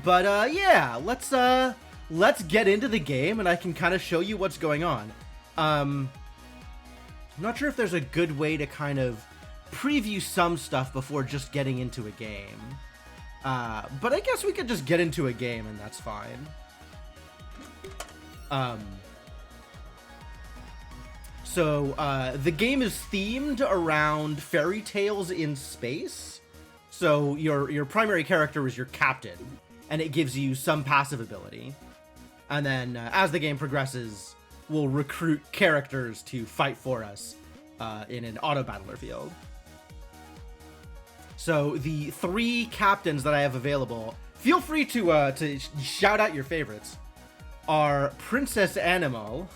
But yeah, let's get into the game, and I can kind of show you what's going on. I'm not sure if there's a good way to kind of preview some stuff before just getting into a game. But I guess we could just get into a game, and that's fine. So the game is themed around fairy tales in space. So your primary character is your captain, and it gives you some passive ability. And then as the game progresses, we'll recruit characters to fight for us in an auto battler field. So the 3 captains that I have available, feel free to shout out your favorites, are Princess Animal,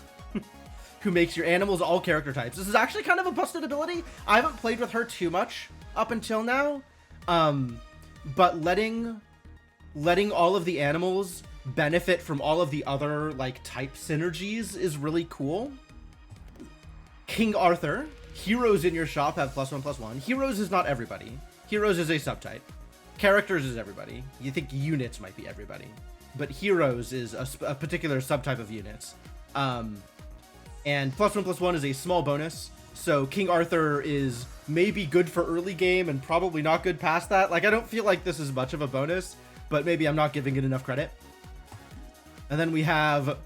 who makes your animals all character types. This is actually kind of a busted ability. I haven't played with her too much up until now, but letting all of the animals benefit from all of the other like type synergies is really cool. King Arthur, heroes in your shop have +1/+1. Heroes is not everybody. Heroes is a subtype. Characters is everybody. You think units might be everybody, but heroes is a particular subtype of units. And +1/+1 is a small bonus. So King Arthur is maybe good for early game and probably not good past that. Like, I don't feel like this is much of a bonus, but maybe I'm not giving it enough credit. And then we have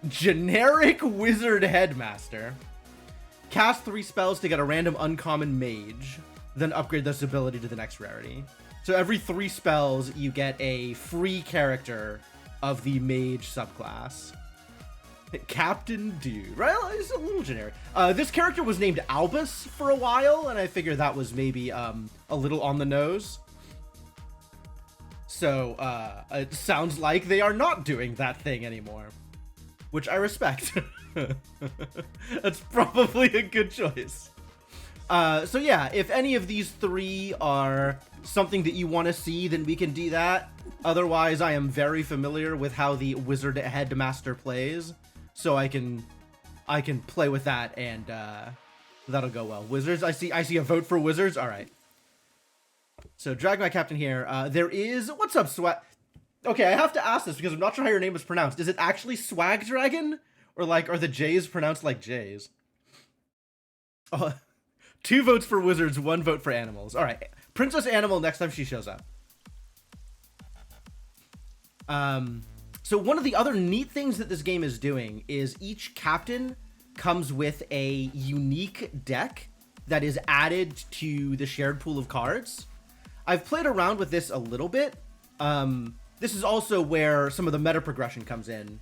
Generic Wizard Headmaster. Cast 3 spells to get a random uncommon mage, then upgrade this ability to the next rarity. So every 3 spells, you get a free character of the mage subclass. Captain Dude, right? It's a little generic. This character was named Albus for a while, and I figured that was maybe a little on the nose. So it sounds like they are not doing that thing anymore, which I respect. That's probably a good choice. So yeah, if any of these 3 are something that you want to see, then we can do that. Otherwise, I am very familiar with how the Wizard Headmaster plays, so I can play with that, and that'll go well. Wizards, I see a vote for wizards. All right. So drag my captain here. There is, what's up, Swag? Okay, I have to ask this because I'm not sure how your name is pronounced. Is it actually Swag Dragon, or like are the J's pronounced like J's? Oh, 2 votes for wizards, 1 vote for animals. All right, Princess Animal next time she shows up. So one of the other neat things that this game is doing is each captain comes with a unique deck that is added to the shared pool of cards. I've played around with this a little bit. This is also where some of the meta progression comes in.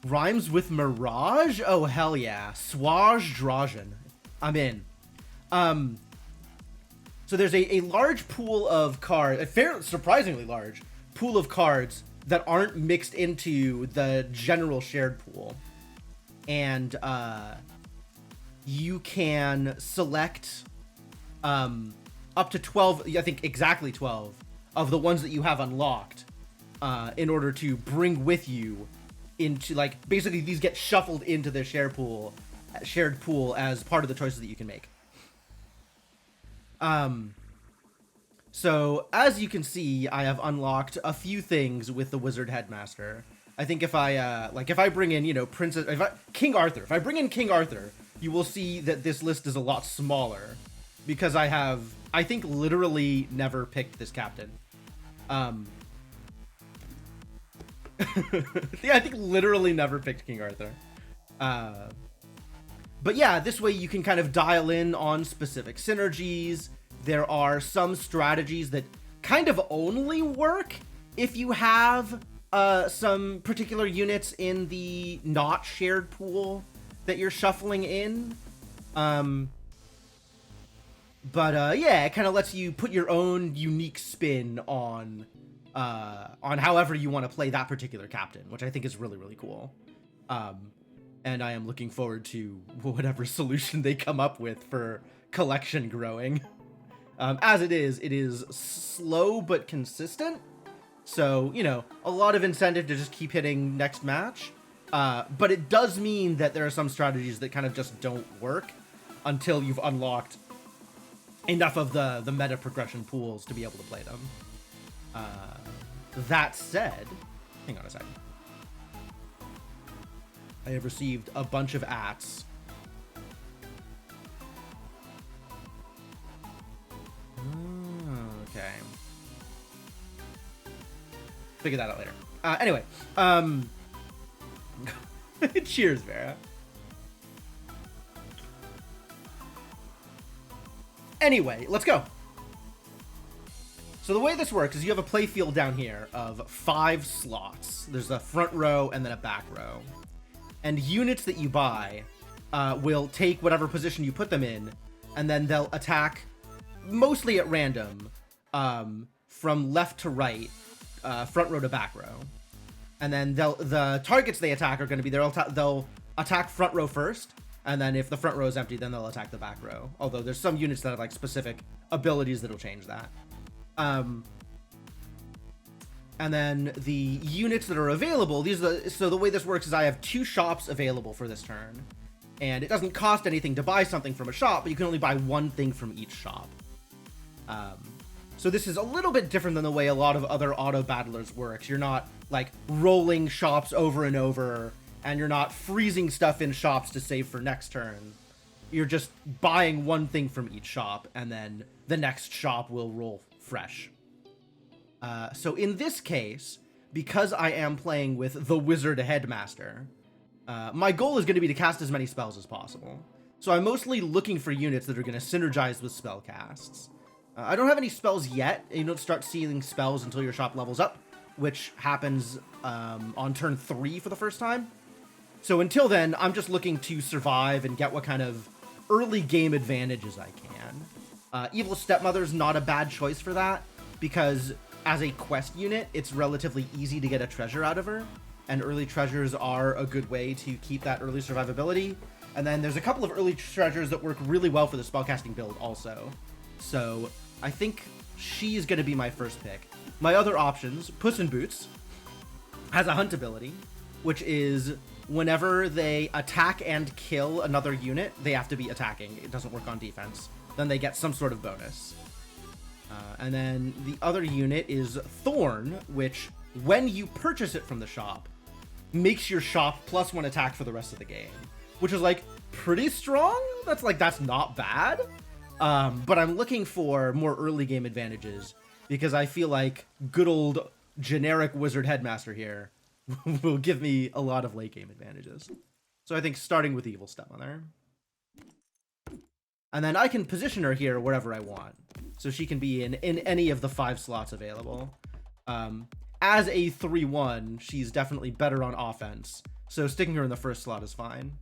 Rhymes with Mirage? Oh, hell yeah. Swaj Drajan. I'm in. So there's a large pool of cards, a fairly surprisingly large pool of cards that aren't mixed into the general shared pool. And you can select up to 12, I think exactly 12, of the ones that you have unlocked in order to bring with you into, like, basically these get shuffled into the shared pool as part of the choices that you can make. So as you can see, I have unlocked a few things with the Wizard Headmaster. I think if I bring in, you know, King Arthur, if I bring in King Arthur, you will see that this list is a lot smaller because I have, I think, literally never picked this captain. Yeah, I think literally never picked King Arthur. But yeah, this way you can kind of dial in on specific synergies. There are some strategies that kind of only work if you have some particular units in the not shared pool that you're shuffling in. But yeah, it kind of lets you put your own unique spin on however you want to play that particular captain, which I think is really, really cool. And I am looking forward to whatever solution they come up with for collection growing. As it is slow but consistent. So, you know, a lot of incentive to just keep hitting next match. But it does mean that there are some strategies that kind of just don't work until you've unlocked enough of the meta progression pools to be able to play them. That said, hang on a second. I have received a bunch of ats. Okay. Figure that out later. Anyway, cheers, Vera. Anyway, let's go. So the way this works is you have a play field down here of 5 slots. There's a front row and then a back row. And units that you buy will take whatever position you put them in, and then they'll attack mostly at random from left to right, front row to back row. And then the targets they attack are going to be they'll attack front row first, and then if the front row is empty, then they'll attack the back row. Although there's some units that have like specific abilities that'll change that. And then the units that are available, so the way this works is I have 2 shops available for this turn. And it doesn't cost anything to buy something from a shop, but you can only buy 1 thing from each shop. So this is a little bit different than the way a lot of other auto battlers works. You're not like rolling shops over and over, and you're not freezing stuff in shops to save for next turn. You're just buying 1 thing from each shop, and then the next shop will roll fresh. So in this case, because I am playing with the Wizard Headmaster, my goal is going to be to cast as many spells as possible. So I'm mostly looking for units that are going to synergize with spell casts. I don't have any spells yet. You don't start seeing spells until your shop levels up, which happens on turn 3 for the first time. So until then, I'm just looking to survive and get what kind of early game advantages I can. Evil Stepmother's not a bad choice for that, because as a quest unit, it's relatively easy to get a treasure out of her, and early treasures are a good way to keep that early survivability. And then there's a couple of early treasures that work really well for the spellcasting build also. So I think she's going to be my first pick. My other options, Puss in Boots has a hunt ability, which is whenever they attack and kill another unit, they have to be attacking. It doesn't work on defense. Then they get some sort of bonus. And then the other unit is Thorn, which, when you purchase it from the shop, makes your shop +1 attack for the rest of the game. Which is, like, pretty strong? That's not bad. But I'm looking for more early game advantages, because I feel like good old generic Wizard Headmaster here will give me a lot of late game advantages. So I think starting with Evil Stepmother. And then I can position her here wherever I want. So she can be in any of the 5 slots available. As a 3-1, she's definitely better on offense. So sticking her in the first slot is fine.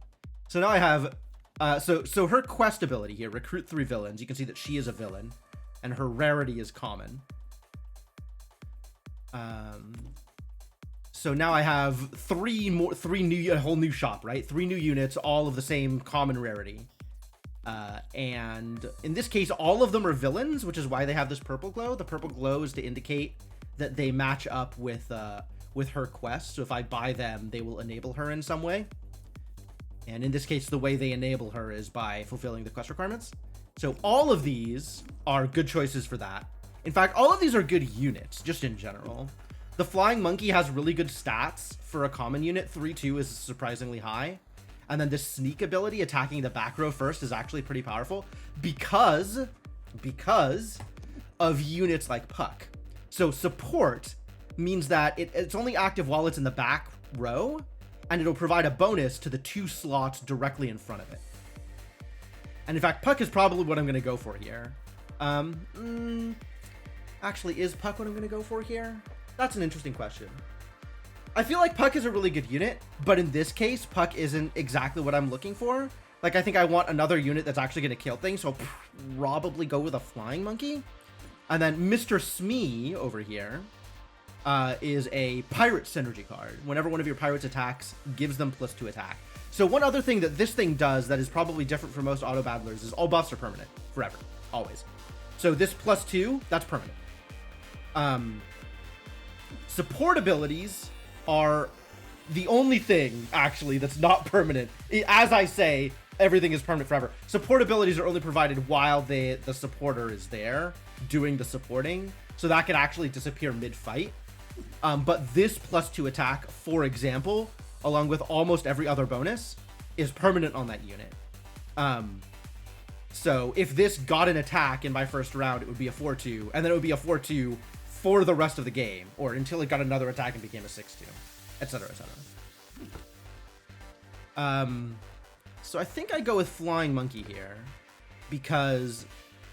So now I have... So her quest ability here, recruit 3 villains. You can see that she is a villain. And her rarity is common. So now I have a whole new shop, right? 3 new units, all of the same common rarity. And in this case, all of them are villains, which is why they have this purple glow. The purple glow is to indicate that they match up with her quest. So if I buy them, they will enable her in some way. And in this case, the way they enable her is by fulfilling the quest requirements. So all of these are good choices for that. In fact, all of these are good units, just in general. The Flying Monkey has really good stats for a common unit. 3-2 is surprisingly high. And then the sneak ability, attacking the back row first, is actually pretty powerful because of units like Puck. So support means that it's only active while it's in the back row, and it'll provide a bonus to the 2 slots directly in front of it. And in fact, Puck is probably what I'm going to go for here. Actually, is Puck what I'm going to go for here? That's an interesting question. I feel like Puck is a really good unit, but in this case, Puck isn't exactly what I'm looking for. Like, I think I want another unit that's actually going to kill things, so I'll probably go with a Flying Monkey. And then Mr. Smee over here is a pirate synergy card. Whenever one of your pirates attacks, gives them +2 attack. So one other thing that this thing does that is probably different for most auto battlers is all buffs are permanent, forever, always. So this +2, that's permanent. Support abilities are the only thing, actually, that's not permanent. As I say, everything is permanent forever. Support abilities are only provided while the supporter is there doing the supporting. so that could actually disappear mid-fight. But this +2 attack, for example, along with almost every other bonus, is permanent on that unit. So if this got an attack in my first round, it would be a 4-2, and then it would be a 4-2 for the rest of the game, or until it got another attack and became a 6-2, etc., etc. So I think I go with Flying Monkey here, because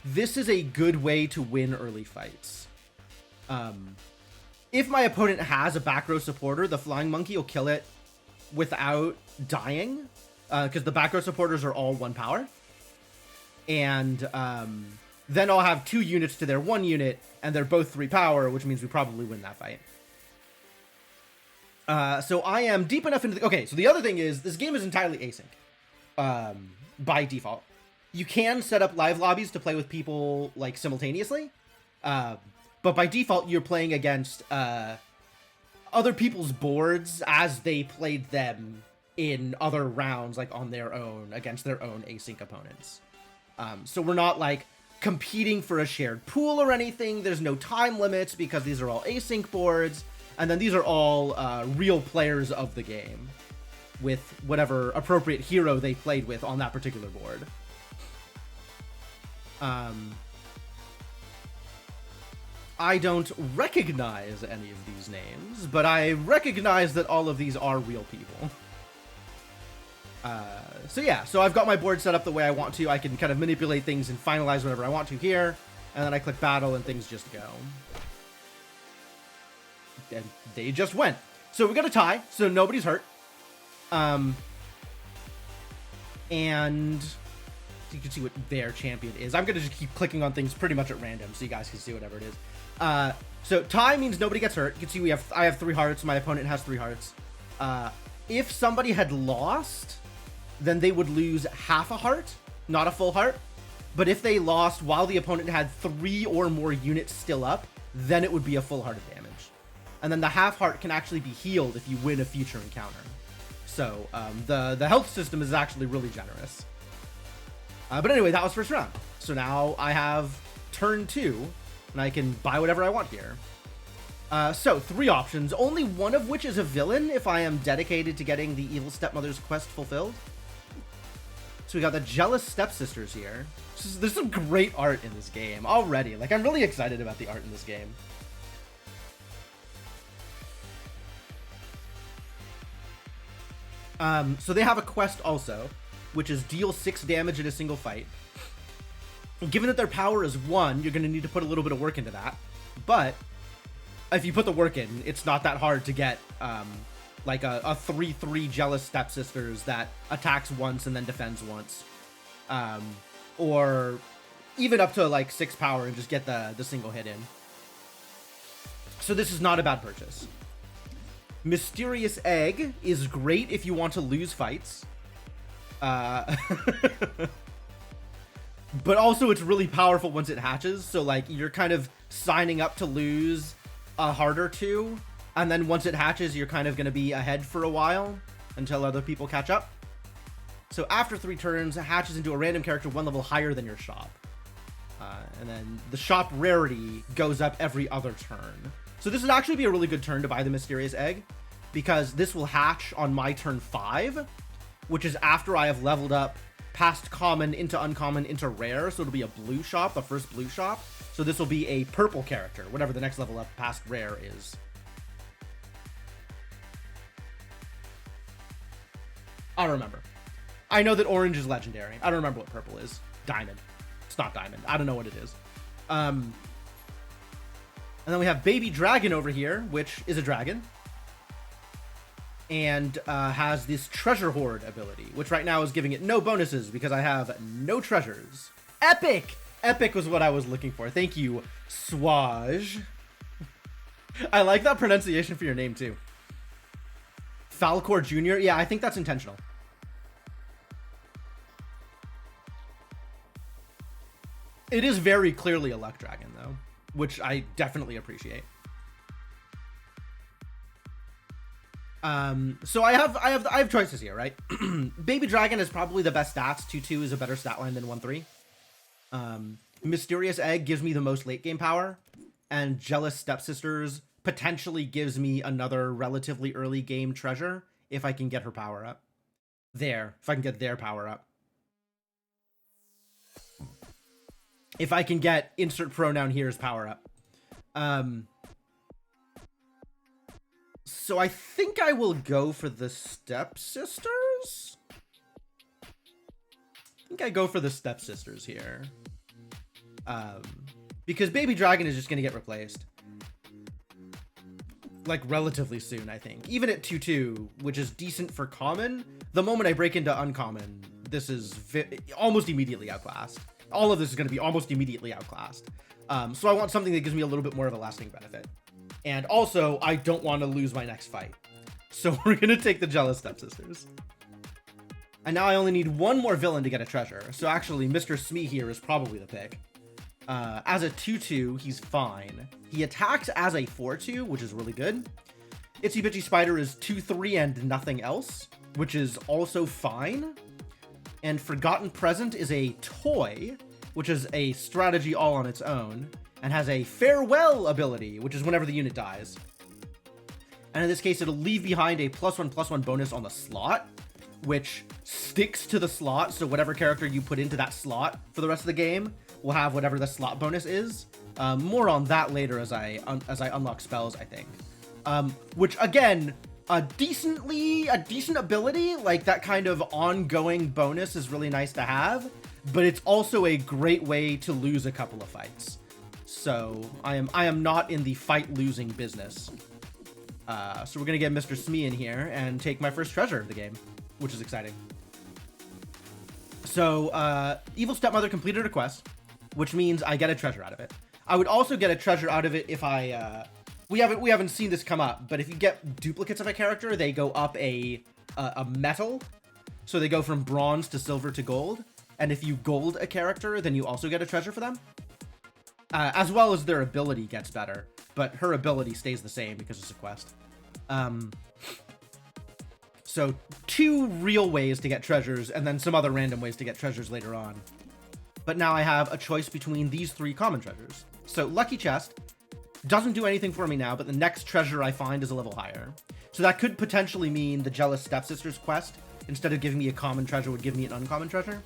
this is a good way to win early fights. If my opponent has a back row supporter, the Flying Monkey will kill it without dying, because the back row supporters are all 1 power. And then I'll have 2 units to their 1 unit, and they're both 3 power, which means we probably win that fight. So I am deep enough into the... Okay, so the other thing is, this game is entirely async by default. You can set up live lobbies to play with people, like, simultaneously. But by default, you're playing against other people's boards as they played them in other rounds, like, on their own, against their own async opponents. So we're not, like, competing for a shared pool or anything. There's no time limits because these are all async boards. And then these are all real players of the game with whatever appropriate hero they played with on that particular board. I don't recognize any of these names, but I recognize that all of these are real people. So yeah, so I've got my board set up the way I want to. I can kind of manipulate things and finalize whatever I want to here, and then I click battle and things just go. And they just went. So we got a tie, so nobody's hurt. And you can see what their champion is. I'm gonna just keep clicking on things pretty much at random so you guys can see whatever it is. So tie means nobody gets hurt. You can see I have 3 hearts, my opponent has 3 hearts. If somebody had lost, then they would lose half a heart, not a full heart. But if they lost while the opponent had 3 or more units still up, then it would be a full heart of damage. And then the half heart can actually be healed if you win a future encounter. So the health system is actually really generous. But anyway, that was first round. So now I have turn 2, and I can buy whatever I want here. So 3 options, only one of which is a villain if I am dedicated to getting the Evil Stepmother's quest fulfilled. So we got the Jealous Stepsisters here. There's some great art in this game already. Like, I'm really excited about the art in this game. So they have a quest also, which is deal 6 damage in a single fight. Given that their power is 1, you're going to need to put a little bit of work into that. But if you put the work in, it's not that hard to get like a 3/3 Jealous Stepsisters that attacks once and then defends once. Or even up to like 6 power and just get the single hit in. So this is not a bad purchase. Mysterious Egg is great if you want to lose fights. But also it's really powerful once it hatches, so like you're kind of signing up to lose a heart or 2, and then once it hatches you're kind of going to be ahead for a while until other people catch up. So after 3 turns, it hatches into a random character 1 level higher than your shop. And then the shop rarity goes up every other turn. So this would actually be a really good turn to buy the Mysterious Egg, because this will hatch on my turn 5, which is after I have leveled up past common into uncommon into rare, so it'll be a blue shop, the first blue shop. So this will be a purple character, whatever the next level up past rare is. I don't remember. I know that orange is legendary. I don't remember what purple is. Diamond. It's not diamond. I don't know what it is. And then we have Baby Dragon over here, which is a dragon. And has this Treasure Hoard ability, which right now is giving it no bonuses because I have no treasures. Epic! Epic was what I was looking for. Thank you, Swaj. I like that pronunciation for your name, too. Falcor Jr.? Yeah, I think that's intentional. It is very clearly a Luck Dragon, though, which I definitely appreciate. So I have choices here, right? Baby Dragon is probably the best stats. 2/2 is a better stat line than 1/3. Mysterious Egg gives me the most late game power, and Jealous Stepsisters potentially gives me another relatively early game treasure if I can get her power up. If I can get their power up. If I can get insert pronoun here's power up. So I think I will go for the Stepsisters. I think I go for the Stepsisters here. Because Baby Dragon is just going to get replaced. Like, relatively soon, I think. Even at 2-2, which is decent for common, the moment I break into uncommon, this is almost immediately outclassed. All of this is going to be almost immediately outclassed. So I want something that gives me a little bit more of a lasting benefit. And also, I don't want to lose my next fight. So we're going to take the Jealous Stepsisters. And now I only need one more villain to get a treasure. So actually, Mr. Smee here is probably the pick. As a 2-2, he's fine. He attacks as a 4-2, which is really good. Itsy Bitsy Spider is 2-3 and nothing else, which is also fine. And Forgotten Present is a toy, which is a strategy all on its own, and has a Farewell ability, which is whenever the unit dies. And in this case, it'll leave behind a +1/+1 bonus on the slot, which sticks to the slot, so whatever character you put into that slot for the rest of the game will have whatever the slot bonus is. More on that later as I unlock spells, I think. Which, again, a decent ability, like that kind of ongoing bonus is really nice to have, but it's also a great way to lose a couple of fights. So I am not in the fight-losing business. So we're going to get Mr. Smee in here and take my first treasure of the game, which is exciting. So Evil Stepmother completed a quest, which means I get a treasure out of it. I would also get a treasure out of it if I... we haven't seen this come up, but if you get duplicates of a character, they go up a metal. So they go from bronze to silver to gold. And if you gold a character, then you also get a treasure for them. As well as their ability gets better, but her ability stays the same because it's a quest. So 2 real ways to get treasures, and then some other random ways to get treasures later on. But now I have a choice between these 3 common treasures. So Lucky Chest doesn't do anything for me now, but the next treasure I find is a level higher. So that could potentially mean the Jealous Stepsisters quest, instead of giving me a common treasure, would give me an uncommon treasure.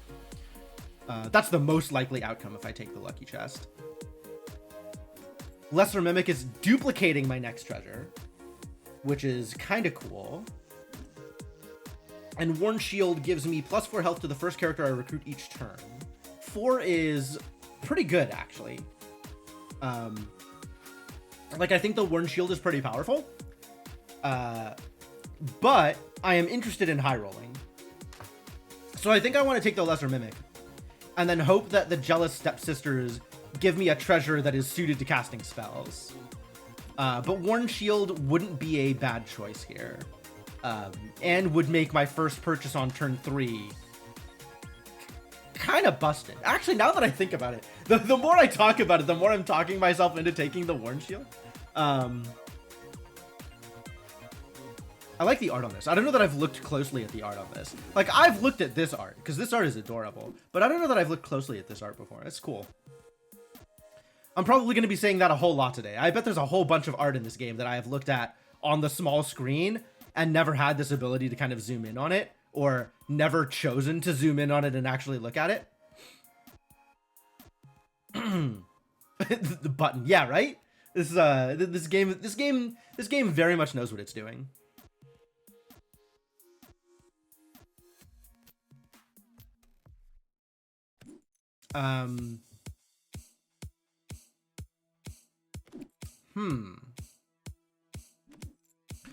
That's the most likely outcome if I take the Lucky Chest. Lesser Mimic is duplicating my next treasure, which is kind of cool. And Worn Shield gives me +4 health to the first character I recruit each turn. 4 is pretty good, actually. Like, I think the Worn Shield is pretty powerful. But I am interested in high rolling. So I think I want to take the Lesser Mimic. And then hope that the Jealous Stepsisters give me a treasure that is suited to casting spells. But Worn Shield wouldn't be a bad choice here. And would make my first purchase on turn 3 kind of busted. Actually, now that I think about it, the more I talk about it, the more I'm talking myself into taking the Worn Shield. I like the art on this. I don't know that I've looked closely at the art on this. Like, I've looked at this art, because this art is adorable. But I don't know that I've looked closely at this art before. It's cool. I'm probably going to be saying that a whole lot today. I bet there's a whole bunch of art in this game that I have looked at on the small screen and never had this ability to kind of zoom in on it, or never chosen to zoom in on it and actually look at it. The button. Yeah, right? This game very much knows what it's doing.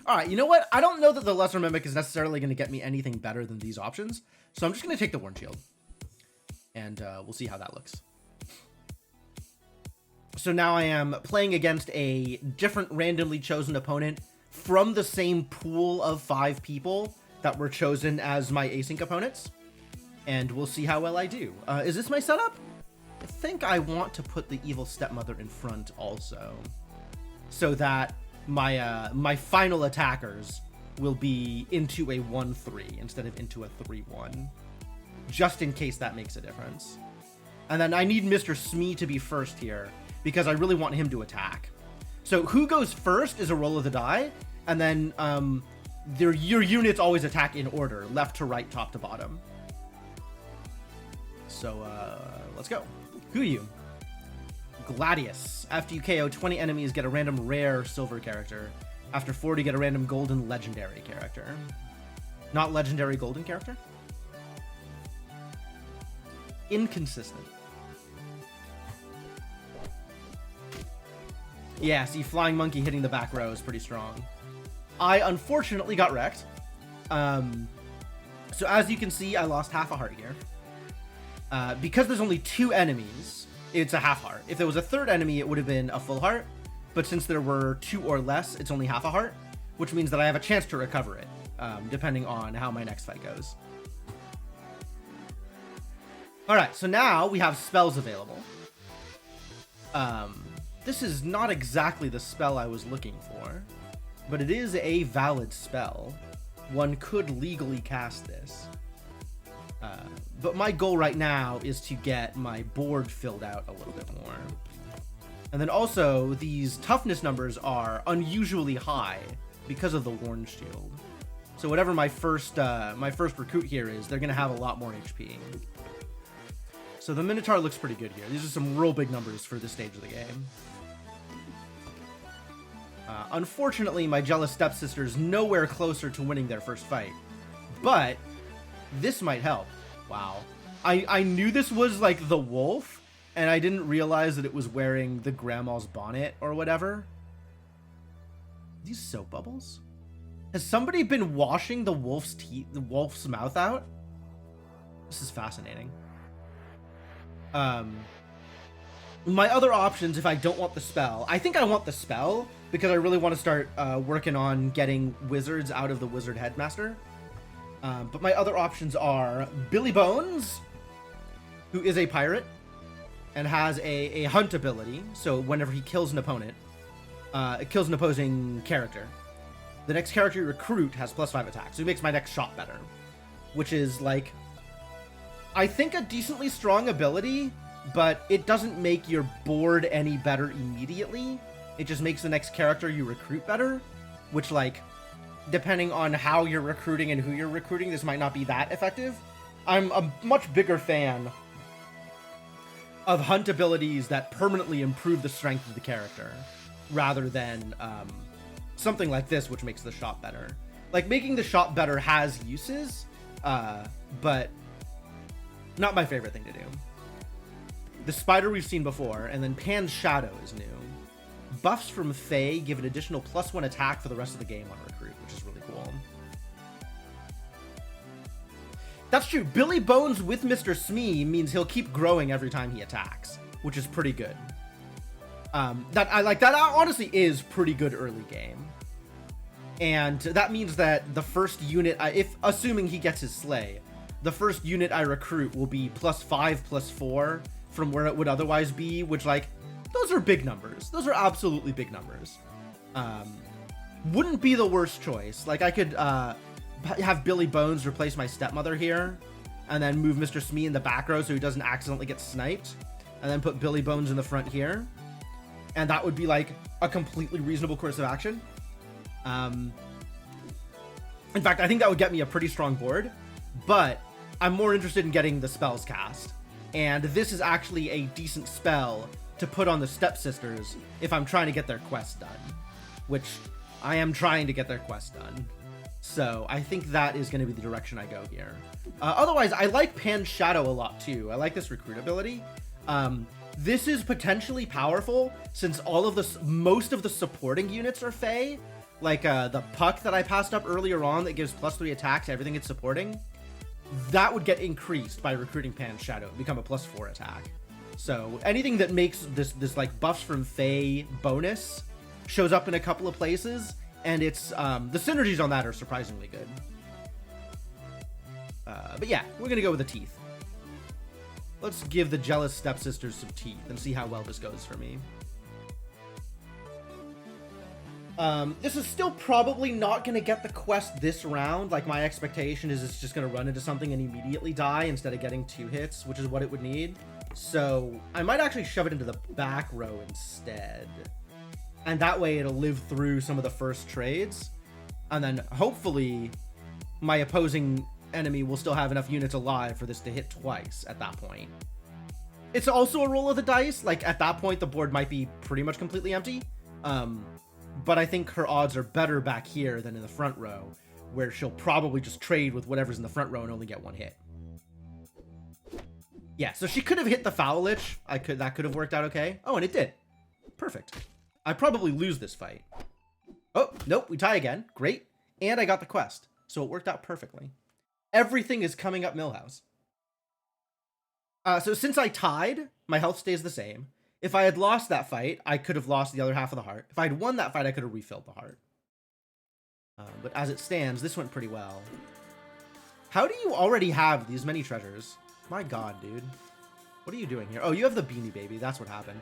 Alright, you know what? I don't know that the Lesser Mimic is necessarily going to get me anything better than these options, so I'm just going to take the Worn Shield. And we'll see how that looks. So now I am playing against a different randomly chosen opponent from the same pool of 5 people that were chosen as my async opponents. And we'll see how well I do. Is this my setup? I think I want to put the Evil Stepmother in front also, so that my final attackers will be into a 1-3 instead of into a 3-1, just in case that makes a difference. And then I need Mr. Smee to be first here, because I really want him to attack. So who goes first is a roll of the die, and then your units always attack in order, left to right, top to bottom. So let's go. Who are you? Gladius. After you KO 20 enemies, get a random rare silver character. After 40, get a random golden legendary character. Not legendary golden character? Inconsistent. Yeah, see, Flying Monkey hitting the back row is pretty strong. I unfortunately got wrecked. So as you can see, I lost half a heart here. Because there's only 2 enemies, it's a half heart. If there was a 3rd enemy, it would have been a full heart. But since there were 2 or less, it's only half a heart, which means that I have a chance to recover it, depending on how my next fight goes. Alright, so now we have spells available. This is not exactly the spell I was looking for, but it is a valid spell. One could legally cast this. But my goal right now is to get my board filled out a little bit more. And then also, these toughness numbers are unusually high because of the Worn Shield. So whatever my first recruit here is, they're going to have a lot more HP. So the Minotaur looks pretty good here. These are some real big numbers for this stage of the game. Unfortunately, my jealous stepsister is nowhere closer to winning their first fight. But this might help. Wow. I knew this was like the wolf, and I didn't realize that it was wearing the grandma's bonnet or whatever. These soap bubbles? Has somebody been washing the wolf's mouth out? This is fascinating. My other options, if I don't want the spell, I think I want the spell because I really want to start working on getting wizards out of the wizard headmaster. But my other options are Billy Bones, who is a pirate and has a hunt ability. So whenever he kills an opponent, it kills an opposing character. The next character you recruit has +5 attack, so he makes my next shot better, which is like, I think a decently strong ability, but it doesn't make your board any better immediately. It just makes the next character you recruit better, which, like, depending on how you're recruiting and who you're recruiting, this might not be that effective. I'm a much bigger fan of hunt abilities that permanently improve the strength of the character, rather than something like this, which makes the shot better. Like, making the shot better has uses, but not my favorite thing to do. The spider we've seen before, and then Pan's Shadow is new. Buffs from Fae give an additional +1 attack for the rest of the game on recruit, which is really cool. That's true. Billy Bones with Mr. Smee means he'll keep growing every time he attacks, which is pretty good. That honestly is pretty good early game. And that means that the first unit, if assuming he gets his sleigh, the first unit I recruit will be +5, +4 from where it would otherwise be, which, like, those are big numbers. Those are absolutely big numbers. Wouldn't be the worst choice. Like, I could have Billy Bones replace my stepmother here, and then move Mr. Smee in the back row so he doesn't accidentally get sniped, and then put Billy Bones in the front here. And that would be, like, a completely reasonable course of action. In fact, I think that would get me a pretty strong board, but I'm more interested in getting the spells cast. And this is actually a decent spell to put on the stepsisters if I'm trying to get their quest done, which I am trying to get their quest done. So I think that is going to be the direction I go here. Otherwise, I like Pan's Shadow a lot too. I like this recruit ability. This is potentially powerful since most of the supporting units are Fae. Like the Puck that I passed up earlier on that gives +3 attack to everything it's supporting. That would get increased by recruiting Pan's Shadow, become a +4 attack. So anything that makes this like buffs from Fae bonus shows up in a couple of places, and it's the synergies on that are surprisingly good. But yeah, we're gonna go with the teeth. Let's give the jealous stepsisters some teeth and see how well this goes for me. This is still probably not going to get the quest this round. Like, my expectation is it's just going to run into something and immediately die instead of getting 2 hits, which is what it would need. So I might actually shove it into the back row instead. And that way it'll live through some of the first trades. And then hopefully my opposing enemy will still have enough units alive for this to hit twice at that point. It's also a roll of the dice. Like, at that point, the board might be pretty much completely empty. But I think her odds are better back here than in the front row, where she'll probably just trade with whatever's in the front row and only get one hit. Yeah, so she could have hit the Foul Lich. That could have worked out okay. Oh, and it did. Perfect. I probably lose this fight. Oh, nope, we tie again. Great. And I got the quest, so it worked out perfectly. Everything is coming up Millhouse. So since I tied, my health stays the same. If I had lost that fight, I could have lost the other half of the heart. If I had won that fight, I could have refilled the heart. But as it stands, this went pretty well. How do you already have these many treasures? My god, dude. What are you doing here? Oh, you have the Beanie Baby. That's what happened.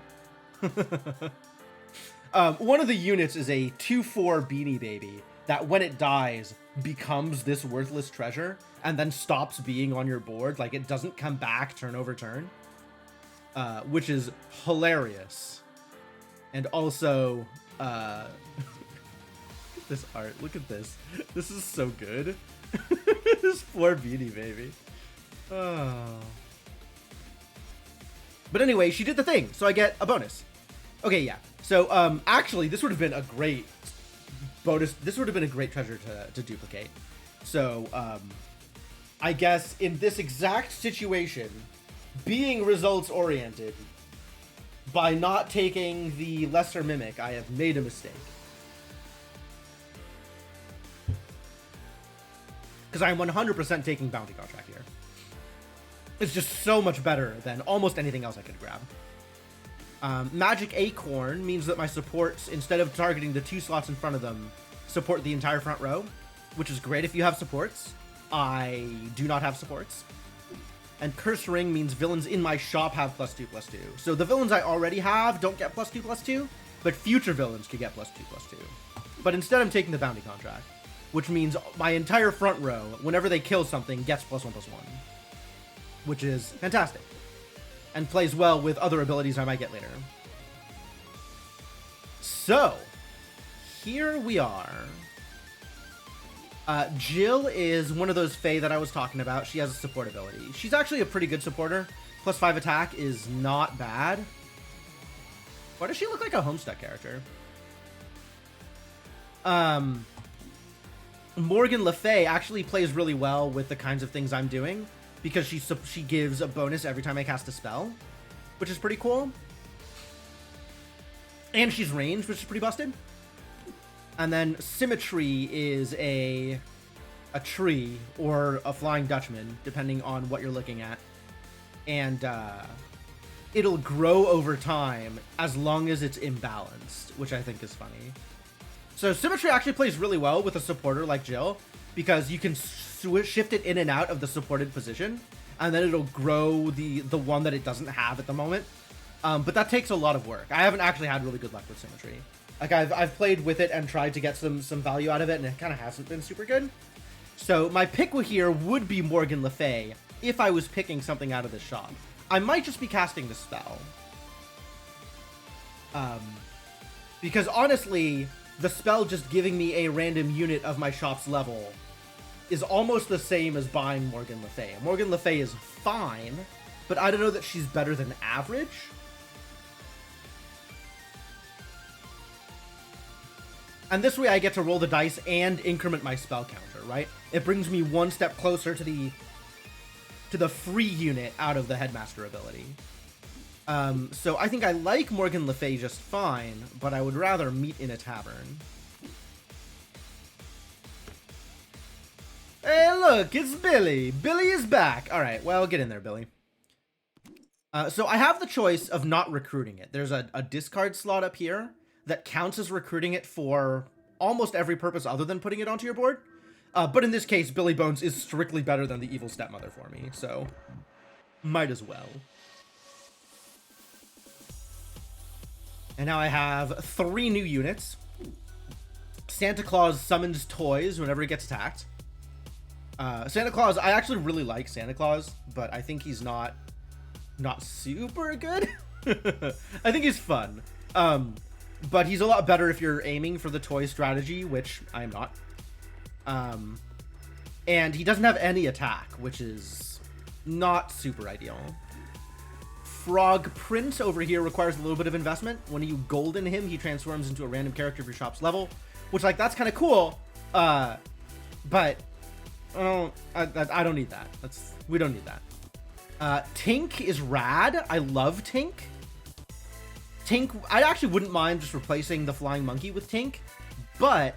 One of the units is a 2/4 Beanie Baby that when it dies becomes this worthless treasure and then stops being on your board. Like, it doesn't come back turn over turn, which is hilarious. And also, look at this art. Look at this. This is so good. This poor Beanie Baby. Oh. But anyway, she did the thing, so I get a bonus. Okay, yeah. So, actually, this would have been a great bonus. This would have been a great treasure to duplicate. So, I guess in this exact situation, being results-oriented, by not taking the Lesser Mimic, I have made a mistake. Because I'm 100% taking Bounty Contract here. It's just so much better than almost anything else I could grab. Magic Acorn means that my supports, instead of targeting the 2 slots in front of them, support the entire front row, which is great if you have supports. I do not have supports. And Curse Ring means villains in my shop have +2/+2. So the villains I already have don't get +2/+2, but future villains could get +2/+2. But instead I'm taking the Bounty Contract, which means my entire front row, whenever they kill something, gets +1/+1. Which is fantastic. And plays well with other abilities I might get later. So, here we are. Jill is one of those Fae that I was talking about. She has a support ability. She's actually a pretty good supporter. +5 attack is not bad. Why does she look like a Homestuck character? Morgan Le Fay actually plays really well with the kinds of things I'm doing, because she gives a bonus every time I cast a spell, which is pretty cool. And she's ranged, which is pretty busted. And then Symmetry is a tree or a Flying Dutchman, depending on what you're looking at. And it'll grow over time as long as it's imbalanced, which I think is funny. So Symmetry actually plays really well with a supporter like Jill, because you can shift it in and out of the supported position, and then it'll grow the one that it doesn't have at the moment. But that takes a lot of work. I haven't actually had really good luck with Symmetry. Like, I've played with it and tried to get some value out of it, and it kind of hasn't been super good. So my pick here would be Morgan Le Fay if I was picking something out of this shop. I might just be casting the spell. Because honestly, the spell just giving me a random unit of my shop's level is almost the same as buying Morgan Le Fay. Morgan Le Fay is fine, but I don't know that she's better than average. And this way I get to roll the dice and increment my spell counter, right? It brings me one step closer to the free unit out of the Headmaster ability. So I think I like Morgan Le Fay just fine, but I would rather meet in a tavern. Hey, look, it's Billy. Billy is back. All right, well, get in there, Billy. So I have the choice of not recruiting it. There's a discard slot up here that counts as recruiting it for almost every purpose other than putting it onto your board. But in this case, Billy Bones is strictly better than the Evil Stepmother for me, so might as well. And now I have 3 new units. Santa Claus summons toys whenever he gets attacked. Santa Claus, I actually really like Santa Claus, but I think he's not not super good. I think he's fun. But he's a lot better if you're aiming for the toy strategy, which I am not. And he doesn't have any attack, which is not super ideal. Frog Prince over here requires a little bit of investment. When you golden him, he transforms into a random character of your shop's level, which, like, that's kind of cool. But I don't need that. We don't need that. Tink is rad. I love Tink. Tink, I actually wouldn't mind just replacing the flying monkey with Tink, but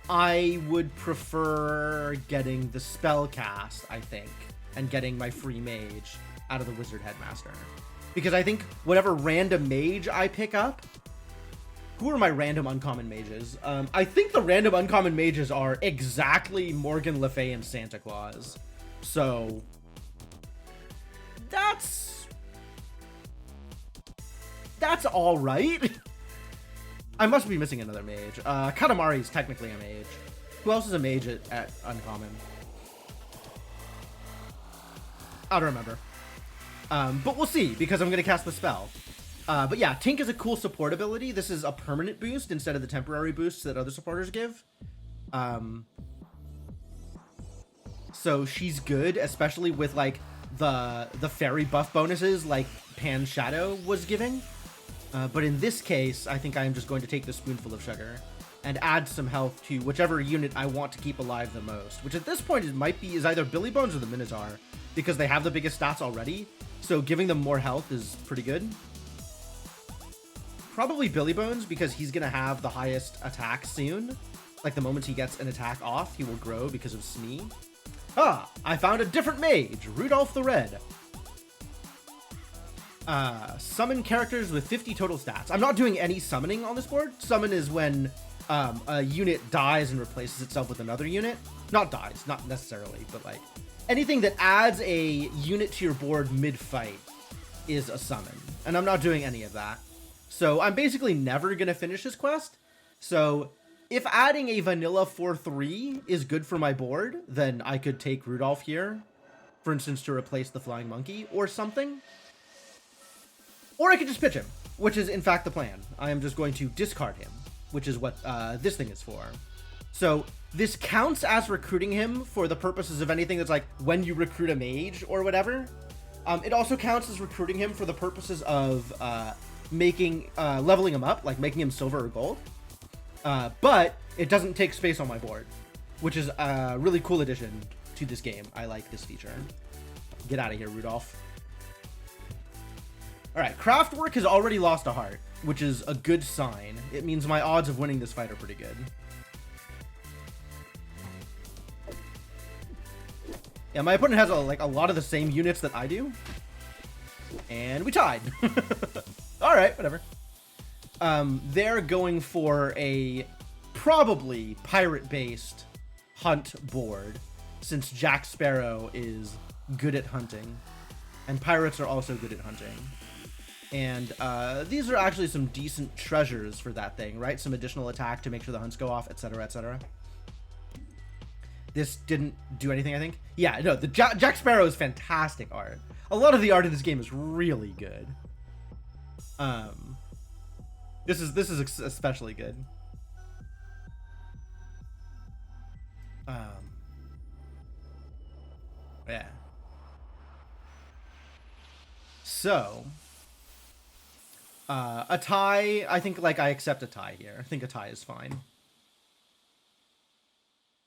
I would prefer getting the spell cast, I think, and getting my free mage out of the Wizard Headmaster. Because I think whatever random mage I pick up, who are my random uncommon mages? I think the random uncommon mages are exactly Morgan Le Fay and Santa Claus. So that's all right. I must be missing another mage. Katamari is technically a mage. Who else is a mage at uncommon? I don't remember. But we'll see, because I'm going to cast the spell. But yeah, Tink is a cool support ability. This is a permanent boost instead of the temporary boosts that other supporters give. So she's good, especially with, like, the fairy buff bonuses like Pan Shadow was giving. But in this case, I think I am just going to take the spoonful of sugar and add some health to whichever unit I want to keep alive the most, which at this point is either Billy Bones or the Minotaur, because they have the biggest stats already. So giving them more health is pretty good. Probably Billy Bones, because he's going to have the highest attack soon. Like, the moment he gets an attack off, he will grow because of Smee. Ah, I found a different mage, Rudolph the Red. Summon characters with 50 total stats. I'm not doing any summoning on this board. Summon is when a unit dies and replaces itself with another unit. Not dies, not necessarily, but like anything that adds a unit to your board mid-fight is a summon. And I'm not doing any of that. So I'm basically never going to finish this quest. So if adding a vanilla 4/3 is good for my board, then I could take Rudolph here, for instance, to replace the flying monkey or something. Or I could just pitch him, which is in fact the plan. I am just going to discard him, which is what this thing is for. So this counts as recruiting him for the purposes of anything that's like when you recruit a mage or whatever. It also counts as recruiting him for the purposes of leveling him up, like making him silver or gold. But it doesn't take space on my board, which is a really cool addition to this game. I like this feature. Get out of here, Rudolph. Alright, Craftwork has already lost a heart, which is a good sign. It means my odds of winning this fight are pretty good. Yeah, my opponent has a lot of the same units that I do. And we tied. Alright, whatever. They're going for a probably pirate-based hunt board, since Jack Sparrow is good at hunting. And pirates are also good at hunting. And these are actually some decent treasures for that thing, right? Some additional attack to make sure the hunts go off, etc., etc. This didn't do anything, I think. Yeah, no, the Jack Sparrow is fantastic art. A lot of the art in this game is really good. This is especially good. Yeah. So, a tie, I think, like, I accept a tie here. I think a tie is fine.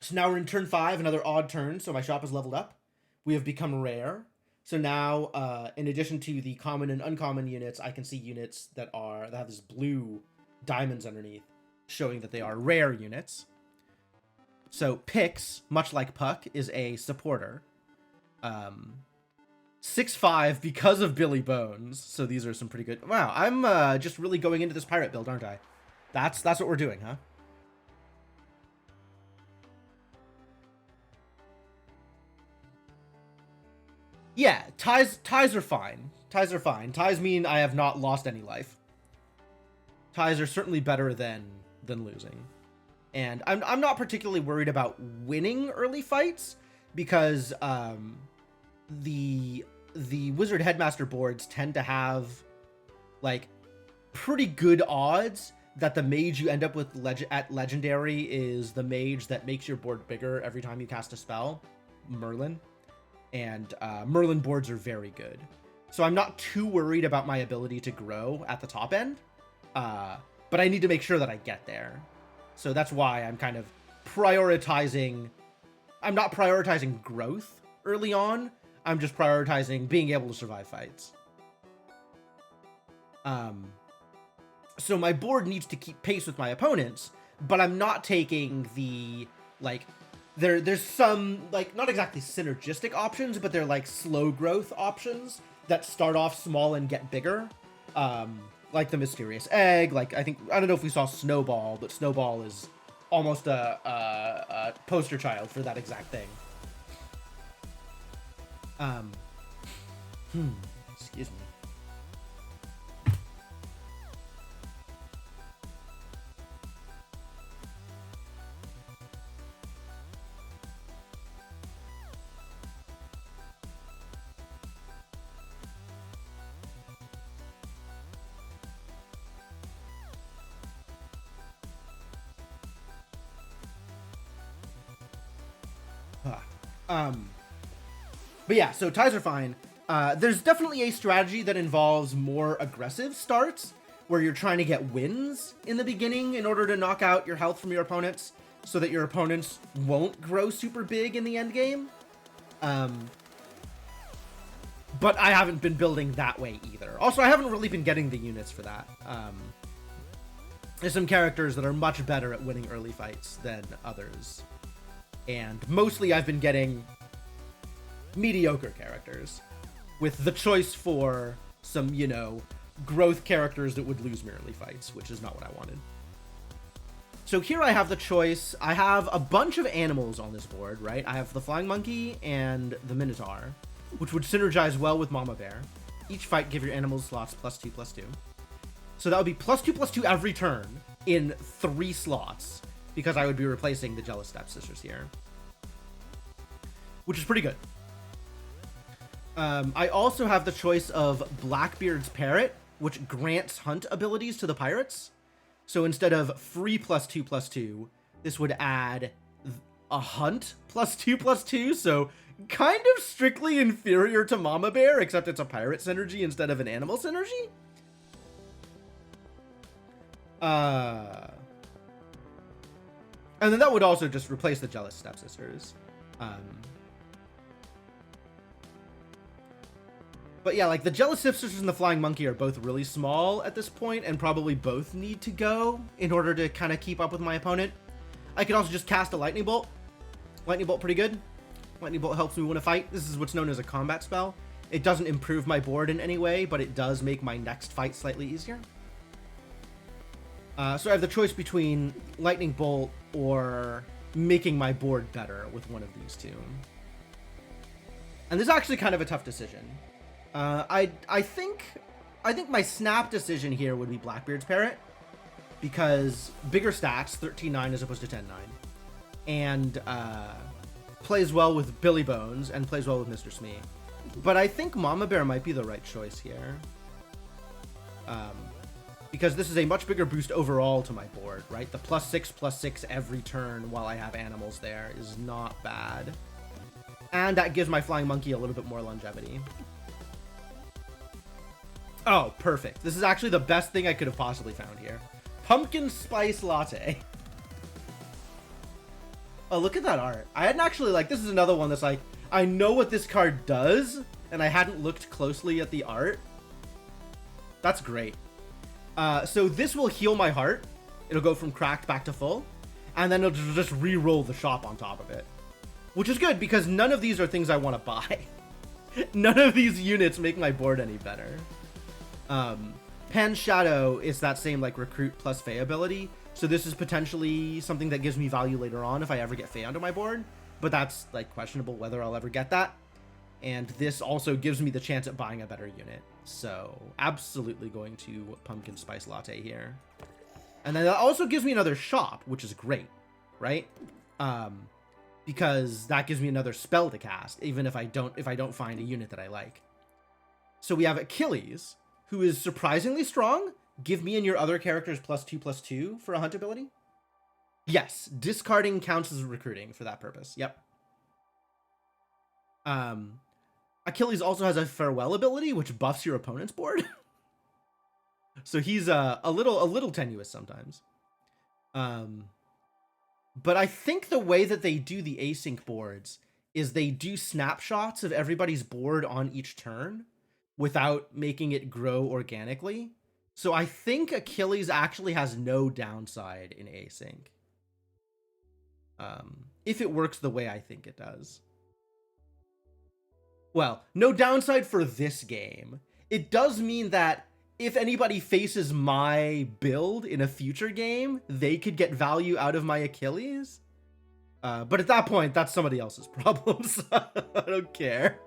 So now we're in turn 5, another odd turn, so my shop is leveled up. We have become rare. So now, in addition to the common and uncommon units, I can see units that have this blue diamonds underneath, showing that they are rare units. So Pix, much like Puck, is a supporter. 6/5 because of Billy Bones. So these are some pretty good. Wow, I'm just really going into this pirate build, aren't I? That's what we're doing, huh? Yeah, ties are fine. Ties are fine. Ties mean I have not lost any life. Ties are certainly better than losing. And I'm not particularly worried about winning early fights, because the the Wizard Headmaster boards tend to have, like, pretty good odds that the mage you end up with at Legendary is the mage that makes your board bigger every time you cast a spell, Merlin. And Merlin boards are very good. So I'm not too worried about my ability to grow at the top end, but I need to make sure that I get there. So that's why I'm kind of prioritizing. I'm not prioritizing growth early on. I'm just prioritizing being able to survive fights. So my board needs to keep pace with my opponents, but I'm not taking the, like, there's some, like, not exactly synergistic options, but they're like slow growth options that start off small and get bigger. Like the Mysterious Egg, like, I don't know if we saw Snowball, but Snowball is almost a poster child for that exact thing. Excuse me. But yeah, so ties are fine. There's definitely a strategy that involves more aggressive starts, where you're trying to get wins in the beginning in order to knock out your health from your opponents, so that your opponents won't grow super big in the end game. But I haven't been building that way either. Also, I haven't really been getting the units for that. There's some characters that are much better at winning early fights than others. And mostly I've been getting mediocre characters with the choice for some, you know, growth characters that would lose me early fights, which is not what I wanted. So here I have the choice. I have a bunch of animals on this board, right? I have the Flying Monkey and the Minotaur, which would synergize well with Mama Bear. Each fight, give your animals slots +2/+2. So that would be +2/+2 every turn in 3 slots, because I would be replacing the Jealous Stepsisters here, which is pretty good. I also have the choice of Blackbeard's Parrot, which grants hunt abilities to the pirates. So instead of free +2/+2, this would add a hunt +2/+2. So kind of strictly inferior to Mama Bear, except it's a pirate synergy instead of an animal synergy. And then that would also just replace the Jealous Stepsisters. But yeah, like the Jealous Stepsisters and the Flying Monkey are both really small at this point, and probably both need to go in order to kind of keep up with my opponent. I could also just cast a Lightning Bolt. Lightning Bolt pretty good. Lightning Bolt helps me win a fight. This is what's known as a combat spell. It doesn't improve my board in any way, but it does make my next fight slightly easier. So I have the choice between Lightning Bolt or making my board better with one of these two. And this is actually kind of a tough decision. I think my snap decision here would be Blackbeard's Parrot, because bigger stats, 13-9 as opposed to 10-9, and plays well with Billy Bones and plays well with Mr. Smee. But I think Mama Bear might be the right choice here. Because this is a much bigger boost overall to my board, right? The +6/+6 every turn while I have animals there is not bad. And that gives my Flying Monkey a little bit more longevity. Oh, perfect. This is actually the best thing I could have possibly found here. Pumpkin Spice Latte. Oh, look at that art. I hadn't actually, like, this is another one that's like, I know what this card does, and I hadn't looked closely at the art. That's great. So this will heal my heart. It'll go from cracked back to full, and then it'll just re-roll the shop on top of it, which is good because none of these are things I want to buy. None of these units make my board any better. Pan Shadow is that same like recruit plus Fey ability, so this is potentially something that gives me value later on if I ever get Fey onto my board, but that's like questionable whether I'll ever get that. And this also gives me the chance at buying a better unit. So absolutely going to Pumpkin Spice Latte here. And then that also gives me another shop, which is great, right? Because that gives me another spell to cast, even if I don't find a unit that I like. So we have Achilles, who is surprisingly strong. Give me and your other characters +2/+2 for a hunt ability. Yes, discarding counts as recruiting for that purpose. Yep. Achilles also has a farewell ability, which buffs your opponent's board. So he's a little tenuous sometimes. But I think the way that they do the async boards is they do snapshots of everybody's board on each turn without making it grow organically. So I think Achilles actually has no downside in async. If it works the way I think it does. Well, no downside for this game. It does mean that if anybody faces my build in a future game, they could get value out of my Achilles. But at that point, that's somebody else's problem, so I don't care.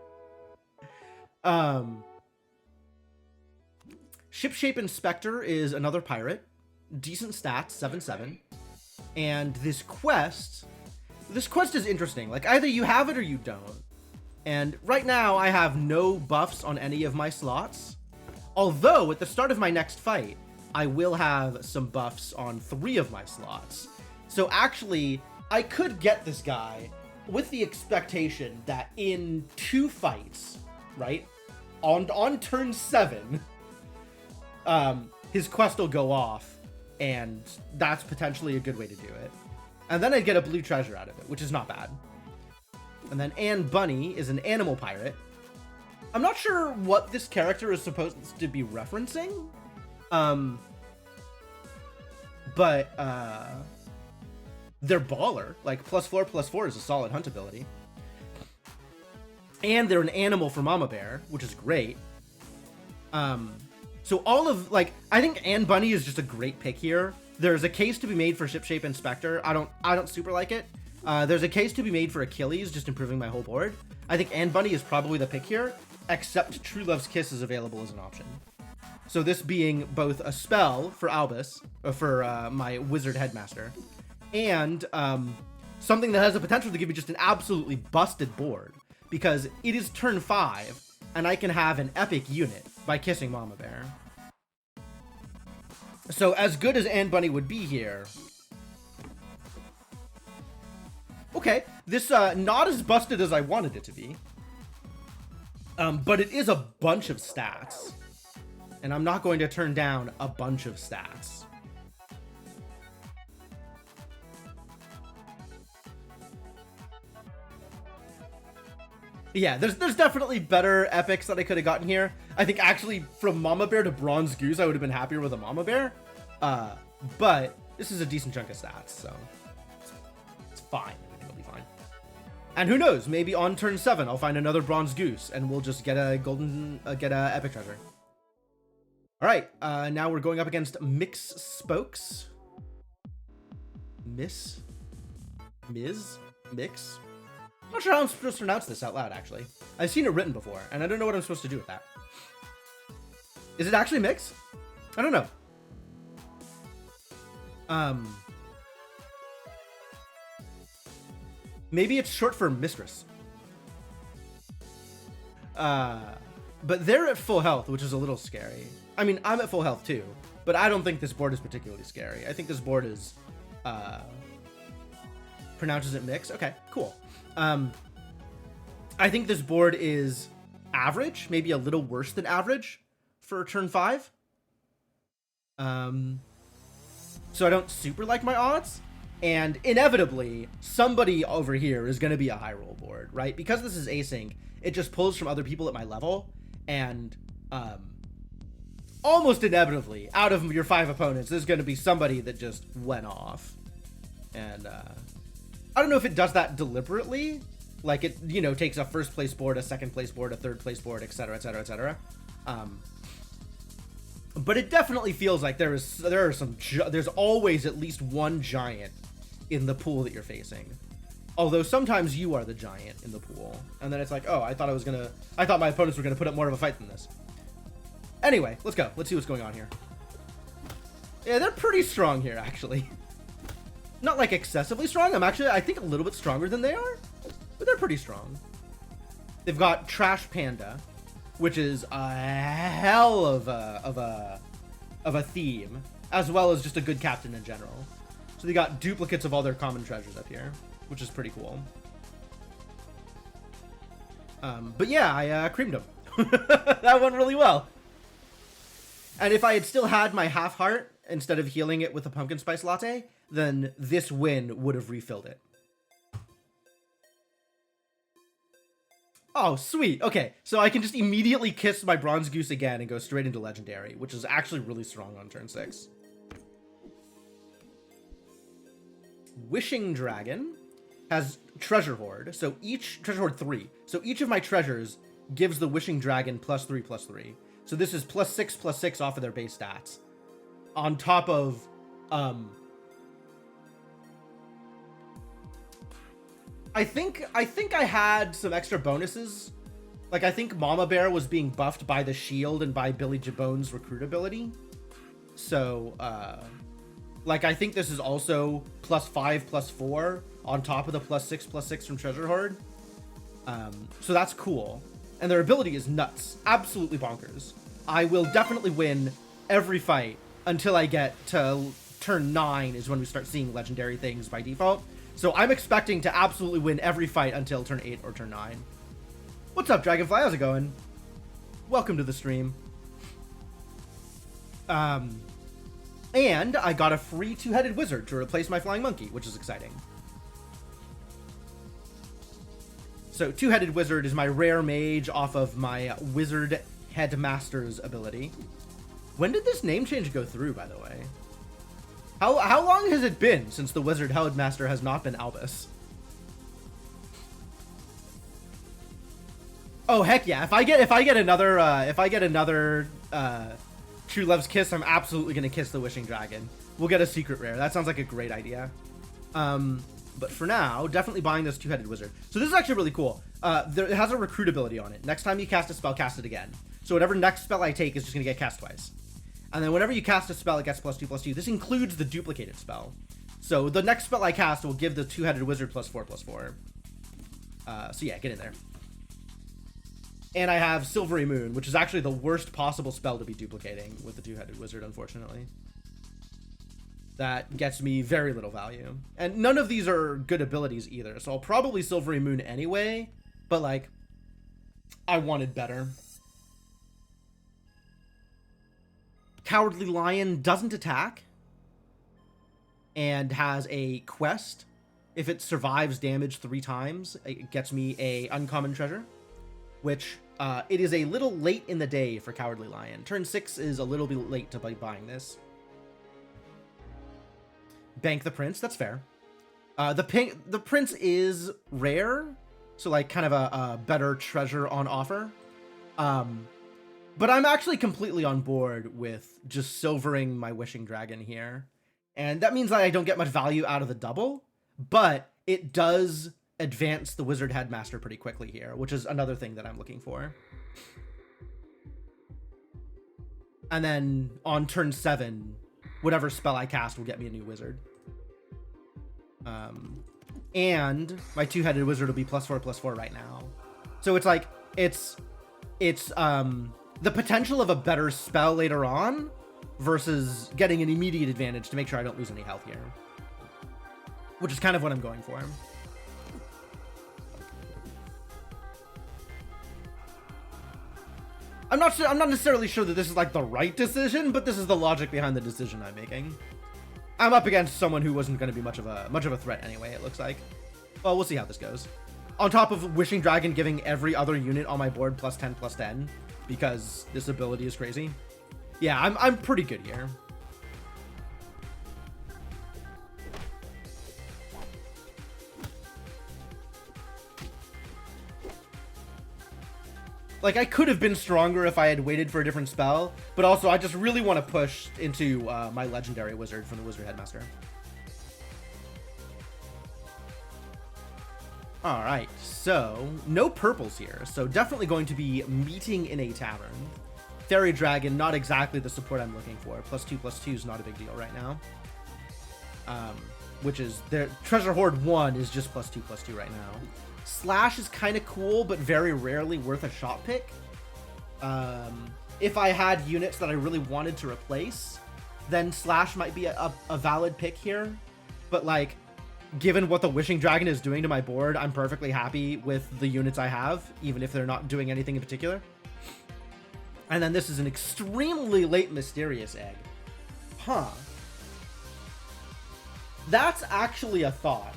Shipshape Inspector is another pirate. Decent stats, 7/7. And this quest is interesting. Like, either you have it or you don't. And right now, I have no buffs on any of my slots. Although, at the start of my next fight, I will have some buffs on 3 of my slots. So actually, I could get this guy with the expectation that in 2 fights, right, on turn 7, his quest will go off, and that's potentially a good way to do it. And then I'd get a blue treasure out of it, which is not bad. And then Anne Bunny is an animal pirate. I'm not sure what this character is supposed to be referencing. But they're baller. Like, +4/+4 is a solid hunt ability. And they're an animal for Mama Bear, which is great. So all of, like, I think Anne Bunny is just a great pick here. There's a case to be made for Shipshape Inspector. I don't super like it. There's a case to be made for Achilles, just improving my whole board. I think Anne Bunny is probably the pick here, except True Love's Kiss is available as an option. So this being both a spell for Albus, or for my Wizard Headmaster, and something that has the potential to give me just an absolutely busted board, because it is turn 5, and I can have an epic unit by kissing Mama Bear. So as good as Anne Bunny would be here... Okay, this not as busted as I wanted it to be. But it is a bunch of stats. And I'm not going to turn down a bunch of stats. Yeah, there's definitely better epics that I could have gotten here. I think actually from Mama Bear to Bronze Goose, I would have been happier with a Mama Bear. But this is a decent chunk of stats, so it's fine. And who knows, maybe on turn 7, I'll find another Bronze Goose, and we'll just get a epic treasure. All right, now we're going up against Mix Spokes. Mix? I'm not sure how I'm supposed to pronounce this out loud, actually. I've seen it written before, and I don't know what I'm supposed to do with that. Is it actually Mix? I don't know. Maybe it's short for mistress. But they're at full health, which is a little scary. I mean, I'm at full health too, but I don't think this board is particularly scary. I think this board is, pronounces it Mix. Okay, cool. I think this board is average, maybe a little worse than average for turn 5. So I don't super like my odds. And inevitably, somebody over here is going to be a high roll board, right? Because this is async, it just pulls from other people at my level. And almost inevitably, out of your 5 opponents, there's going to be somebody that just went off. And I don't know if it does that deliberately. Like, it, you know, takes a first place board, a second place board, a third place board, etc., etc., etc. But it definitely feels like there's always at least one giant in the pool that you're facing. Although sometimes you are the giant in the pool, and then it's like, oh, I thought my opponents were gonna put up more of a fight than this. Anyway, let's go. Let's see what's going on here. Yeah, they're pretty strong here, actually. Not like excessively strong. I think a little bit stronger than they are, but they're pretty strong. They've got Trash Panda, which is a hell of a theme, as well as just a good captain in general. So they got duplicates of all their common treasures up here, which is pretty cool. But yeah, I creamed them. That went really well. And if I had still had my half heart instead of healing it with a pumpkin spice latte, then this win would have refilled it. Oh, sweet. Okay, so I can just immediately kiss my bronze goose again and go straight into legendary, which is actually really strong on turn 6. Wishing Dragon has Treasure Hoard. So each Treasure Hoard 3. So each of my treasures gives the Wishing Dragon +3/+3. So this is +6/+6 off of their base stats. On top of I think I had some extra bonuses. Like, I think Mama Bear was being buffed by the shield and by Billy Jabone's recruit ability. So, like, I think this is also +5/+4 on top of the +6/+6 from Treasure Hoard. So that's cool. And their ability is nuts. Absolutely bonkers. I will definitely win every fight until I get to turn 9 is when we start seeing legendary things by default. So I'm expecting to absolutely win every fight until turn 8 or turn 9. What's up, Dragonfly? How's it going? Welcome to the stream. And I got a free 2-headed wizard to replace my flying monkey, which is exciting. So 2-headed wizard is my rare mage off of my wizard headmaster's ability. When did this name change go through, by the way? How long has it been since the wizard headmaster has not been Albus? Oh heck yeah! If I get another True Love's Kiss, I'm absolutely gonna kiss the Wishing Dragon. We'll get a secret rare. That sounds like a great idea. But for now, definitely buying this 2-headed wizard. So this is actually really cool. It has a recruit ability on it. Next time you cast a spell, cast it again. So whatever next spell I take is just gonna get cast twice. And then whenever you cast a spell, it gets +2/+2. This includes the duplicated spell. So the next spell I cast will give the 2-headed wizard +4/+4. So yeah, get in there. And I have Silvery Moon, which is actually the worst possible spell to be duplicating with the 2-headed wizard, unfortunately. That gets me very little value. And none of these are good abilities either, so I'll probably Silvery Moon anyway, but like, I wanted better. Cowardly Lion doesn't attack and has a quest. If it survives damage 3 times, it gets me a uncommon treasure, which it is a little late in the day for Cowardly Lion. Turn 6 is a little bit late to be buying this. Bank the Prince, that's fair. The Prince is rare, so like kind of a better treasure on offer. But I'm actually completely on board with just silvering my Wishing Dragon here. And that means that I don't get much value out of the double, but it does advance the Wizard Headmaster pretty quickly here, which is another thing that I'm looking for. And then on turn 7, whatever spell I cast will get me a new wizard. And my 2-headed wizard will be +4/+4 right now. So it's like, it's the potential of a better spell later on versus getting an immediate advantage to make sure I don't lose any health here, which is kind of what I'm going for. I'm not necessarily sure that this is like the right decision, but this is the logic behind the decision I'm making. I'm up against someone who wasn't going to be much of a threat anyway, it looks like. Well, we'll see how this goes. On top of Wishing Dragon giving every other unit on my board +10/+10, because this ability is crazy. Yeah, I'm pretty good here. Like, I could have been stronger if I had waited for a different spell, but also I just really want to push into my legendary wizard from the Wizard Headmaster. Alright, so no purples here, so definitely going to be meeting in a tavern. Fairy Dragon, not exactly the support I'm looking for. +2/+2 is not a big deal right now. Which is, their Treasure Hoard 1 is just +2/+2 right now. Slash is kind of cool, but very rarely worth a shot pick. If I had units that I really wanted to replace, then Slash might be a valid pick here. But like, given what the Wishing Dragon is doing to my board, I'm perfectly happy with the units I have, even if they're not doing anything in particular. And then this is an extremely late Mysterious Egg. Huh. That's actually a thought.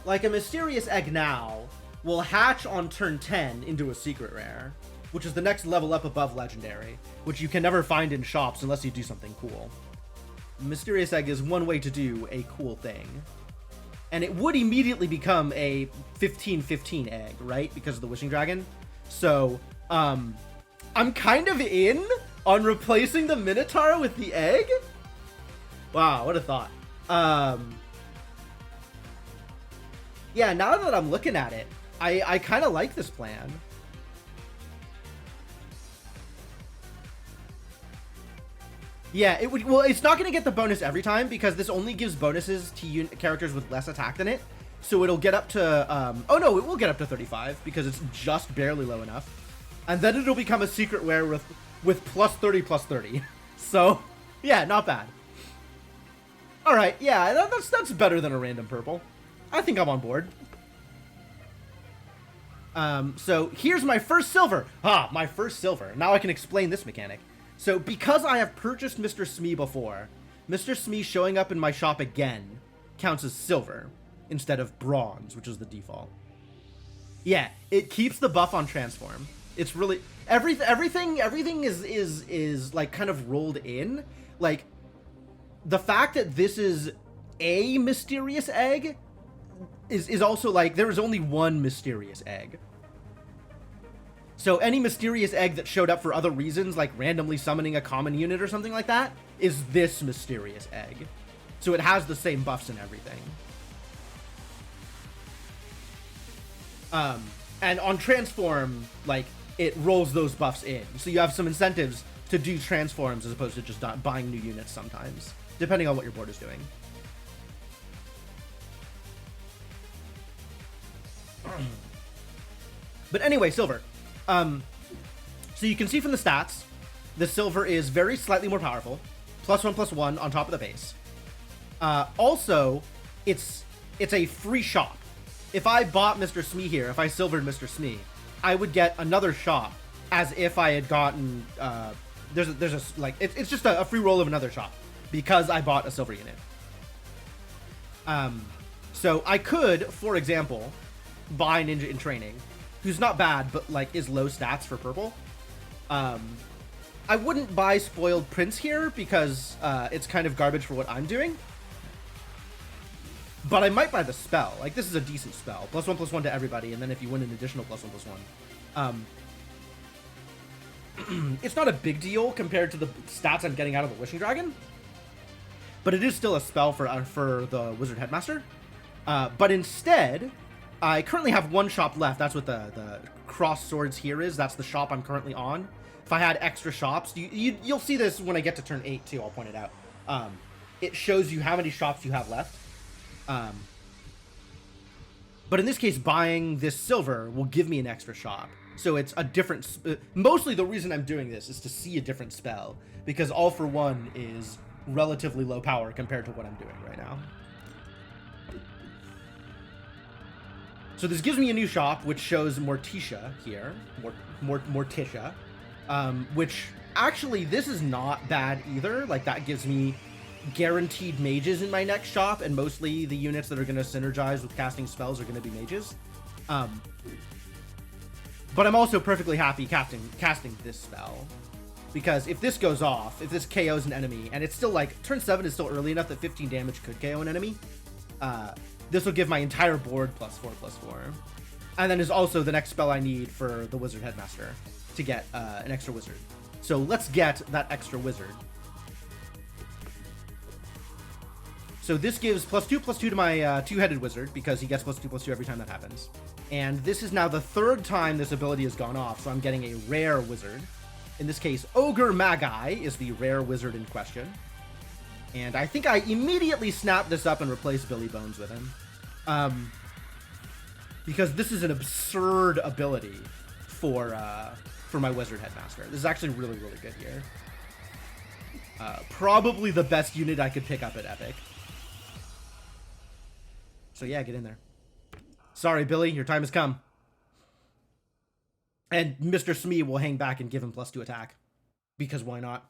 Like, a Mysterious Egg now will hatch on turn 10 into a secret rare, which is the next level up above Legendary, which you can never find in shops unless you do something cool. Mysterious Egg is one way to do a cool thing. And it would immediately become a 15/15 egg, right? Because of the Wishing Dragon. So, I'm kind of in on replacing the Minotaur with the egg. Wow, what a thought. Yeah, now that I'm looking at it, I kind of like this plan. Yeah, it would. Well, it's not going to get the bonus every time because this only gives bonuses to characters with less attack than it. So it'll get up to, oh no, it will get up to 35 because it's just barely low enough. And then it'll become a secret rare with plus 30/+30. So, yeah, not bad. All right, yeah, that's better than a random purple. I think I'm on board. So here's my first silver. My first silver. Now I can explain this mechanic. So because I have purchased Mr. Smee before, Mr. Smee showing up in my shop again counts as silver instead of bronze, which is the default. Yeah, it keeps the buff on transform. It's really everything is like kind of rolled in. Like, the fact that this is a Mysterious Egg is also like, there is only one Mysterious Egg. So any Mysterious Egg that showed up for other reasons, like randomly summoning a common unit or something like that, is this Mysterious Egg. So it has the same buffs and everything. And on transform, like, it rolls those buffs in. So you have some incentives to do transforms as opposed to just buying new units sometimes, depending on what your board is doing. But anyway, silver. So you can see from the stats, the silver is very slightly more powerful. +1/+1 on top of the base. Also, it's a free shop. If I bought Mr. Smee here, if I silvered Mr. Smee, I would get another shop as if I had gotten, it's just a free roll of another shop because I bought a silver unit. So I could, for example, buy Ninja in Training, who's not bad, but like is low stats for purple. I wouldn't buy Spoiled Prince here because it's kind of garbage for what I'm doing. But I might buy the spell. Like, this is a decent spell. +1/+1 to everybody, and then if you win an additional +1/+1. It's not a big deal compared to the stats I'm getting out of the Wishing Dragon. But it is still a spell for the Wizard Headmaster. But instead, I currently have one shop left. That's what the cross swords here is. That's the shop I'm currently on. If I had extra shops, you'll see this when I get to turn 8 too. I'll point it out. It shows you how many shops you have left. But in this case, buying this silver will give me an extra shop. So it's a different... mostly the reason I'm doing this is to see a different spell, because All for One is relatively low power compared to what I'm doing right now. So this gives me a new shop, which shows Morticia here. Morticia. Which, actually, this is not bad either. Like, that gives me guaranteed mages in my next shop, and mostly the units that are going to synergize with casting spells are going to be mages. But I'm also perfectly happy casting this spell, because if this goes off, if this KOs an enemy, and it's still like, turn 7 is still early enough that 15 damage could KO an enemy, this will give my entire board +4/+4. And then is also the next spell I need for the Wizard Headmaster to get an extra wizard. So let's get that extra wizard. So this gives +2/+2 to my two-headed wizard, because he gets +2/+2 every time that happens. And this is now the third time this ability has gone off, so I'm getting a rare wizard. In this case, Ogre Magi is the rare wizard in question. And I think I immediately snap this up and replace Billy Bones with him. Because this is an absurd ability for my Wizard Headmaster. This is actually really, really good here. Probably the best unit I could pick up at Epic. So yeah, get in there. Sorry, Billy, your time has come. And Mr. Smee will hang back and give him +2 attack. Because why not?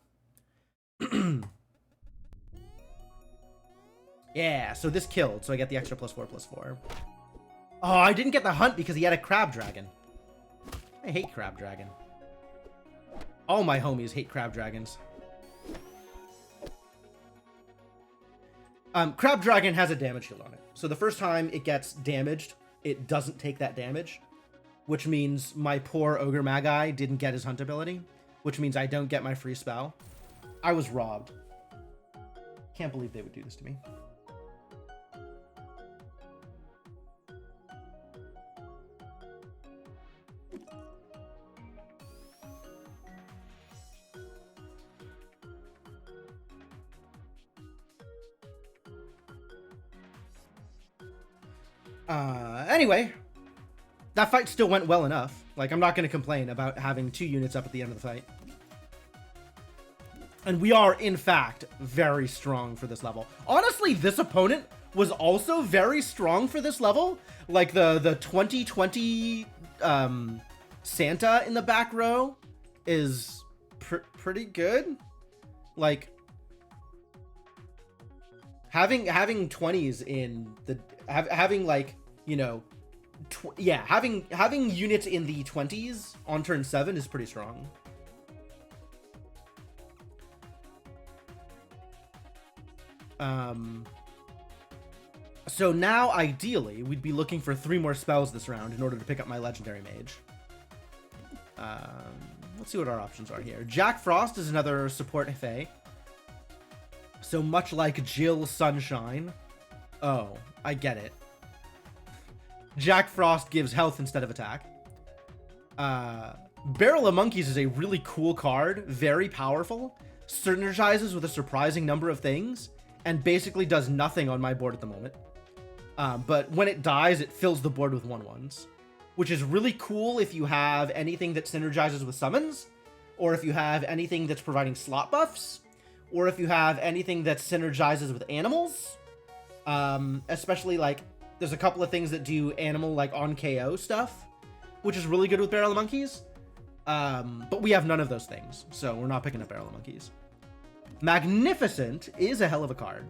Yeah, so this killed, so I get the extra +4/+4. Oh, I didn't get the hunt because he had a Crab Dragon. I hate Crab Dragon. All my homies hate Crab Dragons. Crab Dragon has a damage shield on it. So the first time it gets damaged, it doesn't take that damage. Which means my poor Ogre Magi didn't get his hunt ability. Which means I don't get my free spell. I was robbed. Can't believe they would do this to me. Anyway, that fight still went well enough. Like, I'm not going to complain about having 2 units up at the end of the fight. And we are, in fact, very strong for this level. Honestly, this opponent was also very strong for this level. Like, the 2020 Santa in the back row is pretty good. Like, having 20s in the... having, like, you know... having units in the 20s on turn 7 is pretty strong. So now, ideally, we'd be looking for 3 more spells this round in order to pick up my Legendary Mage. Let's see what our options are here. Jack Frost is another support Fae. So much like Jill Sunshine. Oh, I get it. Jack Frost gives health instead of attack. Barrel of Monkeys is a really cool card, very powerful, synergizes with a surprising number of things, and basically does nothing on my board at the moment. But when it dies, it fills the board with 1/1s, which is really cool if you have anything that synergizes with summons, or if you have anything that's providing slot buffs, or if you have anything that synergizes with animals. Especially, like, there's a couple of things that do animal, like, on KO stuff, which is really good with Barrel of Monkeys. But we have none of those things, so we're not picking up Barrel of Monkeys. Magnificent is a hell of a card.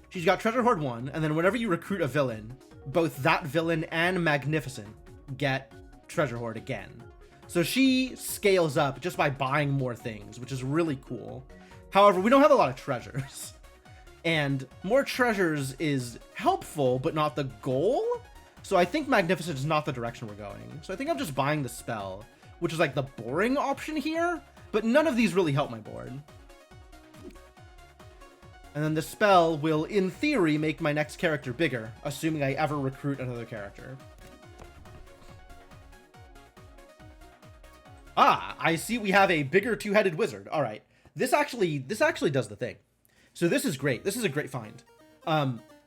She's got Treasure Hoard 1, and then whenever you recruit a villain, both that villain and Magnificent get Treasure Hoard again. So she scales up just by buying more things, which is really cool. However, we don't have a lot of treasures. And more treasures is helpful, but not the goal. So I think Magnificent is not the direction we're going. So I think I'm just buying the spell, which is like the boring option here, but none of these really help my board. And then the spell will, in theory, make my next character bigger, assuming I ever recruit another character. Ah, I see we have a bigger 2-headed wizard. All right. This actually does the thing. So this is great. This is a great find.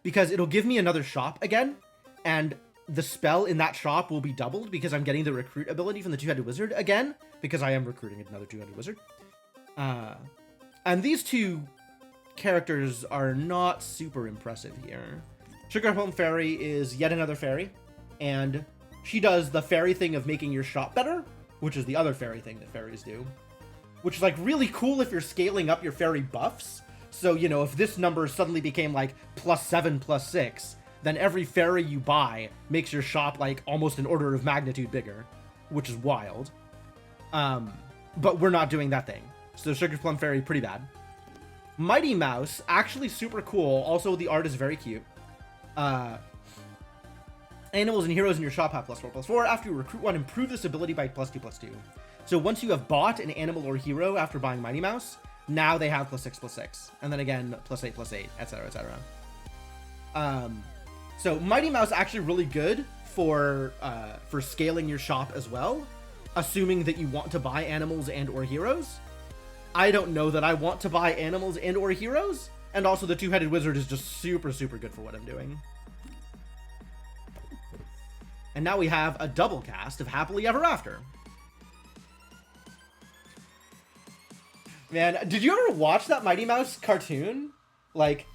Because it'll give me another shop again, and the spell in that shop will be doubled because I'm getting the recruit ability from the 2-headed wizard again, because I am recruiting another 2-headed wizard. And these 2 characters are not super impressive here. Sugarplum Fairy is yet another fairy, and she does the fairy thing of making your shop better, which is the other fairy thing that fairies do, which is like really cool if you're scaling up your fairy buffs. So, you know, if this number suddenly became like +7, +6, then every fairy you buy makes your shop like almost an order of magnitude bigger, which is wild. But we're not doing that thing. So Sugar Plum Fairy, pretty bad. Mighty Mouse, actually super cool. Also, the art is very cute. Animals and heroes in your shop have +4/+4. After you recruit one, improve this ability by +2/+2. So once you have bought an animal or hero after buying Mighty Mouse, now they have +6/+6. And then again, +8/+8, etc., etc. So Mighty Mouse actually really good for scaling your shop as well, assuming that you want to buy animals and or heroes. I don't know that I want to buy animals and or heroes, and also the 2-headed wizard is just super, super good for what I'm doing. And now we have a double cast of Happily Ever After. Man, did you ever watch that Mighty Mouse cartoon? Like,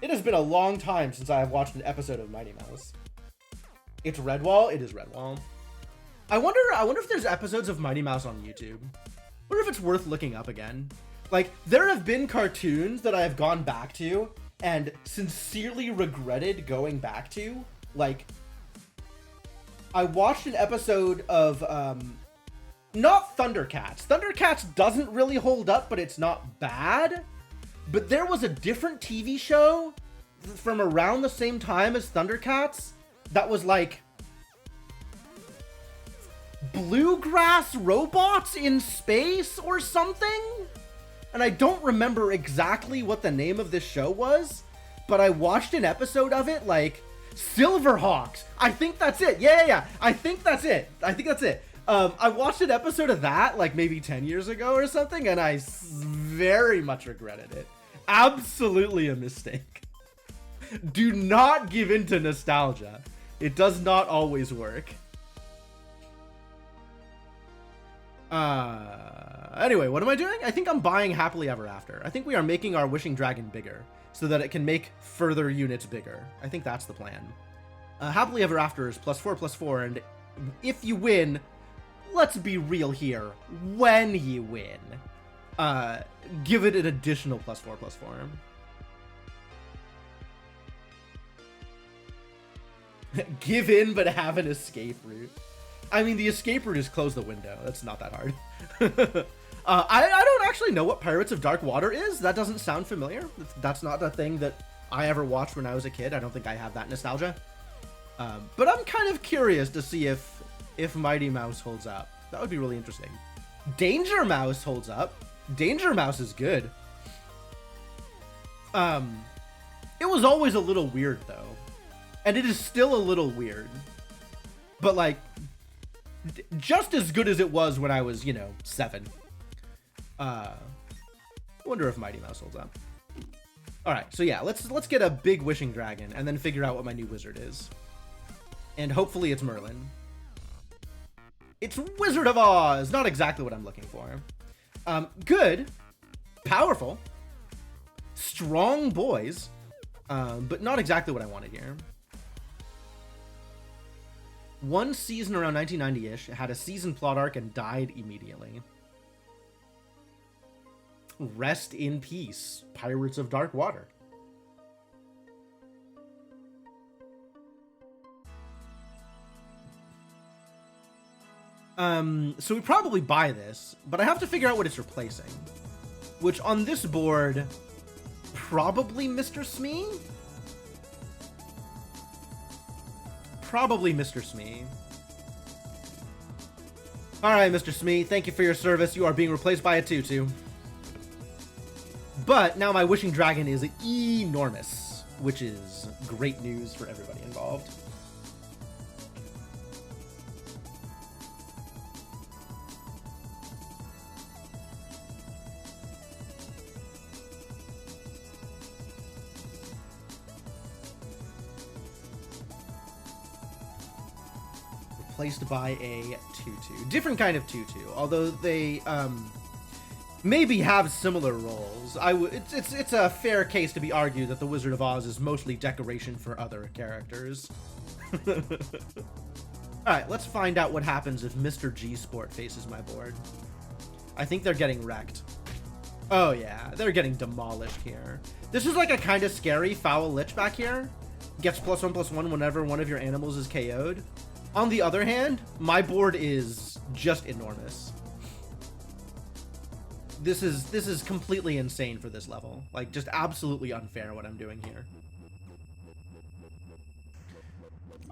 it has been a long time since I have watched an episode of Mighty Mouse. It's Redwall? It is Redwall. I wonder if there's episodes of Mighty Mouse on YouTube. I wonder if it's worth looking up again. Like, there have been cartoons that I have gone back to and sincerely regretted going back to. Like, I watched an episode of, not Thundercats. Thundercats doesn't really hold up, but it's not bad. But there was a different TV show from around the same time as Thundercats that was like bluegrass robots in space or something. And I don't remember exactly what the name of this show was, but I watched an episode of it, like Silverhawks. I think that's it. Yeah. I think that's it. I watched an episode of that like maybe 10 years ago or something, and I very much regretted it. Absolutely a mistake. Do not give in to nostalgia. It does not always work. Anyway, what am I doing? I think I'm buying Happily Ever After. I think we are making our Wishing Dragon bigger so that it can make further units bigger. I think that's the plan. Happily Ever After is +4/+4, and if you win, let's be real here, when you win, give it an additional +4/+4. Give in, but have an escape route. I mean, the escape route is close the window. That's not that hard. I don't actually know what Pirates of Dark Water is. That doesn't sound familiar. That's not a thing that I ever watched when I was a kid. I don't think I have that nostalgia. But I'm kind of curious to see if Mighty Mouse holds up. That would be really interesting. Danger Mouse holds up. Danger Mouse is good. It was always a little weird, though. And it is still a little weird. But, like, just as good as it was when I was, 7. I wonder if Mighty Mouse holds up. Alright, so yeah, let's get a big Wishing Dragon and then figure out what my new wizard is. And hopefully it's Merlin. It's Wizard of Oz! Not exactly what I'm looking for. Good. Powerful. Strong boys. But not exactly what I wanted here. One season around 1990-ish, had a season plot arc and died immediately. Rest in peace, Pirates of Dark Water. So we probably buy this, but I have to figure out what it's replacing. Which on this board, probably Mr. Smee? Probably Mr. Smee. Alright, Mr. Smee, thank you for your service. You are being replaced by a tutu. But now my Wishing Dragon is enormous, which is great news for everybody involved. Replaced by a tutu. Different kind of tutu, although they maybe have similar roles. It's a fair case to be argued that the Wizard of Oz is mostly decoration for other characters. Alright, let's find out what happens if Mr. G Sport faces my board. I think they're getting wrecked. Oh yeah, they're getting demolished here. This is like a kind of scary Foul Lich back here. Gets +1/+1 whenever one of your animals is KO'd. On the other hand, my board is just enormous. This is completely insane for this level. Like, just absolutely unfair what I'm doing here.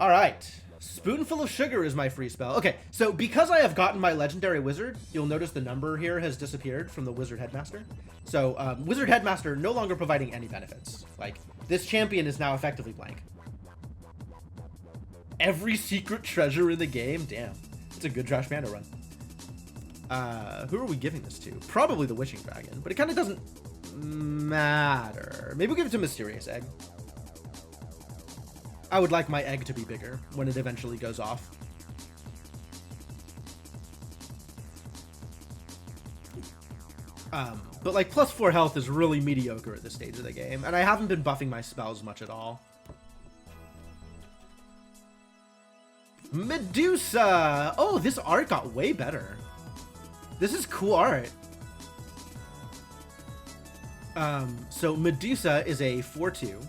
Alright. Spoonful of Sugar is my free spell. Okay, so because I have gotten my Legendary Wizard, you'll notice the number here has disappeared from the Wizard Headmaster. So, Wizard Headmaster no longer providing any benefits. Like, this champion is now effectively blank. Every secret treasure in the game? Damn. It's a good Trash Panda run. Who are we giving this to? Probably the Wishing Dragon, but it kind of doesn't matter. Maybe we'll give it to Mysterious Egg. I would like my egg to be bigger when it eventually goes off. But like +4 health is really mediocre at this stage of the game, and I haven't been buffing my spells much at all. Medusa! Oh, this art got way better. This is cool art. So Medusa is a 4/2,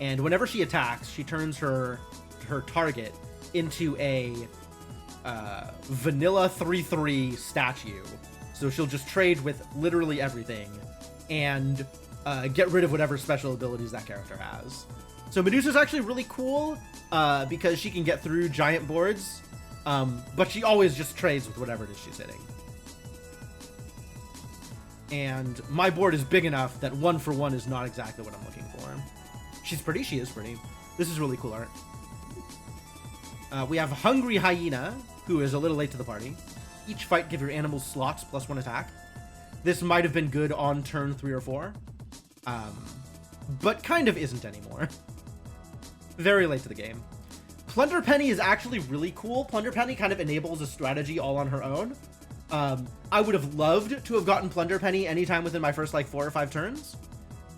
and whenever she attacks, she turns her target into a vanilla 3/3 statue. So she'll just trade with literally everything and get rid of whatever special abilities that character has. So Medusa's actually really cool because she can get through giant boards, but she always just trades with whatever it is she's hitting. And my board is big enough that 1-for-1 is not exactly what I'm looking for. She's pretty. She is pretty. This is really cool art. We have Hungry Hyena, who is a little late to the party. Each fight, give your animals slots +1 attack. This might have been good on turn 3 or 4, but kind of isn't anymore. Very late to the game. Plunder Penny is actually really cool. Plunder Penny kind of enables a strategy all on her own. I would have loved to have gotten Plunder Penny anytime within my first like 4 or 5 turns.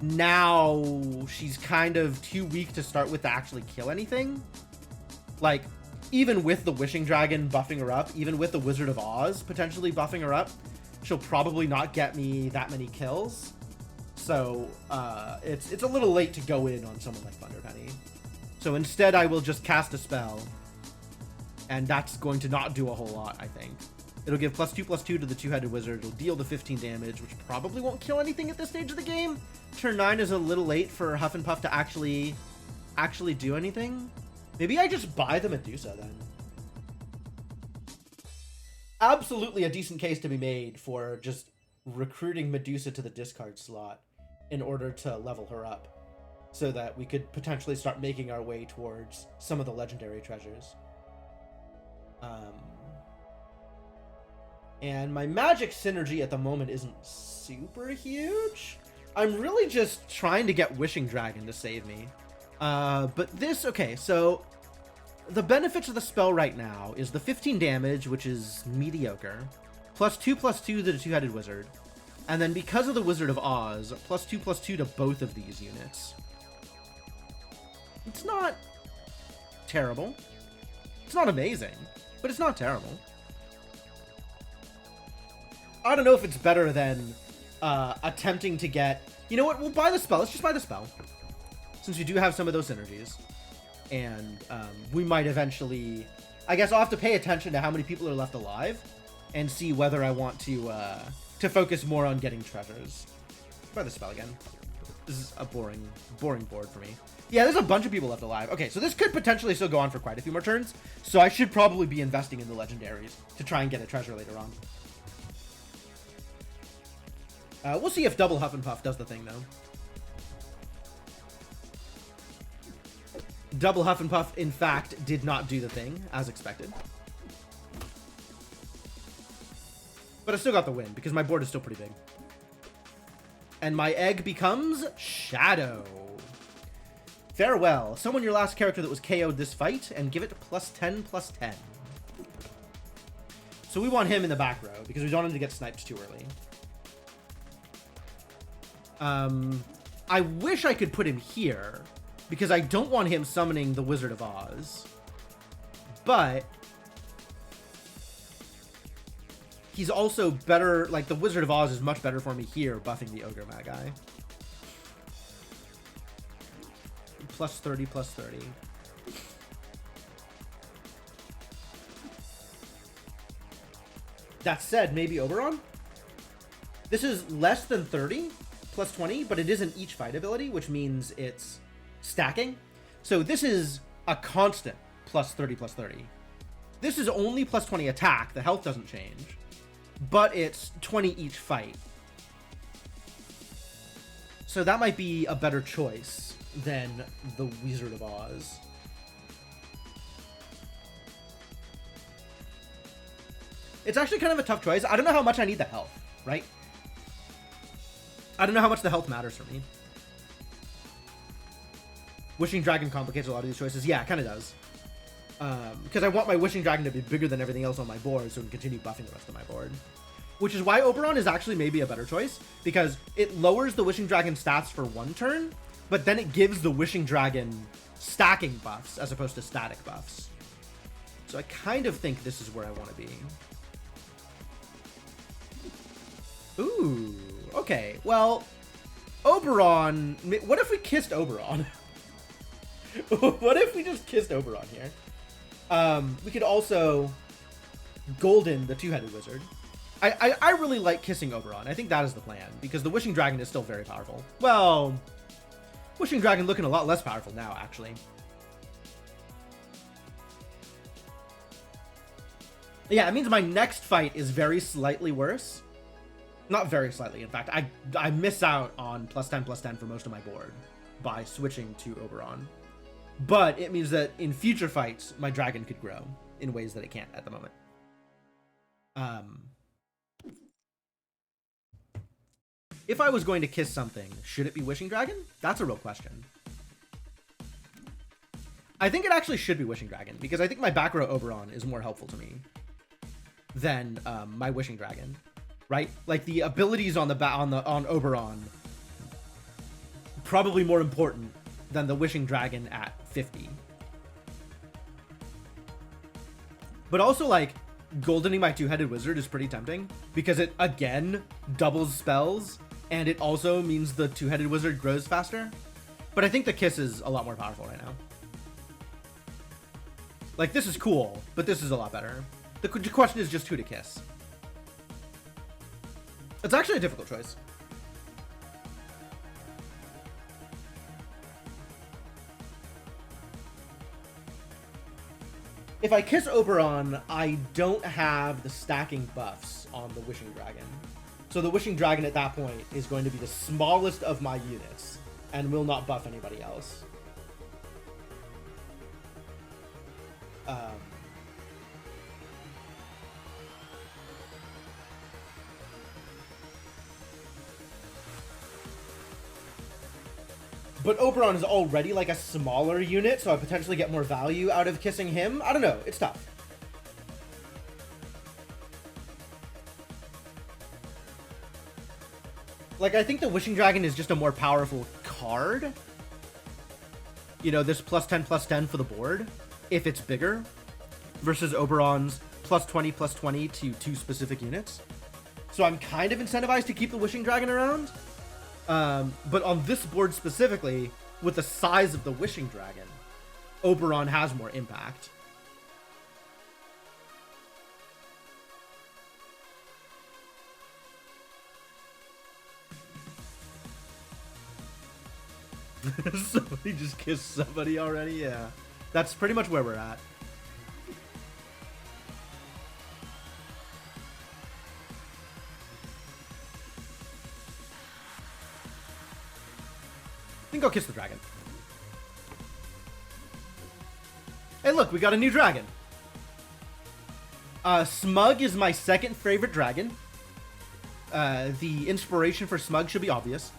Now she's kind of too weak to start with to actually kill anything. Like, even with the Wishing Dragon buffing her up, even with the Wizard of Oz potentially buffing her up, she'll probably not get me that many kills. So it's a little late to go in on someone like Plunder Penny. So instead I will just cast a spell, and that's going to not do a whole lot, I think. It'll give +2/+2 to the two-headed wizard. It'll deal the 15 damage, which probably won't kill anything at this stage of the game. Turn 9 is a little late for Huff and Puff to actually do anything. Maybe I just buy the Medusa then. Absolutely a decent case to be made for just recruiting Medusa to the discard slot in order to level her up, so that we could potentially start making our way towards some of the legendary treasures. And my magic synergy at the moment isn't super huge. I'm really just trying to get Wishing Dragon to save me. But this, okay, so the benefits of the spell right now is the 15 damage, which is mediocre, +2/+2 to the two-headed wizard, and then because of the Wizard of Oz, +2/+2 to both of these units. It's not terrible. It's not amazing, but it's not terrible. I don't know if it's better than attempting to get... You know what? We'll buy the spell. Let's just buy the spell, since we do have some of those synergies. And we might eventually... I guess I'll have to pay attention to how many people are left alive and see whether I want to focus more on getting treasures. Buy the spell again. This is a boring board for me. Yeah, there's a bunch of people left alive. Okay, so this could potentially still go on for quite a few more turns, so I should probably be investing in the legendaries to try and get a treasure later on. We'll see if double Huff and Puff does the thing, though. Double Huff and Puff, in fact, did not do the thing, as expected. But I still got the win, because my board is still pretty big. And my egg becomes Shadow. Farewell. Summon your last character that was KO'd this fight, and give it +10/+10. So we want him in the back row, because we don't want him to get sniped too early. I wish I could put him here, because I don't want him summoning the Wizard of Oz. But he's also better, like the Wizard of Oz is much better for me here, buffing the Ogre Magi. +30/+30. That said, maybe Oberon? This is less than 30, +20, but it is an each fight ability, which means it's stacking. So this is a constant +30/+30. This is only +20 attack. The health doesn't change, but it's 20 each fight. So that might be a better choice than the Wizard of Oz. It's actually kind of a tough choice. I don't know how much I need the health, right? I don't know how much the health matters for me. Wishing Dragon complicates a lot of these choices. Yeah, it kind of does. Because I want my Wishing Dragon to be bigger than everything else on my board so it can continue buffing the rest of my board. Which is why Oberon is actually maybe a better choice, because it lowers the Wishing Dragon stats for one turn, but then it gives the Wishing Dragon stacking buffs as opposed to static buffs. So I kind of think this is where I want to be. Ooh, okay. Well, Oberon... What if we kissed Oberon? What if we just kissed Oberon here? We could also golden the two-headed wizard. I really like kissing Oberon. I think that is the plan, because the Wishing Dragon is still very powerful. Well, Wishing Dragon looking a lot less powerful now, actually. Yeah, it means my next fight is very slightly worse. Not very slightly, in fact. I miss out on +10/+10 for most of my board by switching to Oberon. But it means that in future fights, my dragon could grow in ways that it can't at the moment. If I was going to kiss something, should it be Wishing Dragon? That's a real question. I think it actually should be Wishing Dragon, because I think my back row Oberon is more helpful to me than my Wishing Dragon, right? Like the abilities on on Oberon probably more important than the Wishing Dragon at 50. But also, like, goldening my two-headed wizard is pretty tempting, because it again doubles spells, and it also means the two-headed wizard grows faster. But I think the kiss is a lot more powerful right now. Like, this is cool, but this is a lot better. The question is just who to kiss. It's actually a difficult choice. If I kiss Oberon, I don't have the stacking buffs on the Wishing Dragon. So the Wishing Dragon at that point is going to be the smallest of my units and will not buff anybody else. But Oberon is already like a smaller unit, so I potentially get more value out of kissing him. I don't know. It's tough. Like, I think the Wishing Dragon is just a more powerful card. You know, this +10/+10 for the board, if it's bigger, versus Oberon's +20/+20 to 2 specific units. So I'm kind of incentivized to keep the Wishing Dragon around. But on this board specifically, with the size of the Wishing Dragon, Oberon has more impact. Somebody just kissed somebody already? Yeah. That's pretty much where we're at. I think I'll kiss the dragon. Hey, look, we got a new dragon. Smug is my second favorite dragon. The inspiration for Smug should be obvious.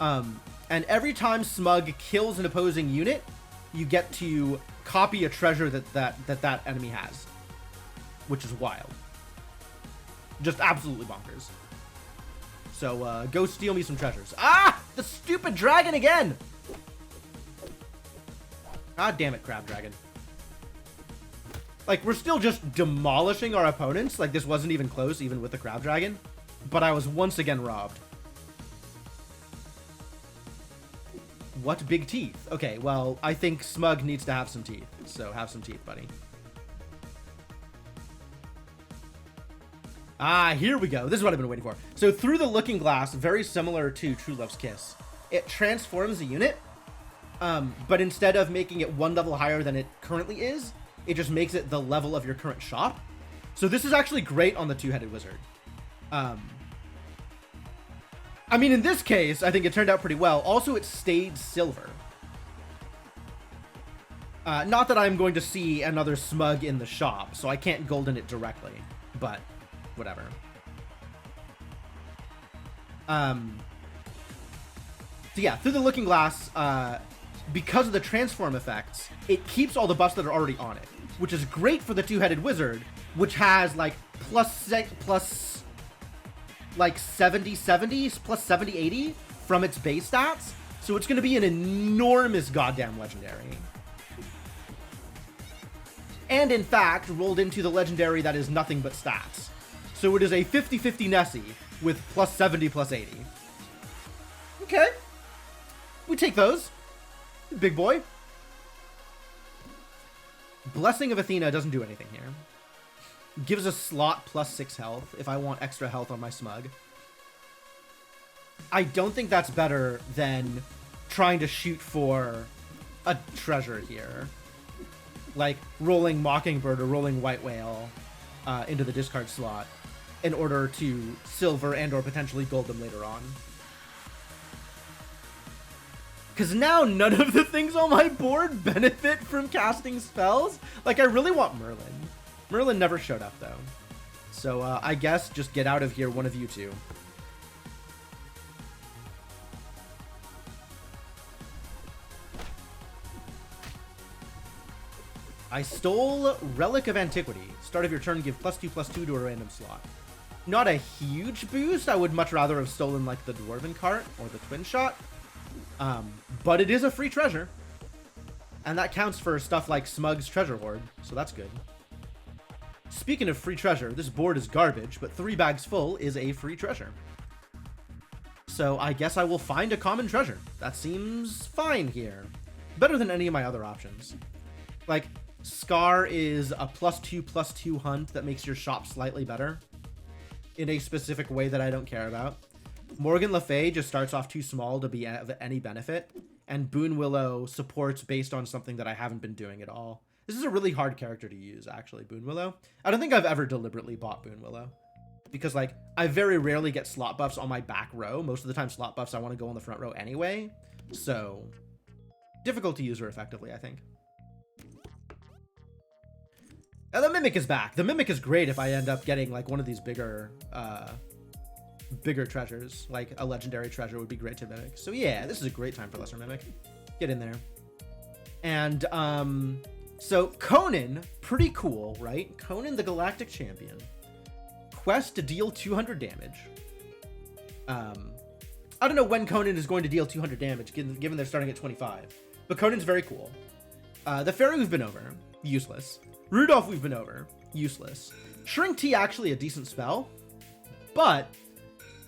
And every time Smug kills an opposing unit, you get to copy a treasure that enemy has, which is wild. Just absolutely bonkers. So, go steal me some treasures. Ah! The stupid dragon again! God damn it, Crab Dragon. Like, we're still just demolishing our opponents. Like, this wasn't even close, even with the Crab Dragon. But I was once again robbed. What big teeth? Okay, well, I think Smug needs to have some teeth. So, have some teeth, buddy. Ah, here we go. This is what I've been waiting for. So through the Looking Glass, very similar to True Love's Kiss, it transforms a unit, but instead of making it one level higher than it currently is, it just makes it the level of your current shop. So this is actually great on the two-headed wizard. I mean, in this case, I think it turned out pretty well. Also, it stayed silver. Not that I'm going to see another Smug in the shop, so I can't golden it directly, but whatever. So yeah, through the Looking Glass, because of the transform effects, it keeps all the buffs that are already on it, which is great for the two-headed wizard, which has like plus like 70 plus 70 80 from its base stats. So it's going to be an enormous goddamn legendary. And in fact, rolled into the legendary that is nothing but stats. So it is a 50-50 Nessie with plus 70 plus 80. Okay. We take those. Big boy. Blessing of Athena doesn't do anything here. Gives a slot plus 6 health if I want extra health on my smug. I don't think that's better than trying to shoot for a treasure here. Like rolling Mockingbird or rolling White Whale into the discard slot in order to silver and or potentially gold them later on. Because now none of the things on my board benefit from casting spells. Like, I really want Merlin. Merlin never showed up, though. So, I guess just get out of here, one of you two. I stole Relic of Antiquity. Start of your turn, give +2/+2 to a random slot. Not a huge boost. I would much rather have stolen, like, the Dwarven Cart or the Twin Shot. But it is a free treasure. And that counts for stuff like Smug's Treasure Hoard, so that's good. Speaking of free treasure, this board is garbage, but 3 bags full is a free treasure. So I guess I will find a common treasure. That seems fine here. Better than any of my other options. Like, Scar is a +2/+2 hunt that makes your shop slightly better in a specific way that I don't care about. Morgan Le Fay just starts off too small to be of any benefit, and Boon Willow supports based on something that I haven't been doing at all. This is a really hard character to use, actually, Boon Willow. I don't think I've ever deliberately bought Boon Willow, because, like, I very rarely get slot buffs on my back row. Most of the time, slot buffs I want to go on the front row anyway, so difficult to use her effectively, I think. And the Mimic is back. The Mimic is great if I end up getting, like, one of these bigger treasures. Like, a legendary treasure would be great to Mimic. So, yeah, this is a great time for Lesser Mimic. Get in there. And, so, Conan, pretty cool, right? Conan, the Galactic Champion. Quest to deal 200 damage. I don't know when Conan is going to deal 200 damage, given they're starting at 25. But Conan's very cool. The Fairy we've been over. Useless. Rudolph we've been over. Useless. Shrink Tea actually a decent spell. But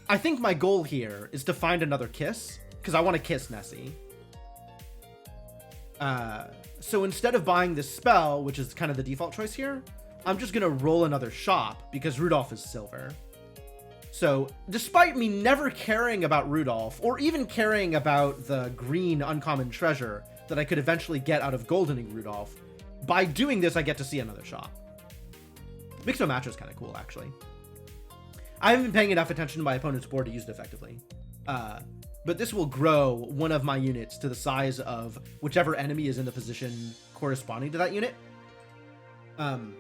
I think my goal here is to find another Kiss, because I want to Kiss Nessie. So instead of buying this spell, which is kind of the default choice here, I'm just going to roll another shop, because Rudolph is silver. So, despite me never caring about Rudolph, or even caring about the green uncommon treasure that I could eventually get out of goldening Rudolph, by doing this, I get to see another shop. Mixo Match is kind of cool, actually. I haven't been paying enough attention to my opponent's board to use it effectively. But this will grow one of my units to the size of whichever enemy is in the position corresponding to that unit. And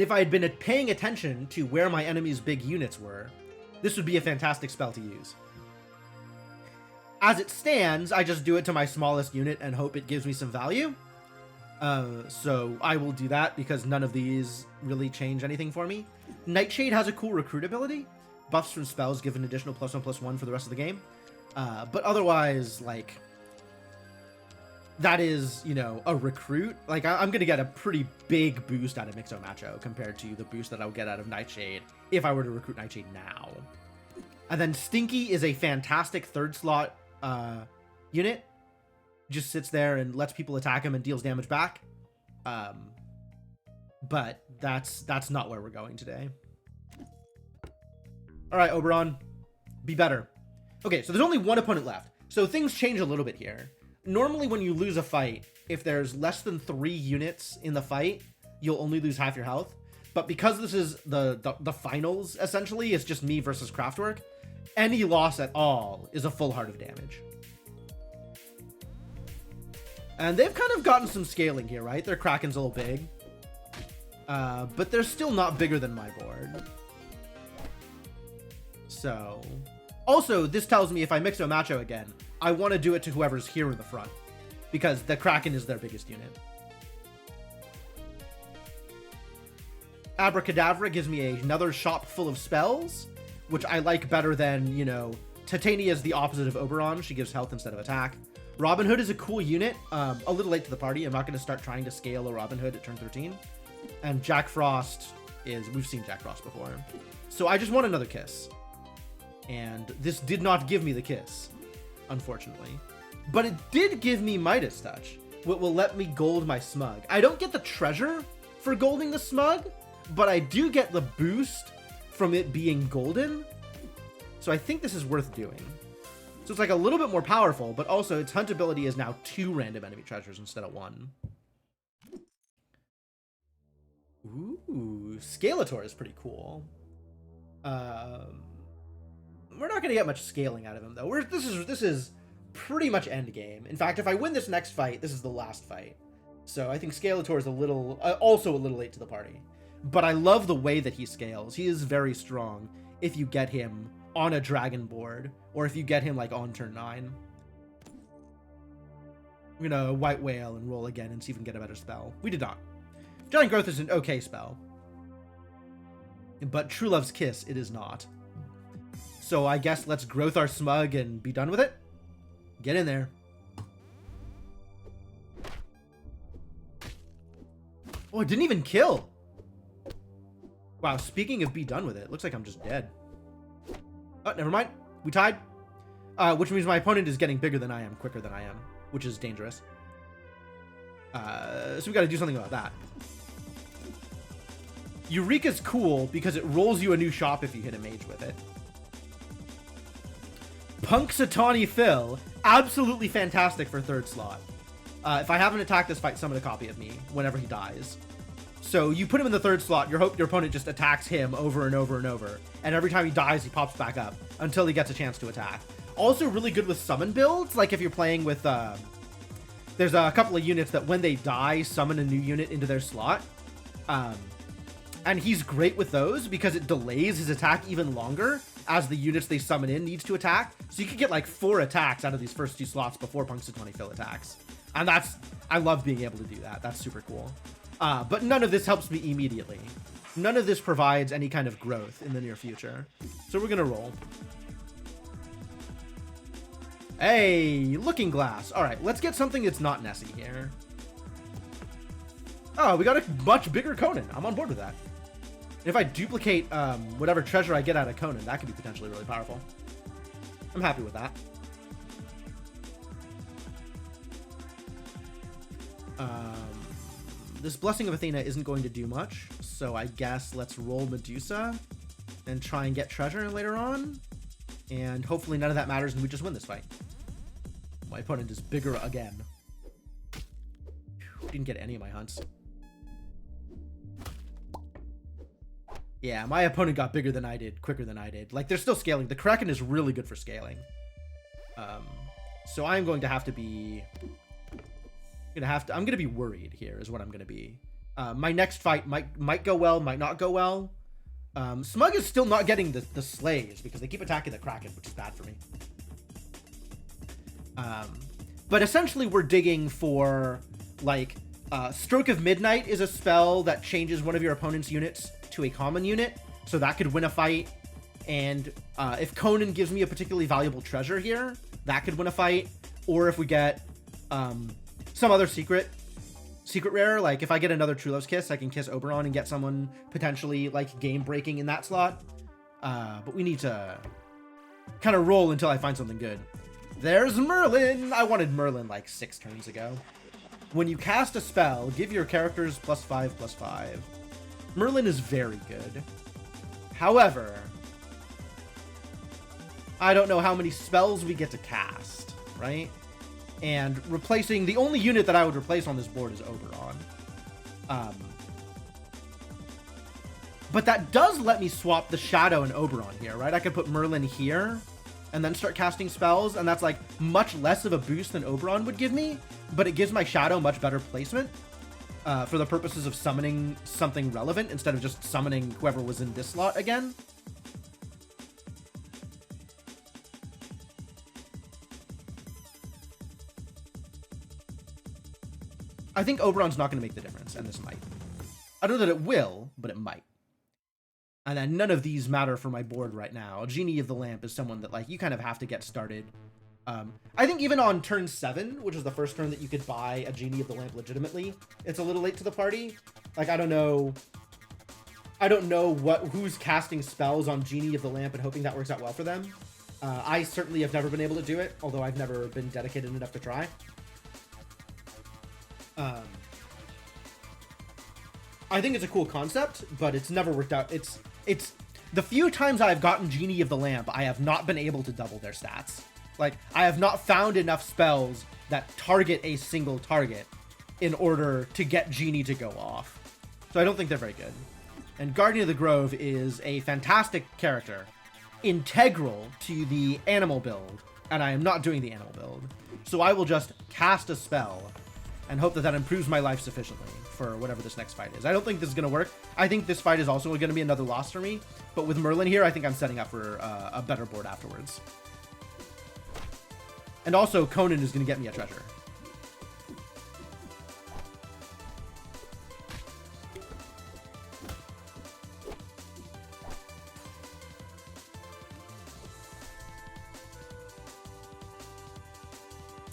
if I had been paying attention to where my enemy's big units were, this would be a fantastic spell to use. As it stands, I just do it to my smallest unit and hope it gives me some value. So I will do that because none of these really change anything for me. Nightshade has a cool recruit ability. Buffs from spells give an additional +1/+1 for the rest of the game. But otherwise, like, that is, you know, a recruit. Like, I'm going to get a pretty big boost out of Mixo Macho compared to the boost that I would get out of Nightshade if I were to recruit Nightshade now. And then Stinky is a fantastic third slot unit. Just sits there and lets people attack him and deals damage back. But that's not where we're going today. All right, Oberon, be better. Okay, so there's only one opponent left. So things change a little bit here. Normally when you lose a fight, if there's less than 3 units in the fight, you'll only lose half your health. But because this is the finals, essentially, it's just me versus Craftwork, any loss at all is a full heart of damage. And they've kind of gotten some scaling here, right? Their Kraken's a little big. But they're still not bigger than my board. So, also, this tells me if I Mixo Macho again, I want to do it to whoever's here in the front, because the Kraken is their biggest unit. Abracadabra gives me another shop full of spells, which I like better than, you know, Titania is the opposite of Oberon. She gives health instead of attack. Robin Hood is a cool unit. A little late to the party. I'm not going to start trying to scale a Robin Hood at turn 13. And Jack Frost is... We've seen Jack Frost before. So I just want another kiss. And this did not give me the kiss, unfortunately. But it did give me Midas Touch, what will let me gold my Smug. I don't get the treasure for golding the Smug, but I do get the boost from it being golden. So I think this is worth doing. So it's like a little bit more powerful, but also its hunt ability is now 2 random enemy treasures instead of 1. Ooh, Skeletor is pretty cool. We're not going to get much scaling out of him, though. This is pretty much end game. In fact, if I win this next fight, this is the last fight. So I think Skeletor is also a little late to the party. But I love the way that he scales. He is very strong if you get him on a dragon board, or if you get him like on turn 9. I'm gonna White Whale and roll again and see if we can get a better spell. We did not. Giant Growth is an okay spell, but True Love's Kiss it is not. So I guess let's growth our Smug and be done with it. Get in there. Oh, it didn't even kill. Wow, speaking of be done with it, looks like I'm just dead. Oh, never mind. We tied. Which means my opponent is getting bigger than I am, quicker than I am, which is dangerous. So we got to do something about that. Eureka's cool because it rolls you a new shop if you hit a mage with it. Punxsutawney Phil, absolutely fantastic for 3rd slot. If I haven't attacked this fight, summon a copy of me whenever he dies. So you put him in the 3rd slot, your opponent just attacks him over and over and over. And every time he dies, he pops back up until he gets a chance to attack. Also really good with summon builds, like if you're playing with... there's a couple of units that when they die, summon a new unit into their slot. And he's great with those because it delays his attack even longer as the units they summon in needs to attack. So you could get like 4 attacks out of these first 2 slots before Punxsutawney Phil attacks. And I love being able to do that. That's super cool. But none of this helps me immediately. None of this provides any kind of growth in the near future. So we're going to roll. Hey, Looking Glass. All right, let's get something that's not Nessie here. Oh, we got a much bigger Conan. I'm on board with that. If I duplicate whatever treasure I get out of Conan, that could be potentially really powerful. I'm happy with that. This Blessing of Athena isn't going to do much, so I guess let's roll Medusa and try and get treasure later on. And hopefully none of that matters and we just win this fight. My opponent is bigger again. Didn't get any of my hunts. Yeah, my opponent got bigger than I did, quicker than I did. Like, they're still scaling. The Kraken is really good for scaling. So I'm going to have to be... I'm gonna be worried here is what I'm gonna be. My next fight might go well, might not go well. Smug is still not getting the slays because they keep attacking the Kraken, which is bad for me. But essentially we're digging for like Stroke of Midnight is a spell that changes one of your opponent's units to a common unit, so that could win a fight. And if Conan gives me a particularly valuable treasure here, that could win a fight. Or if we get some other secret rare, like if I get another True Love's Kiss, I can kiss Oberon and get someone potentially like game breaking in that slot. But we need to kind of roll until I find something good. There's Merlin. I wanted Merlin like 6 turns ago. When you cast a spell, give your characters +5/+5. Merlin is very good. However, I don't know how many spells we get to cast, right? And replacing the only unit that I would replace on this board is Oberon. But that does let me swap the Shadow and Oberon here, right? I could put Merlin here and then start casting spells, and that's like much less of a boost than Oberon would give me, but it gives my Shadow much better placement for the purposes of summoning something relevant instead of just summoning whoever was in this slot again. I think Oberon's not going to make the difference, and this might. I don't know that it will, but it might. And then none of these matter for my board right now. Genie of the Lamp is someone that, like, you kind of have to get started. I think even on turn 7, which is the first turn that you could buy a Genie of the Lamp legitimately, it's a little late to the party. Like, I don't know who's casting spells on Genie of the Lamp and hoping that works out well for them. I certainly have never been able to do it, although I've never been dedicated enough to try. I think it's a cool concept, but it's never worked out. It's the few times I've gotten Genie of the Lamp, I have not been able to double their stats. Like, I have not found enough spells that target a single target in order to get Genie to go off. So I don't think they're very good. And Guardian of the Grove is a fantastic character, integral to the animal build, and I am not doing the animal build. So I will just cast a spell and hope that that improves my life sufficiently for whatever this next fight is. I don't think this is going to work. I think this fight is also going to be another loss for me, but with Merlin here, I think I'm setting up for a better board afterwards. And also, Conan is going to get me a treasure.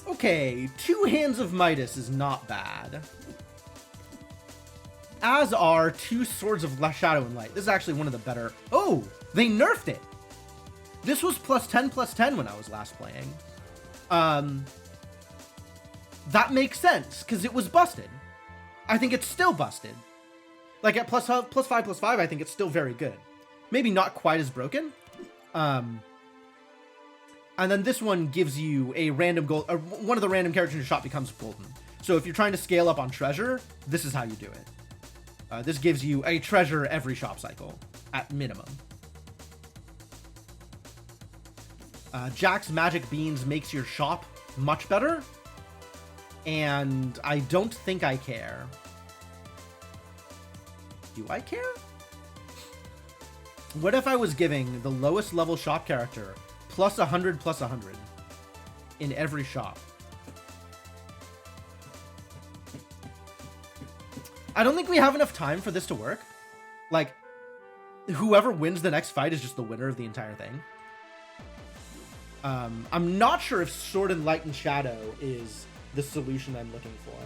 Okay, 2 Hands of Midas is not bad. As are 2 Swords of Shadow and Light. This is actually one of the better... Oh, they nerfed it. This was +10/+10 when I was last playing. That makes sense, because it was busted. I think it's still busted. Like, at +5/+5, I think it's still very good. Maybe not quite as broken. And then this one gives you a random gold, or one of the random characters in your shop becomes golden. So if you're trying to scale up on treasure, this is how you do it. This gives you a treasure every shop cycle, at minimum. Jack's Magic Beans makes your shop much better, and I don't think I care. Do I care? What if I was giving the lowest level shop character +100/+100 in every shop? I don't think we have enough time for this to work. Like, whoever wins the next fight is just the winner of the entire thing. I'm not sure if Sword and Light and Shadow is the solution I'm looking for,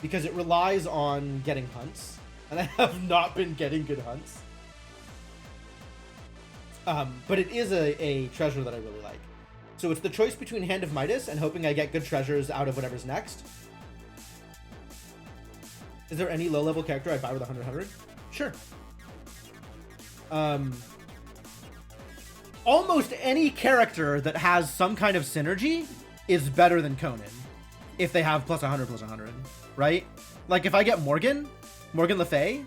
because it relies on getting hunts, and I have not been getting good hunts. But it is a treasure that I really like. So it's the choice between Hand of Midas and hoping I get good treasures out of whatever's next. Is there any low-level character I'd buy with 100/100? Sure. Almost any character that has some kind of synergy is better than Conan if they have +100/+100, right? Like, if I get Morgan Le Fay,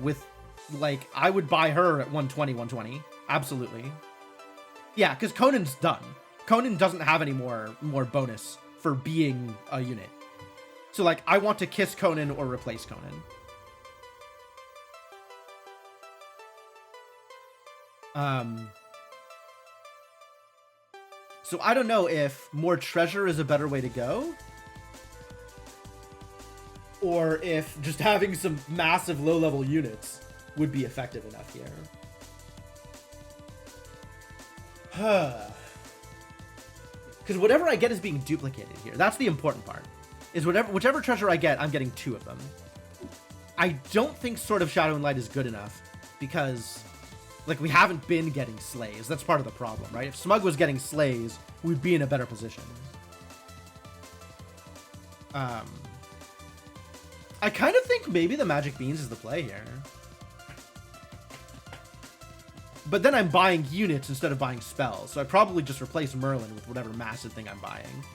with, like, I would buy her at 120/120. Absolutely. Yeah, because Conan's done. Conan doesn't have any more bonus for being a unit. So, like, I want to kiss Conan or replace Conan. So I don't know if more treasure is a better way to go, or if just having some massive low-level units would be effective enough here. Because whatever I get is being duplicated here. That's the important part. Is whichever treasure I get, I'm getting 2 of them. I don't think Sword of Shadow and Light is good enough, because, like, we haven't been getting slays. That's part of the problem, right? If Smug was getting slays, we'd be in a better position. I kind of think maybe the Magic Beans is the play here. But then I'm buying units instead of buying spells, so I probably just replace Merlin with whatever massive thing I'm buying.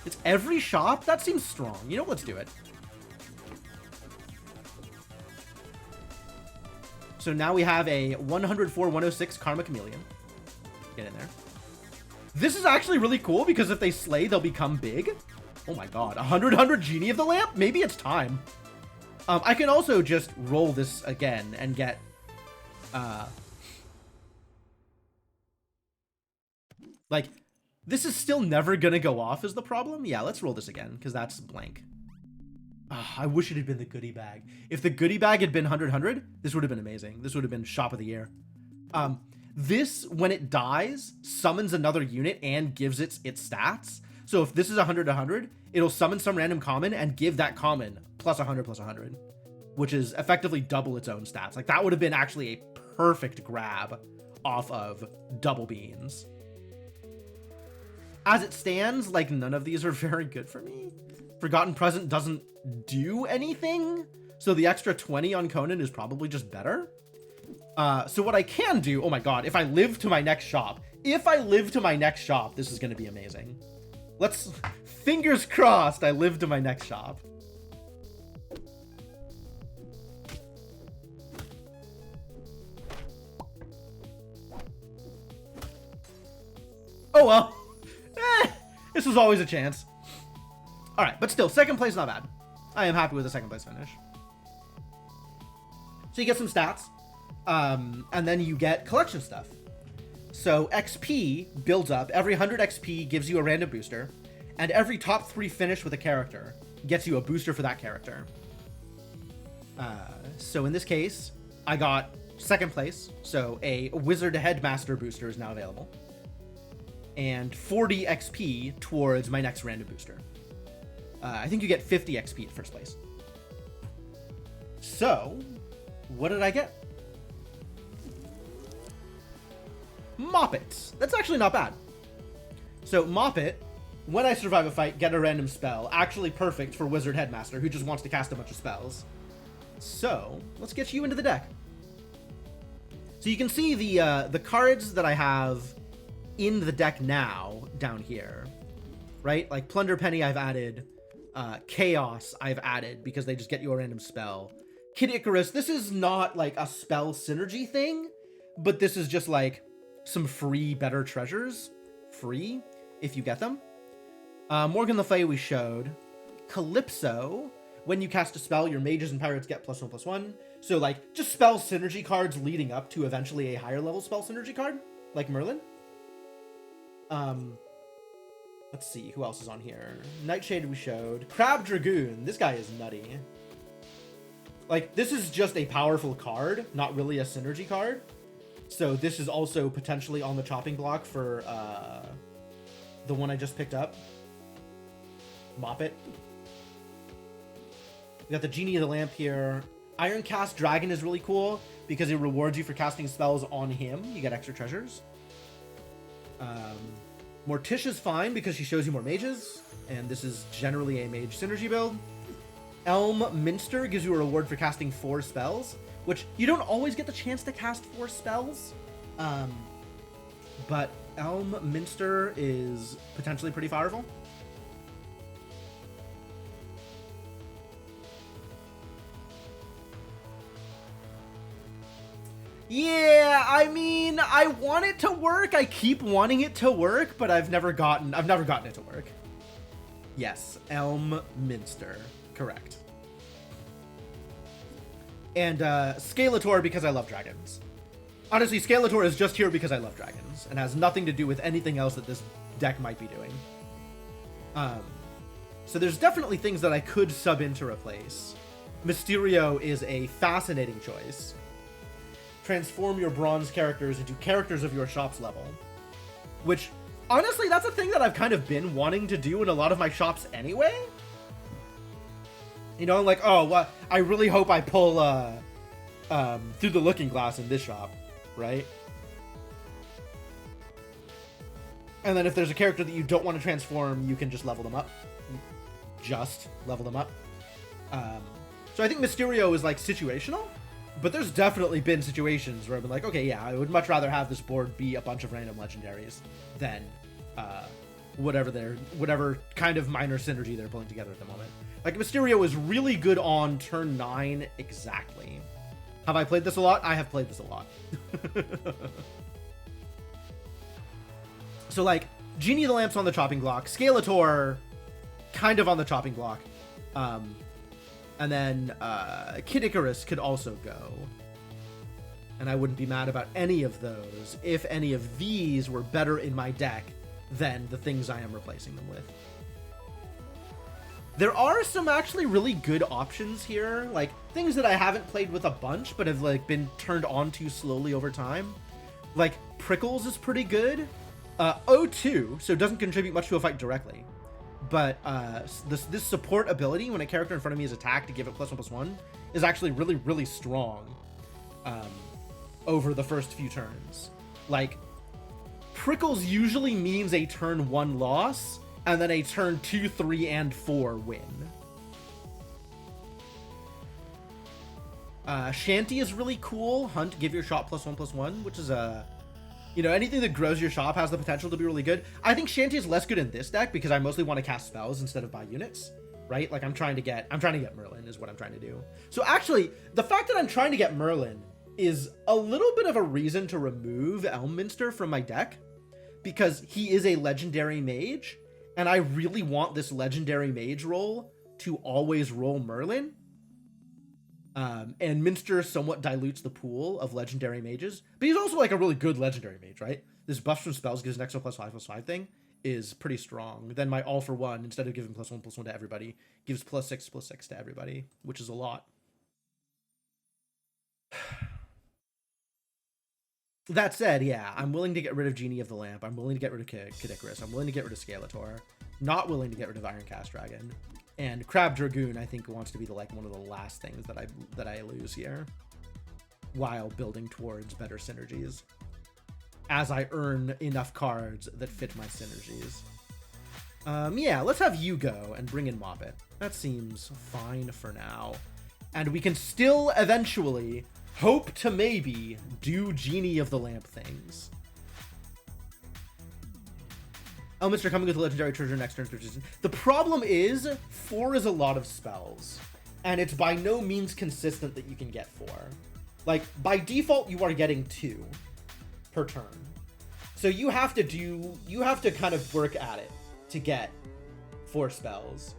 It's every shop? That seems strong. You know, let's do it. So now we have a 104/106 Karma Chameleon. Get in there. This is actually really cool, because if they slay, they'll become big. Oh my god. 100/100 Genie of the Lamp? Maybe it's time. I can also just roll this again and get... like, This is still never gonna go off is the problem. Yeah, let's roll this again, because that's blank. I wish it had been the goodie bag. If the goodie bag had been 100, this would have been amazing. This would have been shop of the year. This, when it dies, summons another unit and gives its stats. So if this is 100, it'll summon some random common and give that common plus 100, which is effectively double its own stats. Like, that would have been actually a perfect grab off of double beans. As it stands, like, none of these are very good for me. Forgotten Present doesn't do anything, so the extra 20 on Conan is probably just better. So what I can do, oh my god, if I live to my next shop, this is going to be amazing. Let's, fingers crossed, I live to my next shop. Oh well. This was always a chance. All right, but still, second place not bad. I am happy with the second place finish. So you get some stats, and then you get collection stuff. So XP builds up. Every 100 XP gives you a random booster, and every top 3 finish with a character gets you a booster for that character. So in this case, I got second place, so a Wizard Headmaster booster is now available, and 40 XP towards my next random booster. I think you get 50 XP at first place. So, what did I get? Moppet. That's actually not bad. So, Moppet, when I survive a fight, get a random spell. Actually perfect for Wizard Headmaster, who just wants to cast a bunch of spells. So, let's get you into the deck. So you can see the cards that I have in the deck now down here, right? Like Plunder Penny I've added, Chaos I've added because they just get you a random spell. Kid Icarus, this is not like a spell synergy thing, but this is just like some free better treasures. Free, if you get them. Morgan Le Fay we showed. Calypso, when you cast a spell, your mages and pirates get +1/+1. So like, just spell synergy cards leading up to eventually a higher level spell synergy card, like Merlin. Let's see, who else is on here? Nightshade we showed. Crab Dragoon, this guy is nutty. Like, this is just a powerful card, not really a synergy card. So this is also potentially on the chopping block for the one I just picked up. Moppet. We got the Genie of the Lamp here. Ironcast Dragon is really cool because it rewards you for casting spells on him. You get extra treasures. Morticia's fine because she shows you more mages, and this is generally a mage synergy build. Elm Minster gives you a reward for casting 4 spells, which you don't always get the chance to cast 4 spells, but Elm Minster is potentially pretty powerful. Yeah, I mean, I want it to work. I keep wanting it to work, but I've never gotten it to work. Yes, Elm Minster, correct. And Scalator because I love dragons. Honestly, Scalator is just here because I love dragons and has nothing to do with anything else that this deck might be doing. So there's definitely things that I could sub in to replace. Mysterio is a fascinating choice. Transform your bronze characters into characters of your shop's level. Which, honestly, that's a thing that I've kind of been wanting to do in a lot of my shops anyway. You know, like, oh, what? I really hope I pull Through the Looking Glass in this shop, right? And then if there's a character that you don't want to transform, you can just level them up. Just level them up. So I think Mysterio is, like, situational. But there's definitely been situations where I've been like, okay, yeah, I would much rather have this board be a bunch of random legendaries than whatever kind of minor synergy they're pulling together at the moment. Like, Mysterio is really good on turn 9 exactly. Have I played this a lot? I have played this a lot. So, like, Genie of the Lamp's on the chopping block. Scalator, kind of on the chopping block. And then Kid Icarus could also go. And I wouldn't be mad about any of those if any of these were better in my deck than the things I am replacing them with. There are some actually really good options here, like things that I haven't played with a bunch, but have like been turned on to slowly over time. Like Prickles is pretty good. O2, so it doesn't contribute much to a fight directly, but this support ability when a character in front of me is attacked to give it +1/+1 is actually really, really strong over the first few turns. Like Prickles usually means a turn 1 loss, and then a turn 2, 3, and 4 win. Shanty is really cool. Hunt, give your shop +1/+1, which is a, you know, anything that grows your shop has the potential to be really good. I think Shanty is less good in this deck because I mostly want to cast spells instead of buy units, right? Like I'm trying to get Merlin is what I'm trying to do. So actually, the fact that I'm trying to get Merlin is a little bit of a reason to remove Elminster from my deck, because he is a legendary mage. And I really want this legendary mage roll to always roll Merlin. And Minster somewhat dilutes the pool of legendary mages. But he's also like a really good legendary mage, right? This buff from spells gives an extra +5/+5 thing is pretty strong. Then my all for one, instead of giving +1/+1 to everybody, gives +6/+6 to everybody, which is a lot. That said, yeah, I'm willing to get rid of Genie of the Lamp. I'm willing to get rid of Kid Icarus. I'm willing to get rid of Skeletor. Not willing to get rid of Ironcast Dragon. And Crab Dragoon, I think, wants to be one of the last things that I lose here, while building towards better synergies, as I earn enough cards that fit my synergies. Yeah, let's have you go and bring in Moppet. That seems fine for now. And we can still eventually hope to maybe do Genie of the Lamp things. Elminster coming with a legendary treasure next turn. The problem is 4 is a lot of spells, and it's by no means consistent that you can get 4. Like by default, you are getting 2 per turn, so you have to kind of work at it to get 4 spells.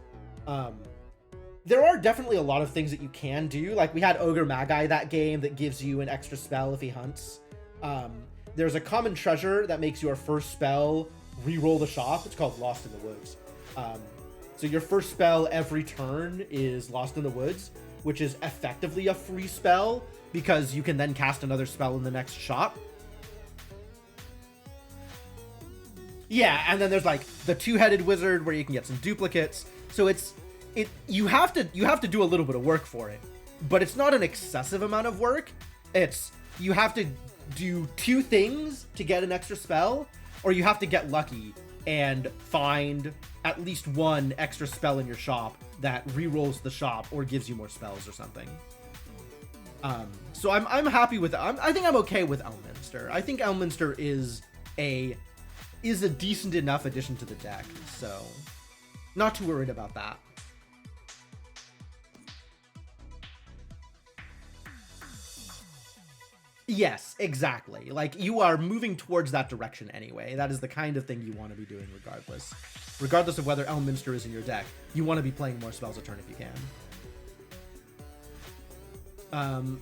There are definitely a lot of things that you can do. Like we had Ogre Magi that game that gives you an extra spell if he hunts. There's a common treasure that makes your first spell re-roll the shop. It's called Lost in the Woods. So your first spell every turn is Lost in the Woods, which is effectively a free spell because you can then cast another spell in the next shop. Yeah, and then there's like the two-headed wizard where you can get some duplicates. So you have to do a little bit of work for it, but it's not an excessive amount of work. It's you have to do 2 things to get an extra spell, or you have to get lucky and find at least 1 extra spell in your shop that re-rolls the shop or gives you more spells or something. So I'm happy with I think I'm okay with Elminster. I think Elminster is a decent enough addition to the deck, so not too worried about that. Yes, exactly. Like, you are moving towards that direction anyway. That is the kind of thing you want to be doing regardless. Regardless of whether Elminster is in your deck, you want to be playing more spells a turn if you can.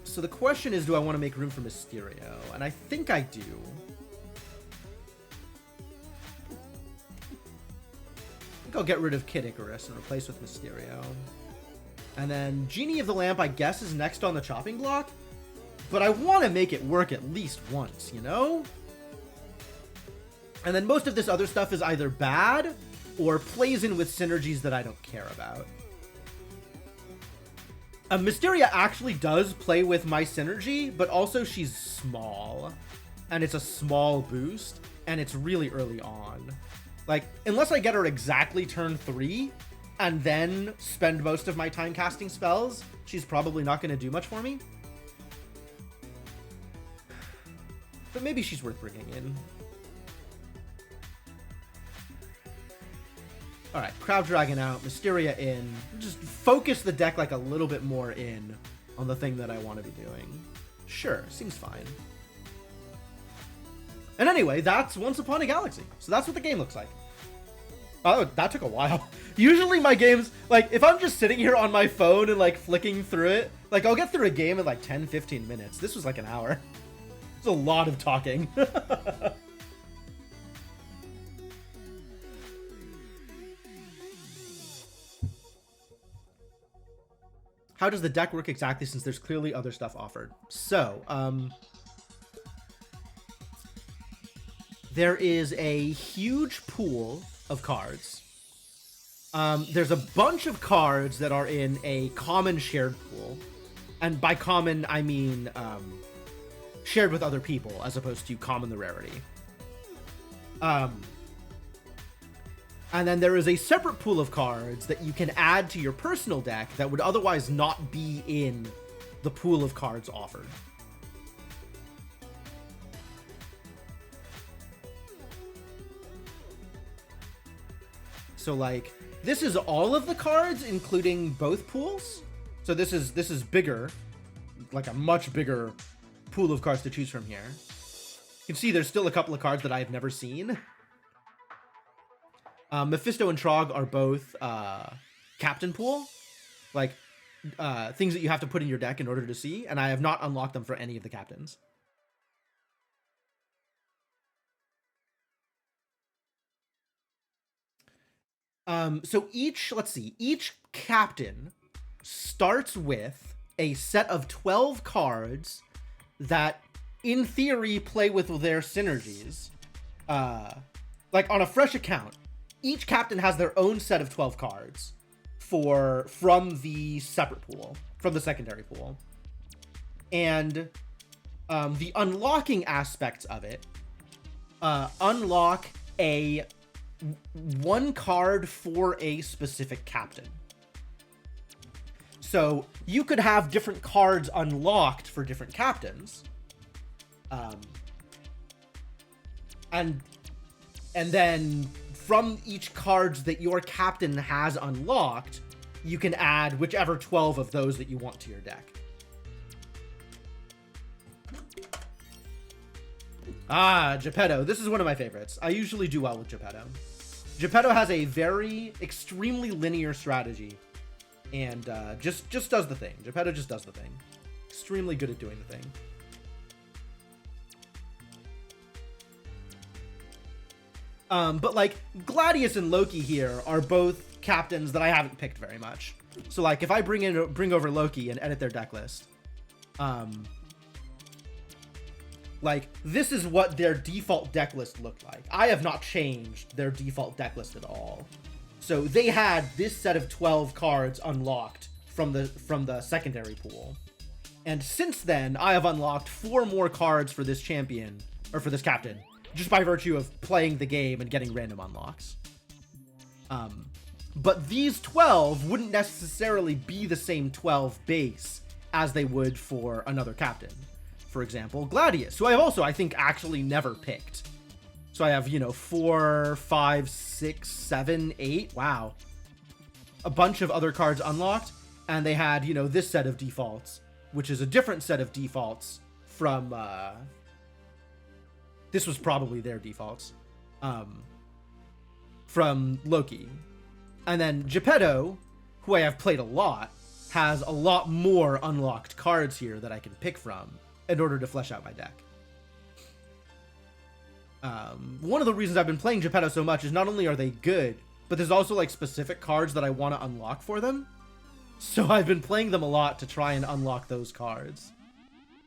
So the question is, do I want to make room for Mysterio? And I think I do. I think I'll get rid of Kid Icarus and replace with Mysterio. And then Genie of the Lamp, I guess, is next on the chopping block. But I want to make it work at least once, you know? And then most of this other stuff is either bad or plays in with synergies that I don't care about. Mysteria actually does play with my synergy, but also she's small. And it's a small boost, and it's really early on. Like, unless I get her exactly turn 3, and then spend most of my time casting spells, she's probably not going to do much for me. But maybe she's worth bringing in. Alright, Crab Dragon out, Mysteria in. Just focus the deck like a little bit more in on the thing that I want to be doing. Sure, seems fine. And anyway, that's Once Upon a Galaxy. So that's what the game looks like. Oh, that took a while. Usually my games, like, if I'm just sitting here on my phone and, like, flicking through it, like, I'll get through a game in, like, 10, 15 minutes. This was, like, an hour. It's a lot of talking. how does the deck work exactly, since there's clearly other stuff offered? So, there is a huge pool of cards. There's a bunch of cards that are in a common shared pool. And by common, I mean shared with other people, as opposed to common the rarity. And then there is a separate pool of cards that you can add to your personal deck that would otherwise not be in the pool of cards offered. So like, this is all of the cards, including both pools. So this is bigger, like a much bigger pool of cards to choose from here. You can see there's still a couple of cards that I have never seen. Mephisto and Trog are both captain pool, like things that you have to put in your deck in order to see, and I have not unlocked them for any of the captains. So each captain starts with a set of 12 cards that, in theory, play with their synergies. Like on a fresh account, each captain has their own set of 12 cards from the separate pool, from the secondary pool. And the unlocking aspects of it unlock one card for a specific captain. So you could have different cards unlocked for different captains. And then from each cards that your captain has unlocked, you can add whichever 12 of those that you want to your deck. Geppetto. This is one of my favorites. I usually do well with Geppetto. Geppetto has a very extremely linear strategy, and just does the thing. Geppetto just does the thing. Extremely good at doing the thing. But like, Gladius and Loki here are both captains that I haven't picked very much. So like, if I bring over Loki and edit their deck list, like, this is what their default deck list looked like. I have not changed their default deck list at all. So they had this set of 12 cards unlocked from the secondary pool. And since then, I have unlocked 4 more cards for this champion, or for this captain, just by virtue of playing the game and getting random unlocks. But these 12 wouldn't necessarily be the same 12 base as they would for another captain. For example, Gladius, who I have also, I think, actually never picked. So I have, 4, 5, 6, 7, 8. Wow. A bunch of other cards unlocked. And they had, this set of defaults, which is a different set of defaults from, this was probably their defaults, from Loki. And then Geppetto, who I have played a lot, has a lot more unlocked cards here that I can pick from in order to flesh out my deck. One of the reasons I've been playing Geppetto so much is not only are they good, but there's also like specific cards that I want to unlock for them. So I've been playing them a lot to try and unlock those cards.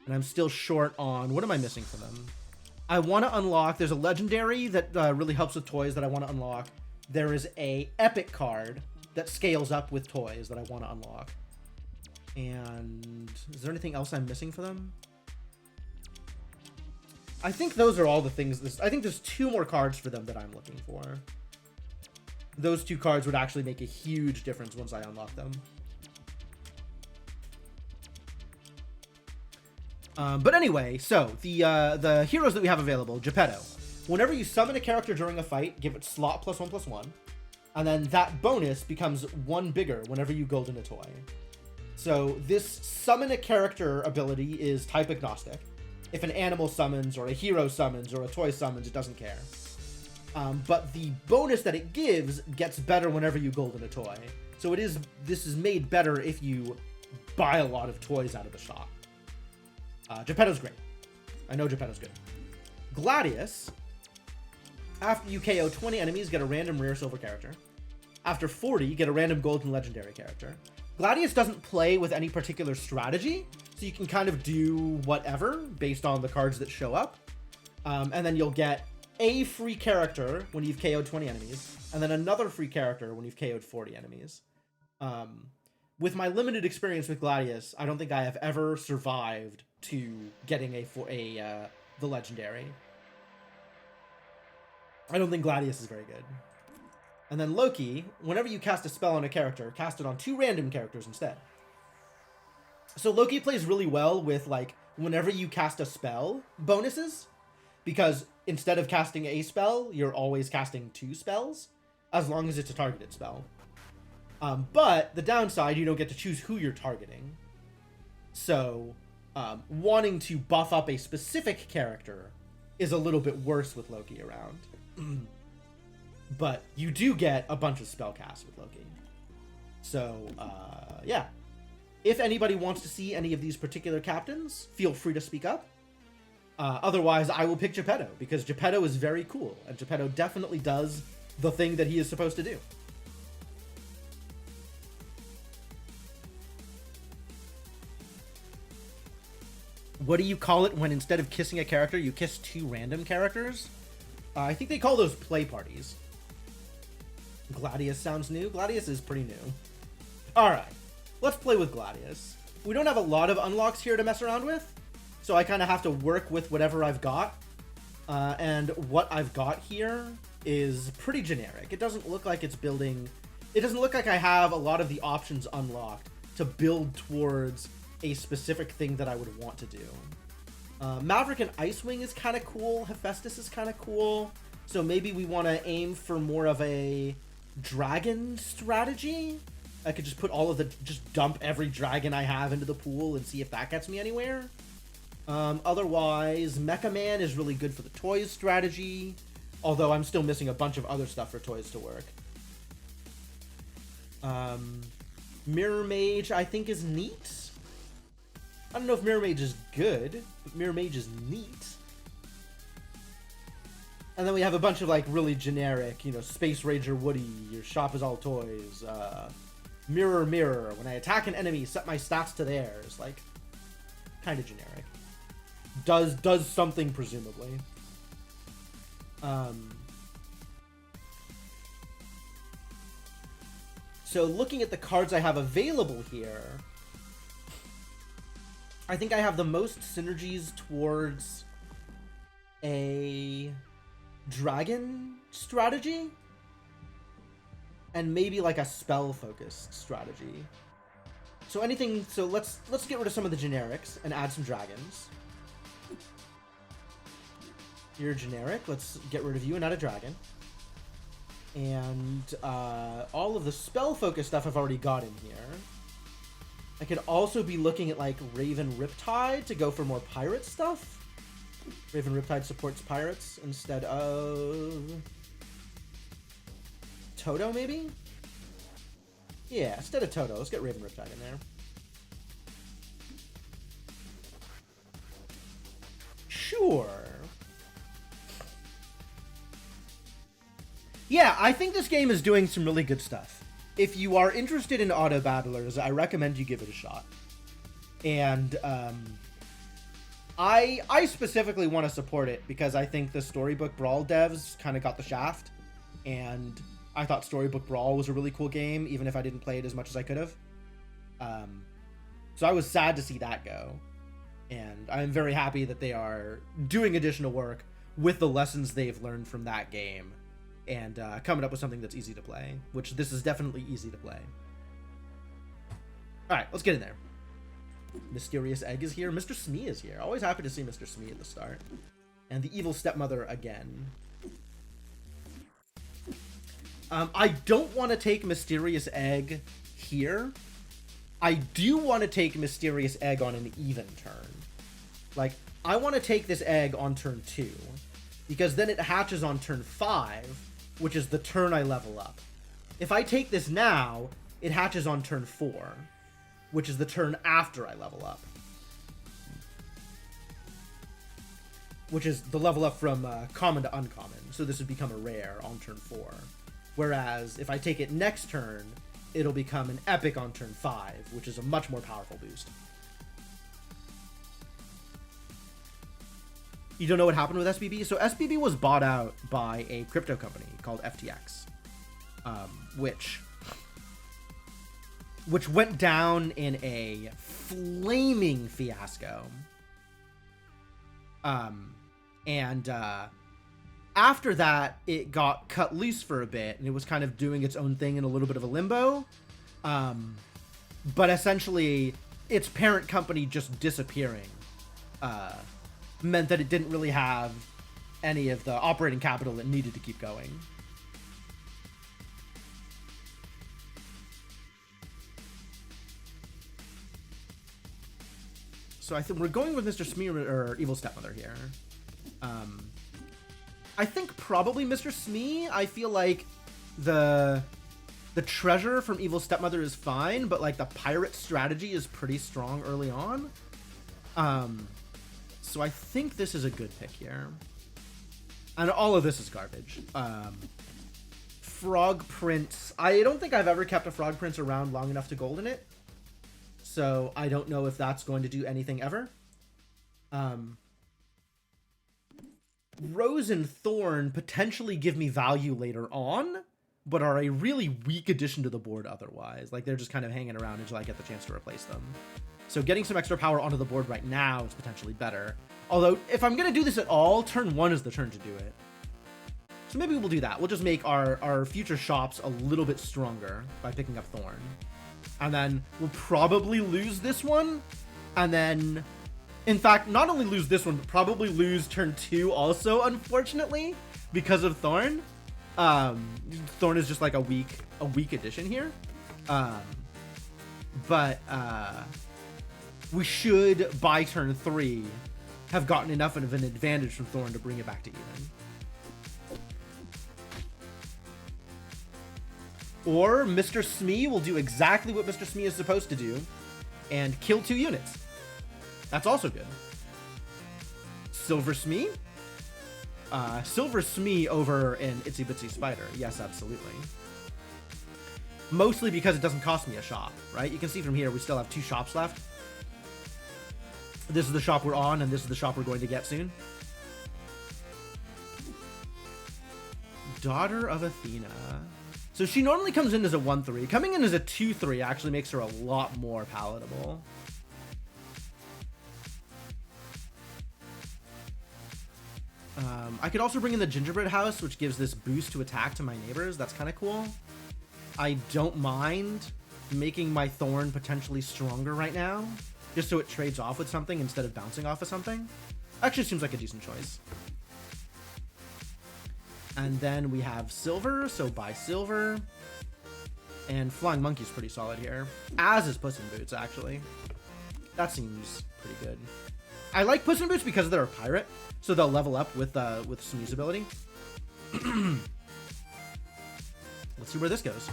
And I'm still short on, what am I missing for them? I want to unlock, there's a legendary that really helps with toys that I want to unlock. There is a epic card that scales up with toys that I want to unlock. And is there anything else I'm missing for them? I think those are all the things. I think there's 2 more cards for them that I'm looking for. Those 2 cards would actually make a huge difference once I unlock them. But anyway, so the heroes that we have available, Geppetto. Whenever you summon a character during a fight, give it slot +1/+1, and then that bonus becomes 1 bigger whenever you golden a toy. So this summon a character ability is type agnostic. If an animal summons, or a hero summons, or a toy summons, it doesn't care. But the bonus that it gives gets better whenever you golden a toy. So this is made better if you buy a lot of toys out of the shop. Geppetto's great. I know Geppetto's good. Gladius. After you KO 20 enemies, get a random rare silver character. After 40, get a random golden legendary character. Gladius doesn't play with any particular strategy, so you can kind of do whatever based on the cards that show up. And then you'll get a free character when you've KO'd 20 enemies, and then another free character when you've KO'd 40 enemies. With my limited experience with Gladius, I don't think I have ever survived to getting the legendary. I don't think Gladius is very good. And then Loki, whenever you cast a spell on a character, cast it on 2 random characters instead. So Loki plays really well with, like, whenever you cast a spell, bonuses. Because instead of casting a spell, you're always casting 2 spells, as long as it's a targeted spell. But the downside, you don't get to choose who you're targeting. So, wanting to buff up a specific character is a little bit worse with Loki around. But you do get a bunch of spell casts with Loki. So, yeah. If anybody wants to see any of these particular captains, feel free to speak up. Otherwise, I will pick Geppetto, because Geppetto is very cool, and Geppetto definitely does the thing that he is supposed to do. What do you call it when instead of kissing a character, you kiss 2 random characters? I think they call those play parties. Gladius sounds new. Gladius is pretty new. Alright, let's play with Gladius. We don't have a lot of unlocks here to mess around with, so I kind of have to work with whatever I've got. And what I've got here is pretty generic. It doesn't look like it's building... It doesn't look like I have a lot of the options unlocked to build towards a specific thing that I would want to do. Maverick and Icewing is kind of cool. Hephaestus is kind of cool. So maybe we want to aim for more of a dragon strategy. I could just put all of the... Just dump every dragon I have into the pool and see if that gets me anywhere. Otherwise, Mecha Man is really good for the toys strategy. Although I'm still missing a bunch of other stuff for toys to work. Mirror Mage, I think, is neat. I don't know if Mirror Mage is good, but Mirror Mage is neat. And then we have a bunch of, like, really generic, you know, Space Ranger Woody, your shop is all toys, Mirror Mirror, when I attack an enemy, set my stats to theirs, like, kind of generic. Does something, presumably. So looking at the cards I have available here, I think I have the most synergies towards a dragon strategy and maybe like a spell focused strategy. So anything, so let's get rid of some of the generics and add some dragons. You're generic. Let's get rid of you and add a dragon. And all of the spell focused stuff I've already got in here. I could also be looking at, like, Raven Riptide to go for more pirate stuff. Raven Riptide supports pirates instead of... Toto, maybe? Yeah, instead of Toto, let's get Raven Riptide in there. Sure. Yeah, I think this game is doing some really good stuff. If you are interested in auto battlers, I recommend you give it a shot. And I specifically want to support it because I think the Storybook Brawl devs kind of got the shaft, and I thought Storybook Brawl was a really cool game, even if I didn't play it as much as I could have. So I was sad to see that go, and I'm very happy that they are doing additional work with the lessons they've learned from that game. And coming up with something that's easy to play, which this is definitely easy to play. Alright, let's get in there. Mysterious Egg is here. Mr. Smee is here. Always happy to see Mr. Smee at the start. And the Evil Stepmother again. I don't want to take Mysterious Egg here. I do want to take Mysterious Egg on an even turn. Like, I want to take this egg on turn 2. Because then it hatches on turn 5, which is the turn I level up. If I take this now, it hatches on turn 4, which is the turn after I level up. Which is the level up from common to uncommon, so this would become a rare on turn 4. Whereas, if I take it next turn, it'll become an epic on turn 5, which is a much more powerful boost. You don't know what happened with SBB? So SBB was bought out by a crypto company called FTX, which went down in a flaming fiasco. After that, it got cut loose for a bit, and it was kind of doing its own thing in a little bit of a limbo. But essentially, its parent company just disappearing meant that it didn't really have any of the operating capital it needed to keep going. So I think we're going with Mr. Smee or Evil Stepmother here. I think probably Mr. Smee. I feel like the treasure from Evil Stepmother is fine, but like the pirate strategy is pretty strong early on. So I think this is a good pick here. And all of this is garbage. Frog Prince. I don't think I've ever kept a Frog Prince around long enough to golden it. So I don't know if that's going to do anything ever. Rose and Thorn potentially give me value later on, but are a really weak addition to the board otherwise. Like, they're just kind of hanging around until I get the chance to replace them. So getting some extra power onto the board right now is potentially better. Although, if I'm going to do this at all, turn 1 is the turn to do it. So maybe we'll do that. We'll just make our future shops a little bit stronger by picking up Thorn. And then we'll probably lose this one. And then, in fact, not only lose this one, but probably lose turn 2 also, unfortunately, because of Thorn. Thorn is just like a weak addition here. But we should, by turn 3, have gotten enough of an advantage from Thorn to bring it back to even. Or Mr. Smee will do exactly what Mr. Smee is supposed to do and kill 2 units. That's also good. Silver Smee? Silver Smee over an Itsy Bitsy Spider. Yes, absolutely. Mostly because it doesn't cost me a shop, right? You can see from here we still have 2 shops left. This is the shop we're on, and this is the shop we're going to get soon. Daughter of Athena. So she normally comes in as a 1/3. Coming in as a 2/3 actually makes her a lot more palatable. I could also bring in the Gingerbread House, which gives this boost to attack to my neighbors. That's kind of cool. I don't mind making my Thorn potentially stronger right now, just so it trades off with something instead of bouncing off of something. Actually seems like a decent choice. And then we have Silver, so buy Silver. And Flying Monkey's pretty solid here. As is Puss in Boots, actually. That seems pretty good. I like Puss in Boots because they're a pirate, so they'll level up with Smee's ability. Let's see where this goes.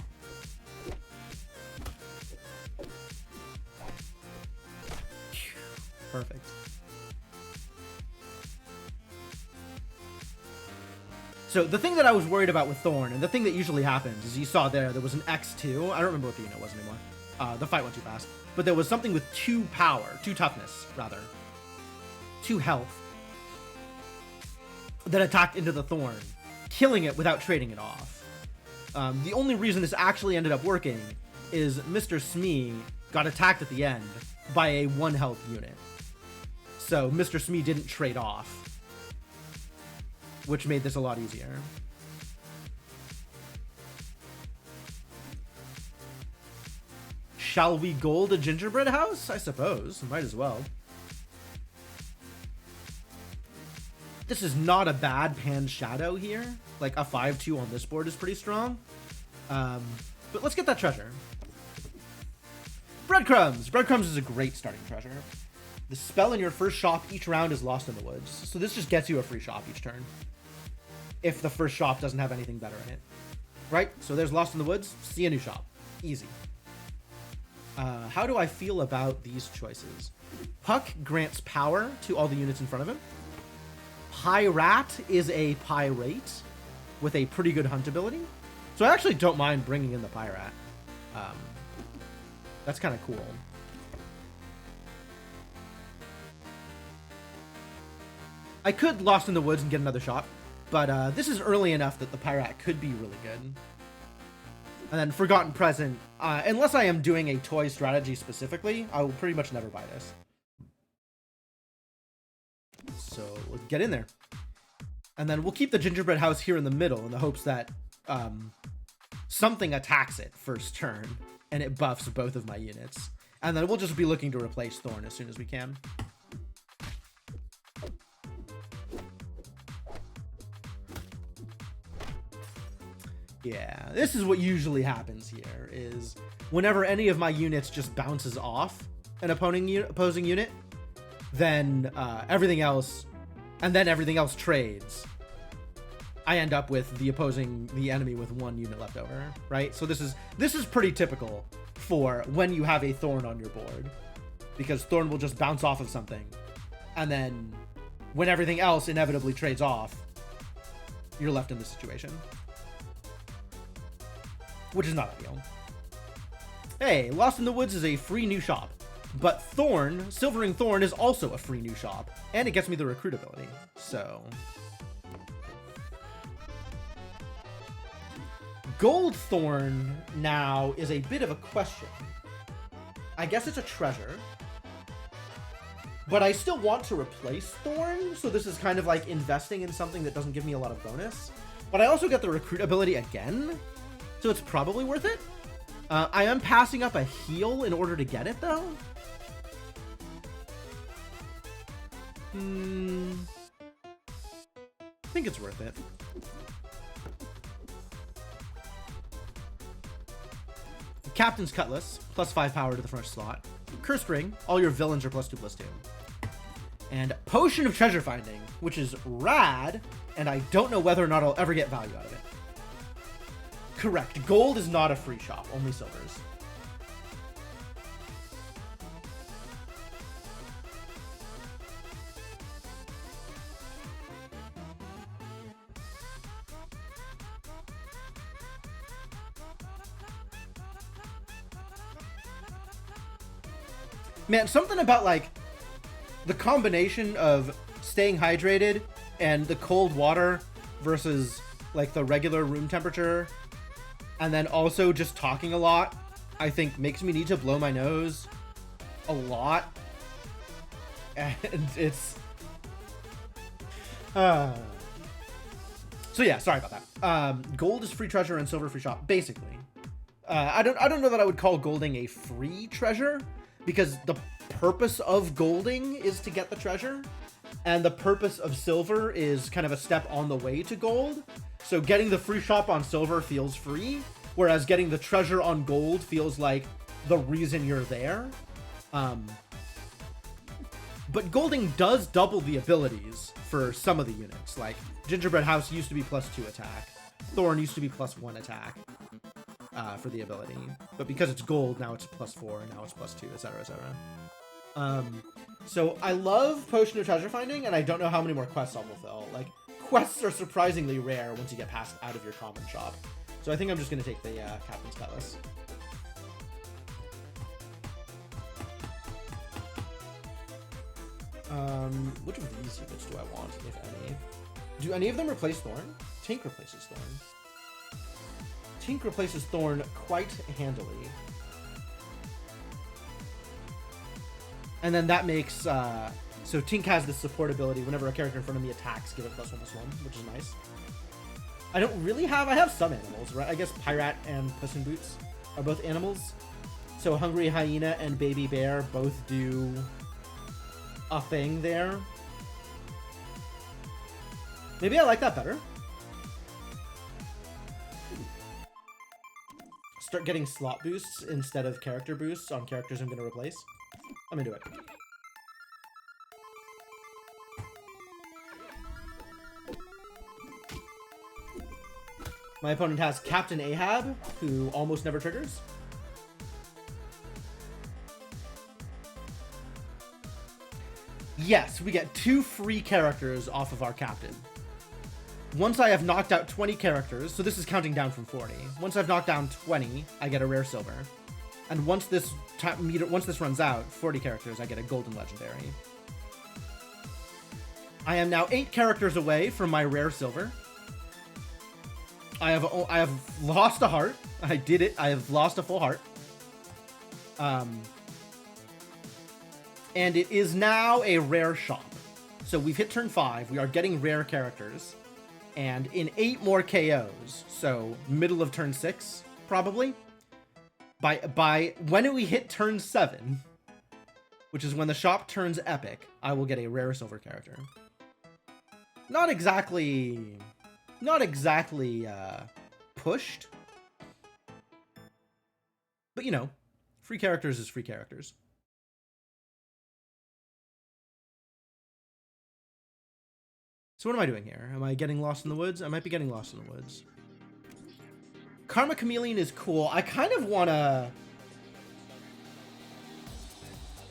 Perfect. So the thing that I was worried about with Thorn, and the thing that usually happens, is you saw there was an X2. I don't remember what the unit was anymore. The fight went too fast. But there was something with 2 power, 2 toughness, rather. 2 health. That attacked into the Thorn, killing it without trading it off. The only reason this actually ended up working is Mr. Smee got attacked at the end by a 1 health unit. So Mr. Smee didn't trade off, which made this a lot easier. Shall we gold a Gingerbread House? I suppose. Might as well. This is not a bad Pan Shadow here. Like, a 5/2 on this board is pretty strong. But let's get that treasure. Breadcrumbs! Breadcrumbs is a great starting treasure. The spell in your first shop each round is Lost in the Woods. So this just gets you a free shop each turn, if the first shop doesn't have anything better in it. Right? So there's Lost in the Woods. See a new shop. Easy. How do I feel about these choices? Puck grants power to all the units in front of him. Pyrat is a pirate with a pretty good hunt ability. So I actually don't mind bringing in the Pyrat. Um, that's kind of cool. I could Lost in the Woods and get another shot, but this is early enough that the Pyrat could be really good. And then Forgotten Present, unless I am doing a toy strategy specifically, I will pretty much never buy this. So let's get in there. And then we'll keep the gingerbread house here in the middle in the hopes that something attacks it first turn and it buffs both of my units. And then we'll just be looking to replace Thorn as soon as we can. Yeah, this is what usually happens here, is whenever any of my units just bounces off an opposing unit, then everything else trades. I end up with the enemy with one unit left over, right? So this is pretty typical for when you have a Thorn on your board, because Thorn will just bounce off of something, and then when everything else inevitably trades off, you're left in this situation. Which is not ideal. Hey, Lost in the Woods is a free new shop, but Thorn, Silvering Thorn, is also a free new shop, and it gets me the recruit ability, so... Gold Thorn now is a bit of a question. I guess it's a treasure, but I still want to replace Thorn, so this is kind of like investing in something that doesn't give me a lot of bonus, but I also get the recruit ability again, so it's probably worth it. I am passing up a heal in order to get it, though. I think it's worth it. Captain's Cutlass, +5 power to the front slot. Cursed Ring, all your villains are +2/+2. And Potion of Treasure Finding, which is rad, and I don't know whether or not I'll ever get value out of it. Correct. Gold is not a free shop, only silvers. Man, something about like the combination of staying hydrated and the cold water versus like the regular room temperature, and then also just talking a lot, I think makes me need to blow my nose a lot. And it's so yeah, sorry about that. Gold is free treasure and silver free shop, basically. I don't know that I would call golding a free treasure, because the purpose of golding is to get the treasure, and the purpose of silver is kind of a step on the way to gold. So getting the free shop on silver feels free, whereas getting the treasure on gold feels like the reason you're there. But golding does double the abilities for some of the units. Like Gingerbread House used to be +2 attack. Thorn used to be +1 attack for the ability. But because it's gold, now it's +4, and now it's +2, etc., etc. So I love Potion of Treasure Finding, and I don't know how many more quests I'll fulfill. Like, quests are surprisingly rare once you get past out of your common shop. So I think I'm just going to take the Captain's Cutlass. Which of these units do I want, if any? Do any of them replace Thorn? Tink replaces Thorn. Tink replaces Thorn quite handily. And then that makes, so Tink has this support ability. Whenever a character in front of me attacks, give it +1/+1, which is nice. I have some animals, right? I guess Pyrat and Puss in Boots are both animals. So Hungry Hyena and Baby Bear both do a thing there. Maybe I like that better. Start getting slot boosts instead of character boosts on characters I'm going to replace. I'm into it. My opponent has Captain Ahab, who almost never triggers. Yes, we get 2 free characters off of our captain. Once I have knocked out 20 characters, so this is counting down from 40. Once I've knocked down 20, I get a rare silver. And once this runs out, 40 characters, I get a golden legendary. I am now 8 characters away from my rare silver. I have lost a heart. I did it. I have lost a full heart. And it is now a rare shop. So we've hit turn 5. We are getting rare characters. And in 8 more KOs, so middle of turn 6, probably, by when we hit turn 7, which is when the shop turns epic, I will get a rare silver character. Not exactly pushed, but you know, free characters is free characters. So what am I doing here? Am I getting lost in the woods? I might be getting lost in the woods. Karma Chameleon is cool. I kind of want to...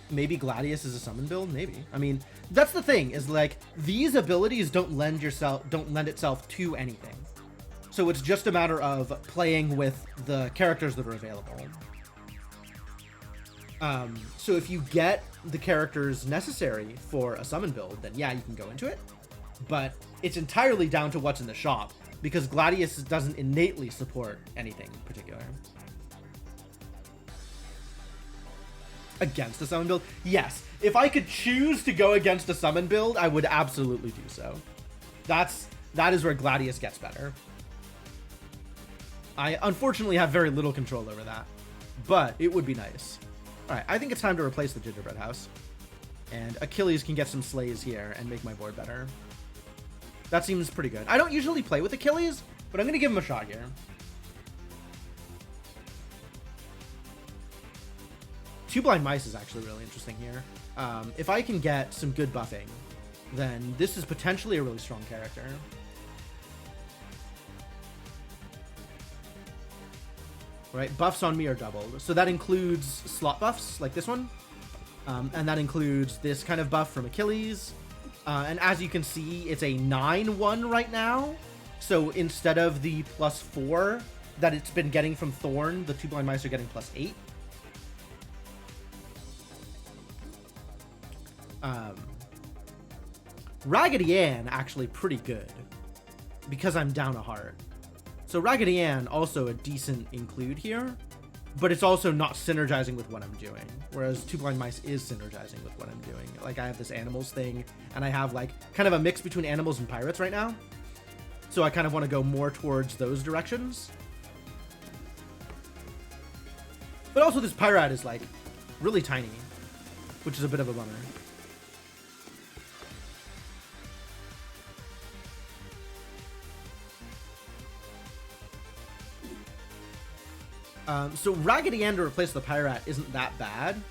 Maybe Gladius is a summon build? Maybe. I mean, that's the thing, is like, these abilities don't lend itself to anything. So it's just a matter of playing with the characters that are available. So if you get the characters necessary for a summon build, then yeah, you can go into it. But it's entirely down to what's in the shop, because Gladius doesn't innately support anything in particular. Against a summon build? Yes. If I could choose to go against a summon build, I would absolutely do so. That is where Gladius gets better. I unfortunately have very little control over that, but it would be nice. Alright, I think it's time to replace the Gingerbread House. And Achilles can get some slays here and make my board better. That seems pretty good. I don't usually play with Achilles, but I'm going to give him a shot here. Two Blind Mice is actually really interesting here. If I can get some good buffing, then this is potentially a really strong character. Right, buffs on me are doubled. So that includes slot buffs, like this one. And that includes this kind of buff from Achilles. And as you can see, it's a 9-1 right now. So instead of the +4 that it's been getting from Thorn, the Two Blind Mice are getting +8. Raggedy Ann actually pretty good because I'm down a heart. So Raggedy Ann also a decent include here, but it's also not synergizing with what I'm doing. Whereas Two Blind Mice is synergizing with what I'm doing. Like I have this animals thing, and I have like kind of a mix between animals and pirates right now. So I kind of want to go more towards those directions. But also this pirate is like really tiny, which is a bit of a bummer. So Raggedy Ann to replace the Pyrat isn't that bad.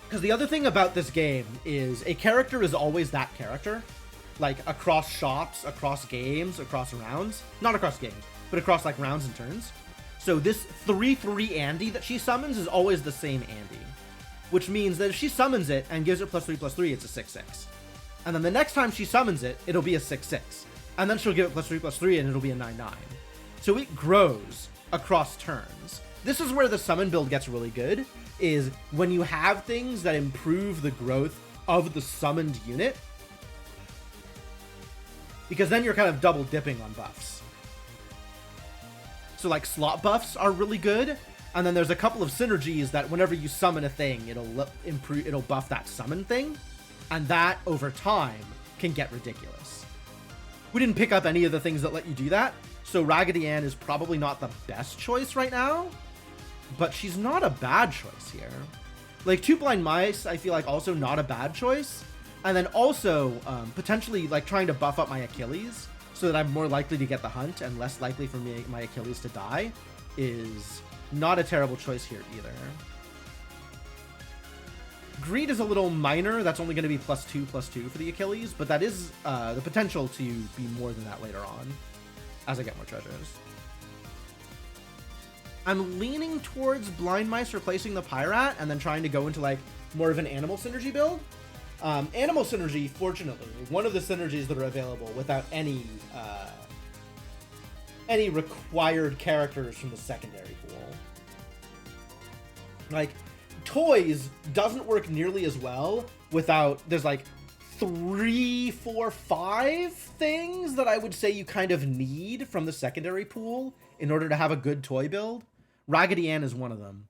Because the other thing about this game is a character is always that character. Like across shops, across games, across rounds. Not across games, but across like rounds and turns. So this 3/3 Andy that she summons is always the same Andy. Which means that if she summons it and gives it +3/+3, it's a 6/6. And then the next time she summons it, it'll be a 6/6. And then she'll give it +3/+3 and it'll be a 9/9. So it grows across turns. This is where the summon build gets really good, is when you have things that improve the growth of the summoned unit, because then you're kind of double dipping on buffs. So like slot buffs are really good, and then there's a couple of synergies that whenever you summon a thing, it'll buff that summon thing, and that over time can get ridiculous. We didn't pick up any of the things that let you do that. So Raggedy Ann is probably not the best choice right now, but she's not a bad choice here. Like Two Blind Mice, I feel like also not a bad choice. And then also potentially like trying to buff up my Achilles so that I'm more likely to get the hunt and less likely for my Achilles to die is not a terrible choice here either. Greed is a little minor. That's only going to be +2/+2 for the Achilles, but that is the potential to be more than that later on as I get more treasures. I'm leaning towards Blind Mice replacing the Pyrat and then trying to go into like more of an animal synergy build. Animal synergy, fortunately, one of the synergies that are available without any required characters from the secondary pool. Like, toys doesn't work nearly as well without, there's like 3, 4, 5 things that I would say you kind of need from the secondary pool in order to have a good toy build. Raggedy Ann is one of them.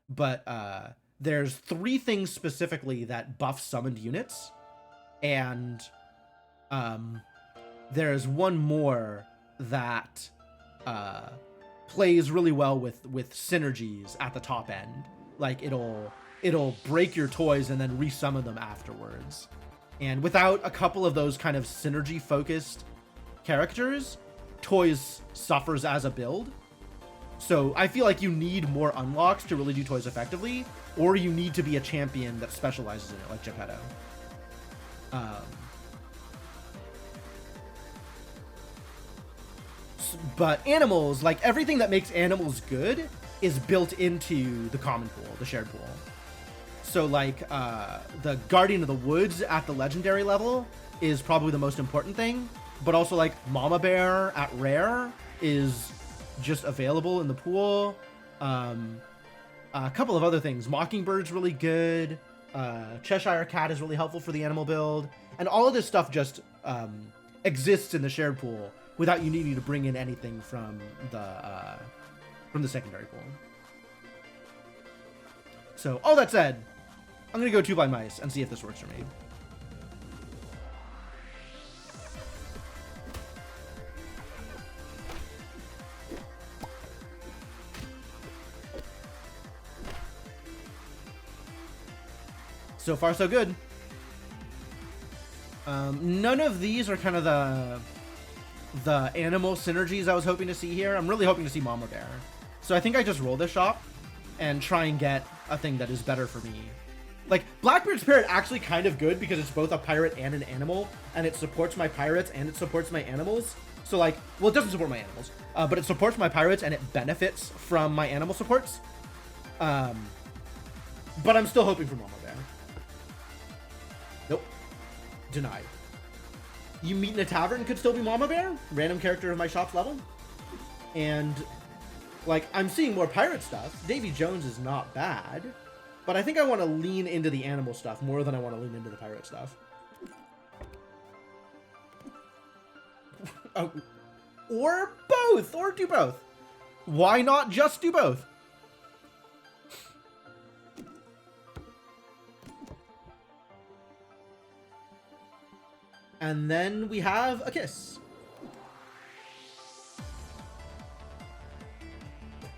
But there's 3 things specifically that buff summoned units. And there's one more that plays really well with synergies at the top end. Like, it'll break your toys and then resummon them afterwards. And without a couple of those kind of synergy-focused characters, toys suffers as a build. So I feel like you need more unlocks to really do toys effectively, or you need to be a champion that specializes in it, like Geppetto. But animals, like everything that makes animals good, is built into the common pool, the shared pool. So like the Guardian of the Woods at the legendary level is probably the most important thing, but also like Mama Bear at rare is just available in the pool. A couple of other things. Mockingbird's really good. Cheshire Cat is really helpful for the animal build. And all of this stuff just exists in the shared pool without you needing to bring in anything from the secondary pool. So, all that said, I'm going to go 2 blind mice and see if this works for me. So far, so good. None of these are kind of the animal synergies I was hoping to see here. I'm really hoping to see Mama Bear. So I think I just roll this shop and try and get a thing that is better for me. Like, Blackbeard's Parrot actually kind of good because it's both a pirate and an animal, and it supports my pirates and it supports my animals. So like, well, it doesn't support my animals, but it supports my pirates and it benefits from my animal supports. But I'm still hoping for Mama Bear. Nope. Denied. You Meet in a Tavern could still be Mama Bear, random character of my shop's level. And, like, I'm seeing more pirate stuff. Davy Jones is not bad, but I think I want to lean into the animal stuff more than I want to lean into the pirate stuff. Oh, or both, or do both. Why not just do both? And then we have a kiss.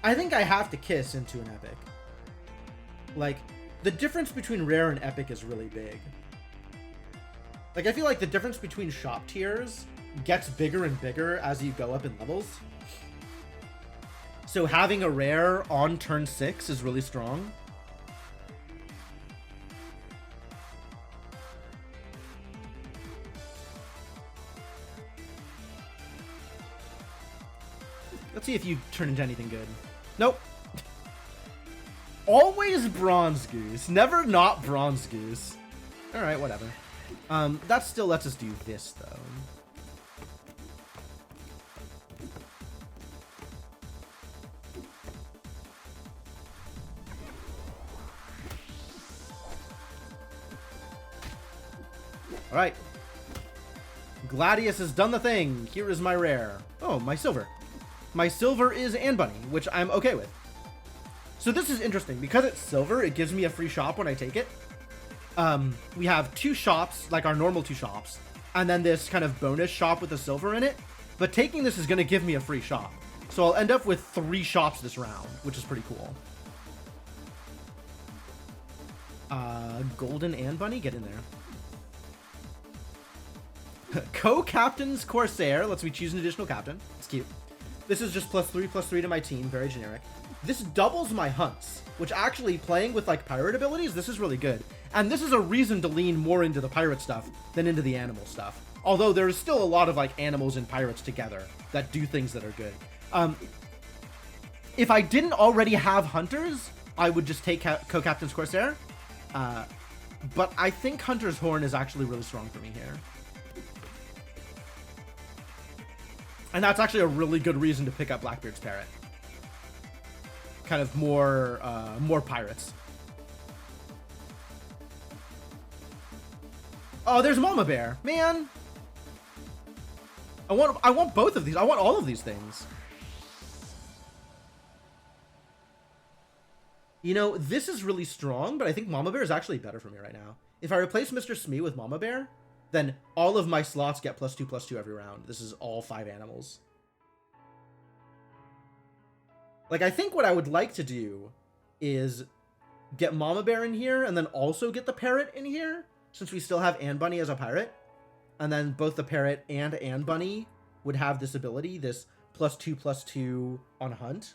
I think I have to kiss into an epic. Like, the difference between rare and epic is really big. Like, I feel like the difference between shop tiers gets bigger and bigger as you go up in levels. So having a rare on turn 6 is really strong. Let's see if you turn into anything good. Nope. Always Bronze Goose. Never not Bronze Goose. Alright, whatever. That still lets us do this, though. Alright. Gladius has done the thing. Here is my rare. Oh, my silver. My silver is Anne Bunny, which I'm okay with. So this is interesting. Because it's silver, it gives me a free shop when I take it. We have 2 shops, like our normal 2 shops, and then this kind of bonus shop with a silver in it. But taking this is going to give me a free shop. So I'll end up with 3 shops this round, which is pretty cool. Golden Anne Bunny, get in there. Co-captain's Corsair lets me choose an additional captain. It's cute. This is just +3/+3 to my team, very generic. This doubles my hunts, which actually, playing with like pirate abilities, this is really good. And this is a reason to lean more into the pirate stuff than into the animal stuff. Although there is still a lot of like animals and pirates together that do things that are good. If I didn't already have hunters, I would just take Co-captain's Corsair. But I think Hunter's Horn is actually really strong for me here. And that's actually a really good reason to pick up Blackbeard's Parrot. Kind of more pirates. Oh, there's Mama Bear. Man. I want both of these. I want all of these things. You know, this is really strong, but I think Mama Bear is actually better for me right now. If I replace Mr. Smee with Mama Bear, then all of my slots get +2/+2 every round. This is all 5 animals. Like, I think what I would like to do is get Mama Bear in here and then also get the Parrot in here, since we still have Anne Bunny as a pirate. And then both the Parrot and Anne Bunny would have this ability, this +2/+2 on Hunt,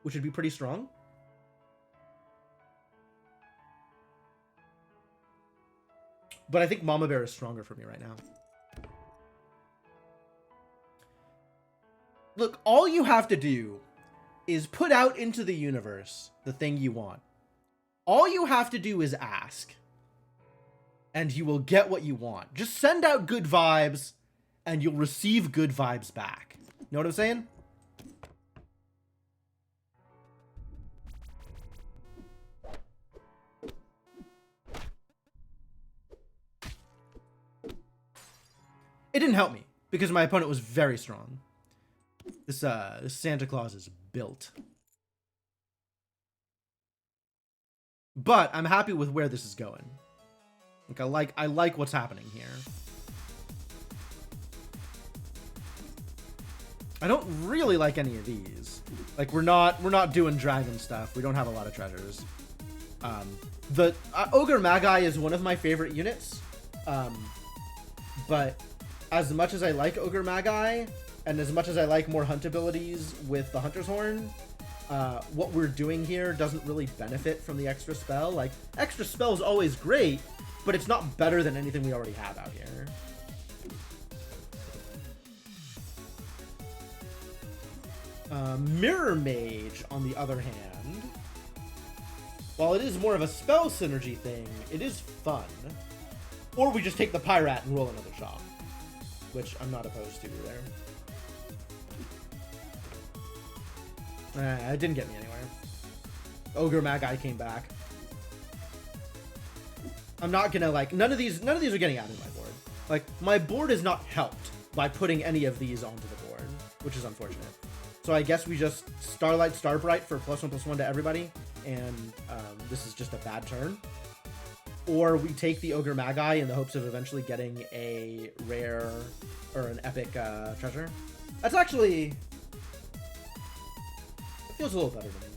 which would be pretty strong. But I think Mama Bear is stronger for me right now. Look, all you have to do is put out into the universe the thing you want. All you have to do is ask. And you will get what you want. Just send out good vibes, and you'll receive good vibes back. You know what I'm saying? It didn't help me, because my opponent was very strong. This Santa Claus is built. But I'm happy with where this is going. Like, I like what's happening here. I don't really like any of these. Like, we're not doing dragon stuff. We don't have a lot of treasures. The Ogre Magi is one of my favorite units. But as much as I like Ogre Magi, and as much as I like more hunt abilities with the Hunter's Horn, what we're doing here doesn't really benefit from the extra spell. Like, extra spell is always great, but it's not better than anything we already have out here. Mirror Mage, on the other hand, while it is more of a spell synergy thing, it is fun. Or we just take the Pyrat and roll another shot, which I'm not opposed to either. It didn't get me anywhere. Ogre Magi came back. I'm not gonna, like, none of these are getting out of my board. Like, my board is not helped by putting any of these onto the board, which is unfortunate. So I guess we just Starlight Starbright for +1/+1 to everybody, and this is just a bad turn. Or we take the Ogre Magi in the hopes of eventually getting a rare or an epic treasure. That's actually... it feels a little better to me.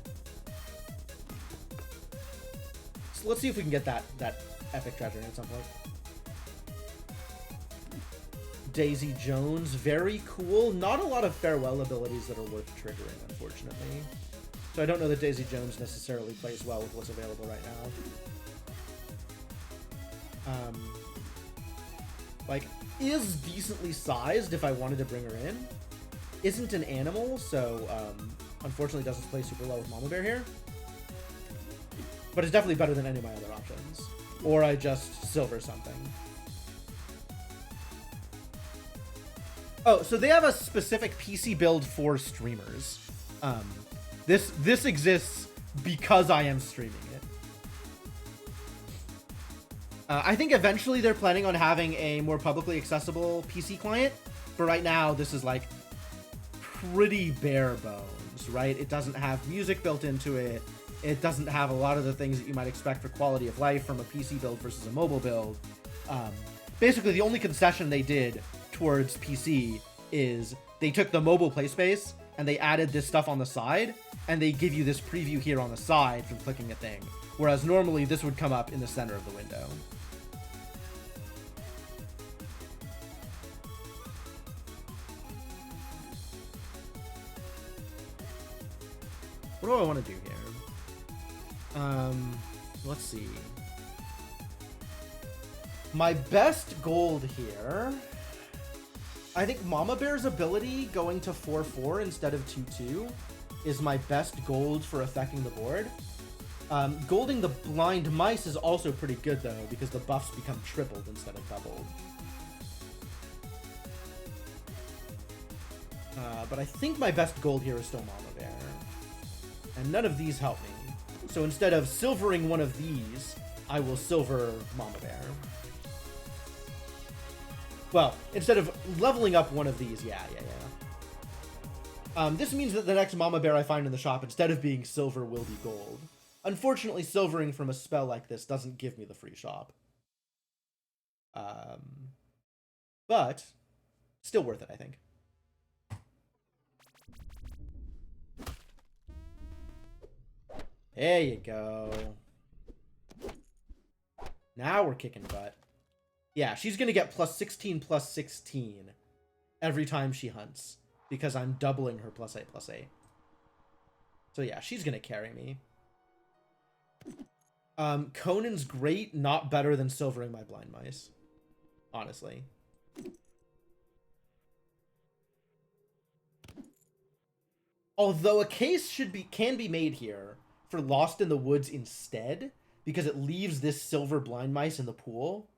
So let's see if we can get that epic treasure at some point. Daisy Jones, very cool. Not a lot of farewell abilities that are worth triggering, unfortunately. So I don't know that Daisy Jones necessarily plays well with what's available right now. Like, is decently sized if I wanted to bring her in. Isn't an animal, so unfortunately doesn't play super well with Mama Bear here. But it's definitely better than any of my other options. Or I just silver something. Oh, so they have a specific PC build for streamers. This exists because I am streaming it. I think eventually they're planning on having a more publicly accessible PC client, but right now this is like pretty bare bones, right? It doesn't have music built into it. It doesn't have a lot of the things that you might expect for quality of life from a PC build versus a mobile build. Basically, the only concession they did towards PC is they took the mobile play space and they added this stuff on the side, and they give you this preview here on the side from clicking a thing, whereas normally this would come up in the center of the window. What do I want to do here? Let's see. My best gold here, I think Mama Bear's ability going to 4/4 instead of 2/2 is my best gold for affecting the board. Golding the blind mice is also pretty good, though, because the buffs become tripled instead of doubled. But I think my best gold here is still Mama Bear. And none of these help me. So instead of silvering one of these, I will silver Mama Bear. Well, instead of leveling up one of these, yeah. This means that the next Mama Bear I find in the shop, instead of being silver, will be gold. Unfortunately, silvering from a spell like this doesn't give me the free shop. But still worth it, I think. There you go. Now we're kicking butt. Yeah, she's gonna get plus 16 plus 16 every time she hunts, because I'm doubling her plus 8. So yeah, she's gonna carry me. Conan's great, not better than silvering my blind mice. Honestly. Although a case can be made here for Lost in the Woods instead, because it leaves this silver blind mice in the pool.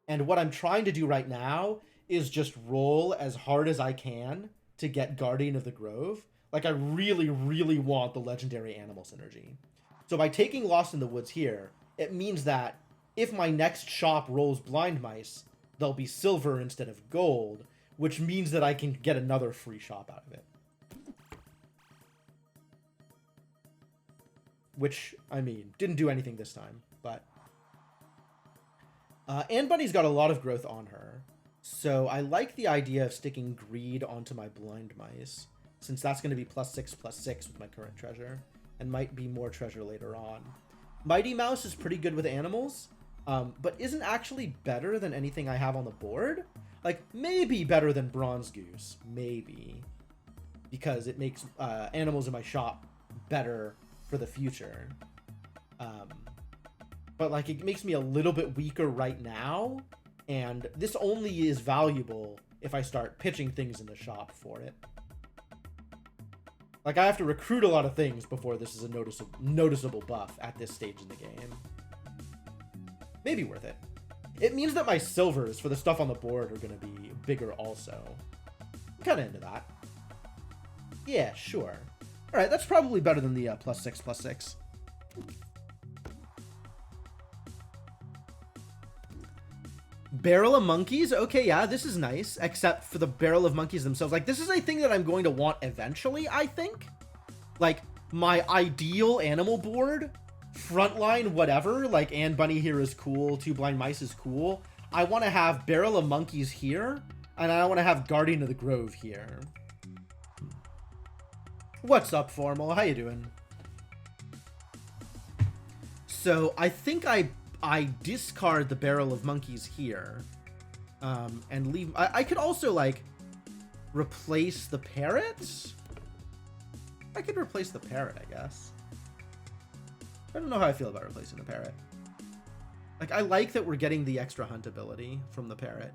And what I'm trying to do right now is just roll as hard as I can to get Guardian of the Grove. Like, I really, really want the legendary animal synergy. So by taking Lost in the Woods here, it means that if my next shop rolls blind mice, they'll be silver instead of gold, which means that I can get another free shop out of it. Which, I mean, didn't do anything this time, but... Anne Bunny's got a lot of growth on her, so I like the idea of sticking Greed onto my blind mice, since that's going to be plus 6 with my current treasure, and might be more treasure later on. Mighty Mouse is pretty good with animals, but isn't actually better than anything I have on the board. Like, maybe better than Bronze Goose, maybe, because it makes animals in my shop better for the future. But like, it makes me a little bit weaker right now, and this only is valuable if I start pitching things in the shop for it. Like, I have to recruit a lot of things before this is a noticeable buff at this stage in the game. Maybe worth it. It means that my silvers for the stuff on the board are going to be bigger also. I'm kind of into that. Yeah, sure. Alright, that's probably better than the plus 6. Barrel of Monkeys? Okay, yeah, this is nice, except for the Barrel of Monkeys themselves. Like, this is a thing that I'm going to want eventually, I think. Like, my ideal animal board, frontline, whatever, like, Anne Bunny here is cool, Two Blind Mice is cool. I want to have Barrel of Monkeys here, and I want to have Guardian of the Grove here. What's up, Formal? How you doing? So, I think I discard the Barrel of Monkeys here, and leave... I could also, like, replace the parrot? I could replace the parrot, I guess. I don't know how I feel about replacing the parrot. Like, I like that we're getting the extra hunt ability from the parrot.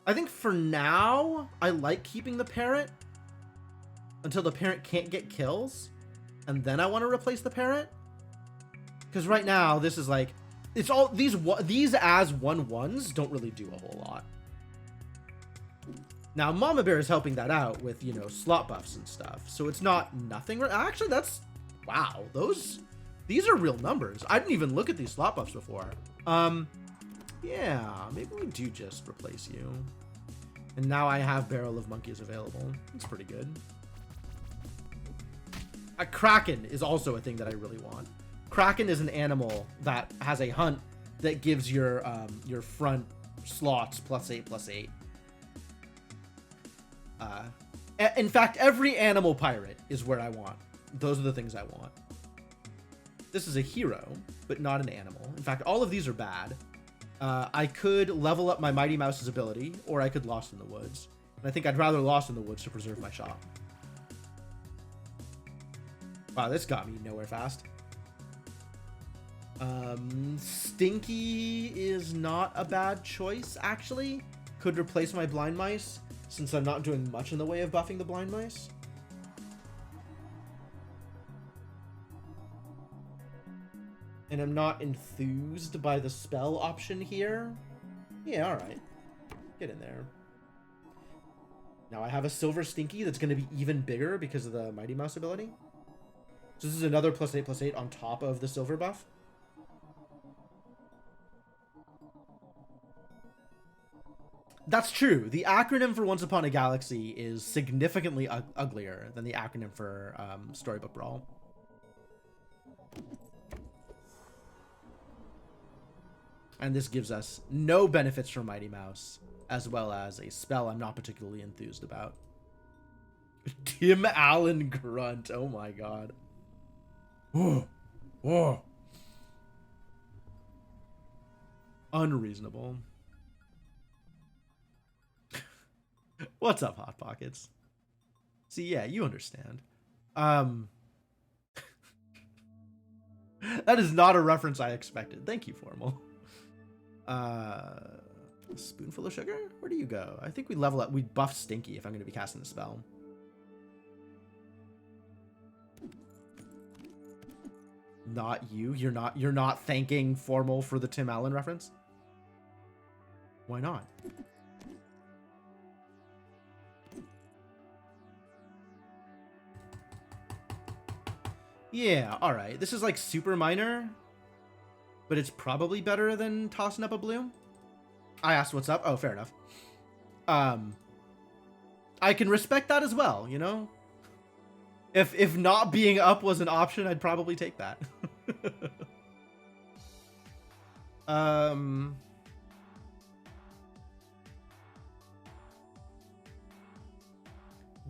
I think for now, I like keeping the parrot until the parrot can't get kills. And then I want to replace the parrot. Because right now, this is like... It's all... These as 1/1s don't really do a whole lot. Now, Mama Bear is helping that out with, you know, slot buffs and stuff. So it's not nothing... Actually, that's... Wow, these are real numbers. I didn't even look at these slot buffs before. Yeah, maybe we do just replace you. And now I have Barrel of Monkeys available. That's pretty good. A Kraken is also a thing that I really want. Kraken is an animal that has a hunt that gives your front slots +8/+8. In fact, every animal pirate is where I want. Those are the things I want. This is a hero, but not an animal. In fact, all of these are bad. I could level up my Mighty Mouse's ability, or I could Lost in the Woods. And I think I'd rather Lost in the Woods to preserve my shop. Wow, this got me nowhere fast. Stinky is not a bad choice, actually. Could replace my Blind Mice, since I'm not doing much in the way of buffing the Blind Mice. And I'm not enthused by the spell option here. Yeah, alright. Get in there. Now I have a Silver Stinky that's going to be even bigger because of the Mighty Mouse ability. So this is another +8/+8 on top of the silver buff. That's true. The acronym for Once Upon a Galaxy is significantly uglier than the acronym for Storybook Brawl. And this gives us no benefits from Mighty Mouse, as well as a spell I'm not particularly enthused about. Tim Allen Grunt. Oh my god. Oh. Oh. Unreasonable. What's up, Hot Pockets? See, yeah, you understand. That is not a reference I expected. Thank you, Formal. Spoonful of sugar? Where do you go? I think we level up. We buff Stinky if I'm going to be casting the spell. Not you. You're not thanking Formal for the Tim Allen reference? Why not? Yeah, alright. This is like super minor, but it's probably better than tossing up a blue. I asked what's up. Oh, fair enough. I can respect that as well, you know? If not being up was an option, I'd probably take that.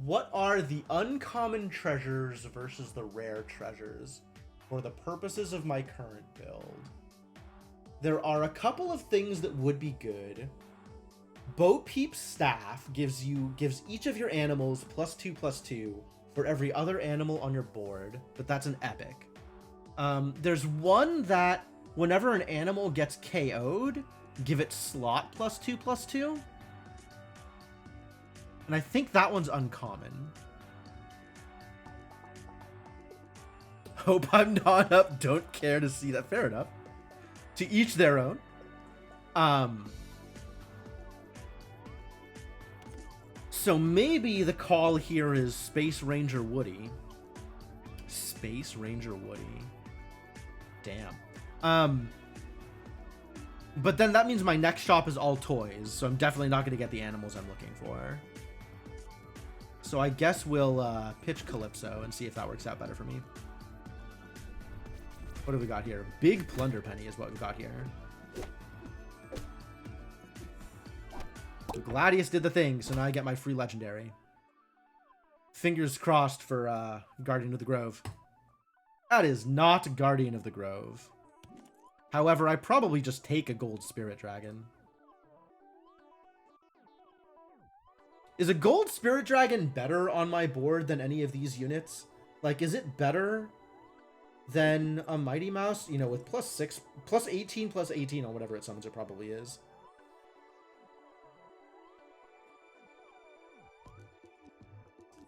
What are the uncommon treasures versus the rare treasures for the purposes of my current build? There are a couple of things that would be good. Bo Peep's Staff gives each of your animals +2/+2 for every other animal on your board, but that's an epic. There's one that whenever an animal gets KO'd, give it slot +2/+2. And I think that one's uncommon. Hope I'm not up. Don't care to see that. Fair enough. To each their own. So maybe the call here is Space Ranger Woody. Space Ranger Woody. Damn. But then that means my next shop is all toys, so I'm definitely not going to get the animals I'm looking for. So I guess we'll pitch Calypso and see if that works out better for me. What have we got here? Big Plunder Penny is what we got here. Gladius did the thing, so now I get my free legendary. Fingers crossed for Guardian of the Grove. That is not Guardian of the Grove. However, I probably just take a gold Spirit Dragon. Is a gold Spirit Dragon better on my board than any of these units? Like, is it better than a Mighty Mouse? You know, with +6, +18/+18 on whatever it summons, it probably is.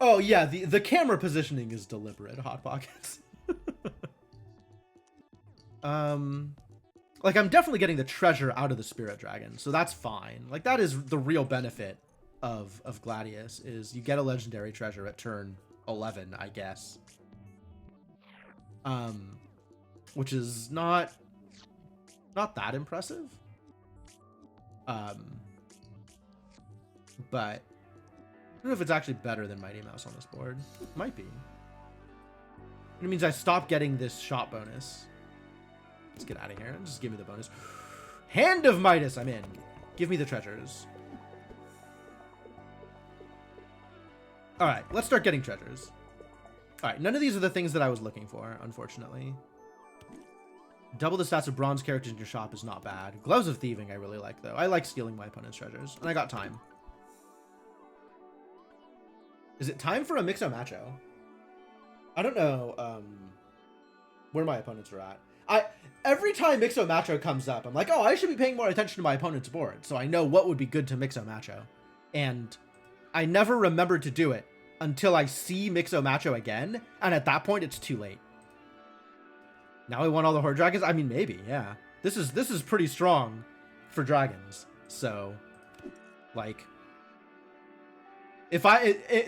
Oh, yeah, the camera positioning is deliberate, Hot Pockets. Like, I'm definitely getting the treasure out of the Spirit Dragon, so that's fine. Like, that is the real benefit of Gladius, is you get a legendary treasure at turn 11, I guess. Which is not that impressive. But I don't know if it's actually better than Mighty Mouse on this board. Might be. It means I stop getting this shot bonus. Let's get out of here. Just give me the bonus. Hand of Midas, I'm in. Give me the treasures. Alright, let's start getting treasures. Alright, none of these are the things that I was looking for, unfortunately. Double the stats of bronze characters in your shop is not bad. Gloves of Thieving I really like, though. I like stealing my opponent's treasures. And I got time. Is it time for a Mixo Macho? I don't know where my opponents are at. Every time Mixo Macho comes up, I'm like, oh, I should be paying more attention to my opponent's board, so I know what would be good to Mixo Macho. And I never remember to do it until I see Mixo Macho again, and at that point, it's too late. Now I want all the horde dragons? I mean, maybe, yeah. This is pretty strong for dragons. So, like, if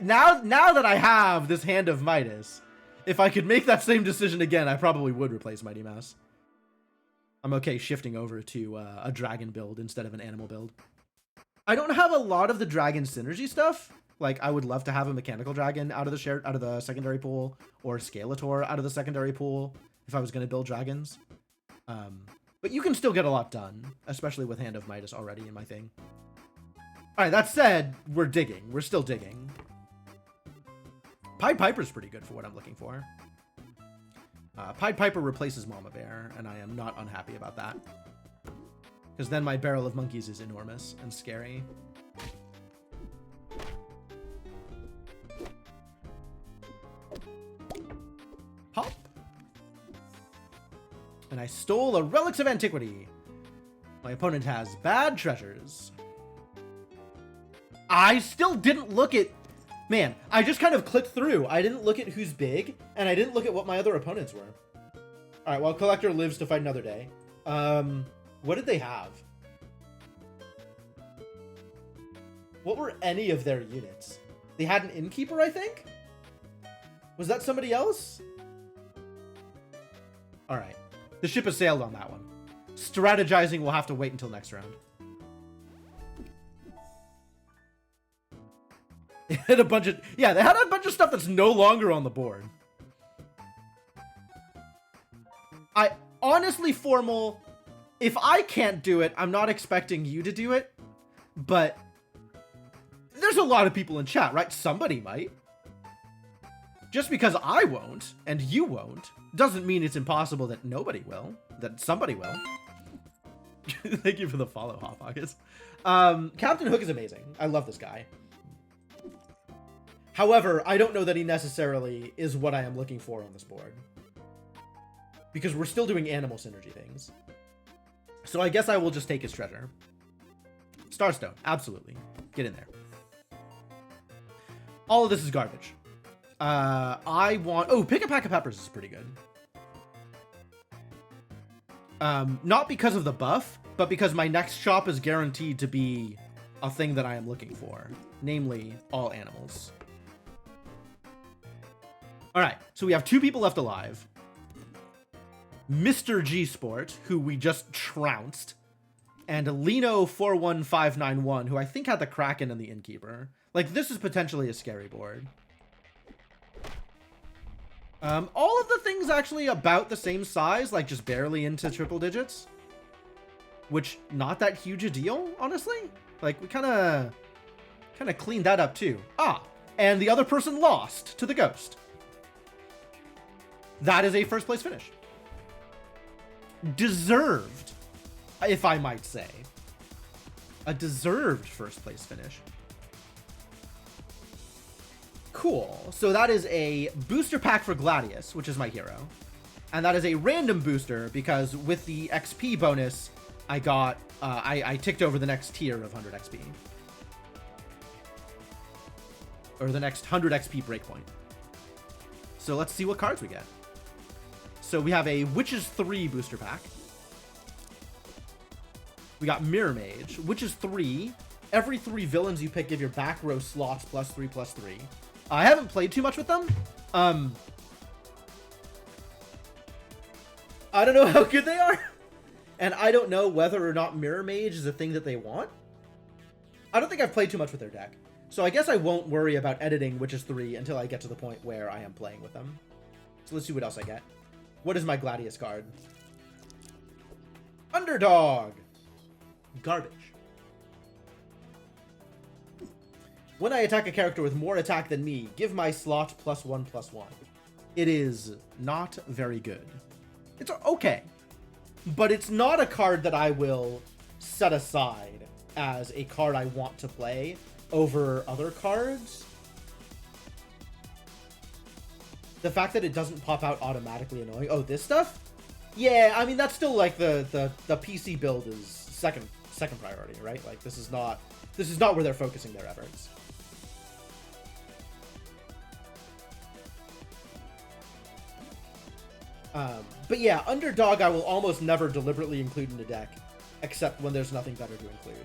now that I have this Hand of Midas, if I could make that same decision again, I probably would replace Mighty Mouse. I'm okay shifting over to a dragon build instead of an animal build. I don't have a lot of the dragon synergy stuff. Like, I would love to have a mechanical dragon out of the secondary pool, or Skeletor out of the secondary pool if I was going to build dragons. But you can still get a lot done, especially with Hand of Midas already in my thing. All right, that said, we're digging. We're still digging. Pied Piper's pretty good for what I'm looking for. Pied Piper replaces Mama Bear, and I am not unhappy about that. Because then my Barrel of Monkeys is enormous and scary. Hop. And I stole a Relics of Antiquity. My opponent has bad treasures. I still didn't look at... Man, I just kind of clicked through. I didn't look at who's big, and I didn't look at what my other opponents were. All right, well, Collector lives to fight another day. What did they have? What were any of their units? They had an Innkeeper, I think? Was that somebody else? All right. The ship has sailed on that one. Strategizing will have to wait until next round. They had a bunch of... Yeah, they had a bunch of stuff that's no longer on the board. I honestly, Formal, if I can't do it, I'm not expecting you to do it. But there's a lot of people in chat, right? Somebody might. Just because I won't, and you won't, doesn't mean it's impossible that nobody will. That somebody will. Thank you for the follow, Hot Pockets. Captain Hook is amazing. I love this guy. However, I don't know that he necessarily is what I am looking for on this board. Because we're still doing animal synergy things. So I guess I will just take his treasure. Starstone, absolutely. Get in there. All of this is garbage. I want... Oh, Pick a Pack of Peppers is pretty good. Not because of the buff, but because my next shop is guaranteed to be a thing that I am looking for. Namely, all animals. Alright, so we have 2 people left alive. Mr. G Sport, who we just trounced. And Lino41591, who I think had the Kraken and the Innkeeper. Like, this is potentially a scary board. All of the things actually about the same size, like just barely into triple digits. Which, not that huge a deal, honestly. Like, we kind of cleaned that up too. Ah, and the other person lost to the Ghost. That is a first place finish. Deserved, if I might say. A deserved first place finish. Cool. So that is a booster pack for Gladius, which is my hero. And that is a random booster because with the XP bonus, I got, I ticked over the next tier of 100 XP. Or the next 100 XP breakpoint. So let's see what cards we get. So we have a Witches 3 booster pack. We got Mirror Mage. Witches 3. Every 3 villains you pick give your back row slots +3/+3. I haven't played too much with them. I don't know how good they are. And I don't know whether or not Mirror Mage is a thing that they want. I don't think I've played too much with their deck. So I guess I won't worry about editing Witches 3 until I get to the point where I am playing with them. So let's see what else I get. What is my Gladius card? Underdog. Garbage. When I attack a character with more attack than me, give my slot +1/+1. It is not very good. It's okay. But it's not a card that I will set aside as a card I want to play over other cards. The fact that it doesn't pop out automatically annoying. Oh, this stuff? Yeah, I mean, that's still like the PC build is second priority, right? Like, this is not where they're focusing their efforts. But yeah, Underdog I will almost never deliberately include in the deck, except when there's nothing better to include.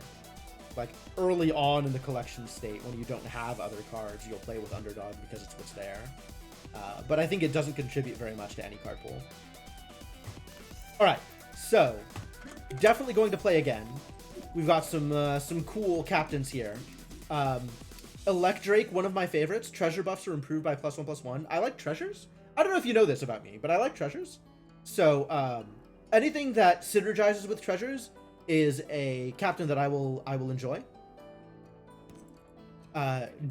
Like early on in the collection state, when you don't have other cards, you'll play with Underdog because it's what's there. But I think it doesn't contribute very much to any card pool. Alright, so definitely going to play again. We've got some cool captains here. Elecdrake, one of my favorites. Treasure buffs are improved by +1/+1. I like treasures. I don't know if you know this about me, but I like treasures. So anything that synergizes with treasures is a captain that I will enjoy.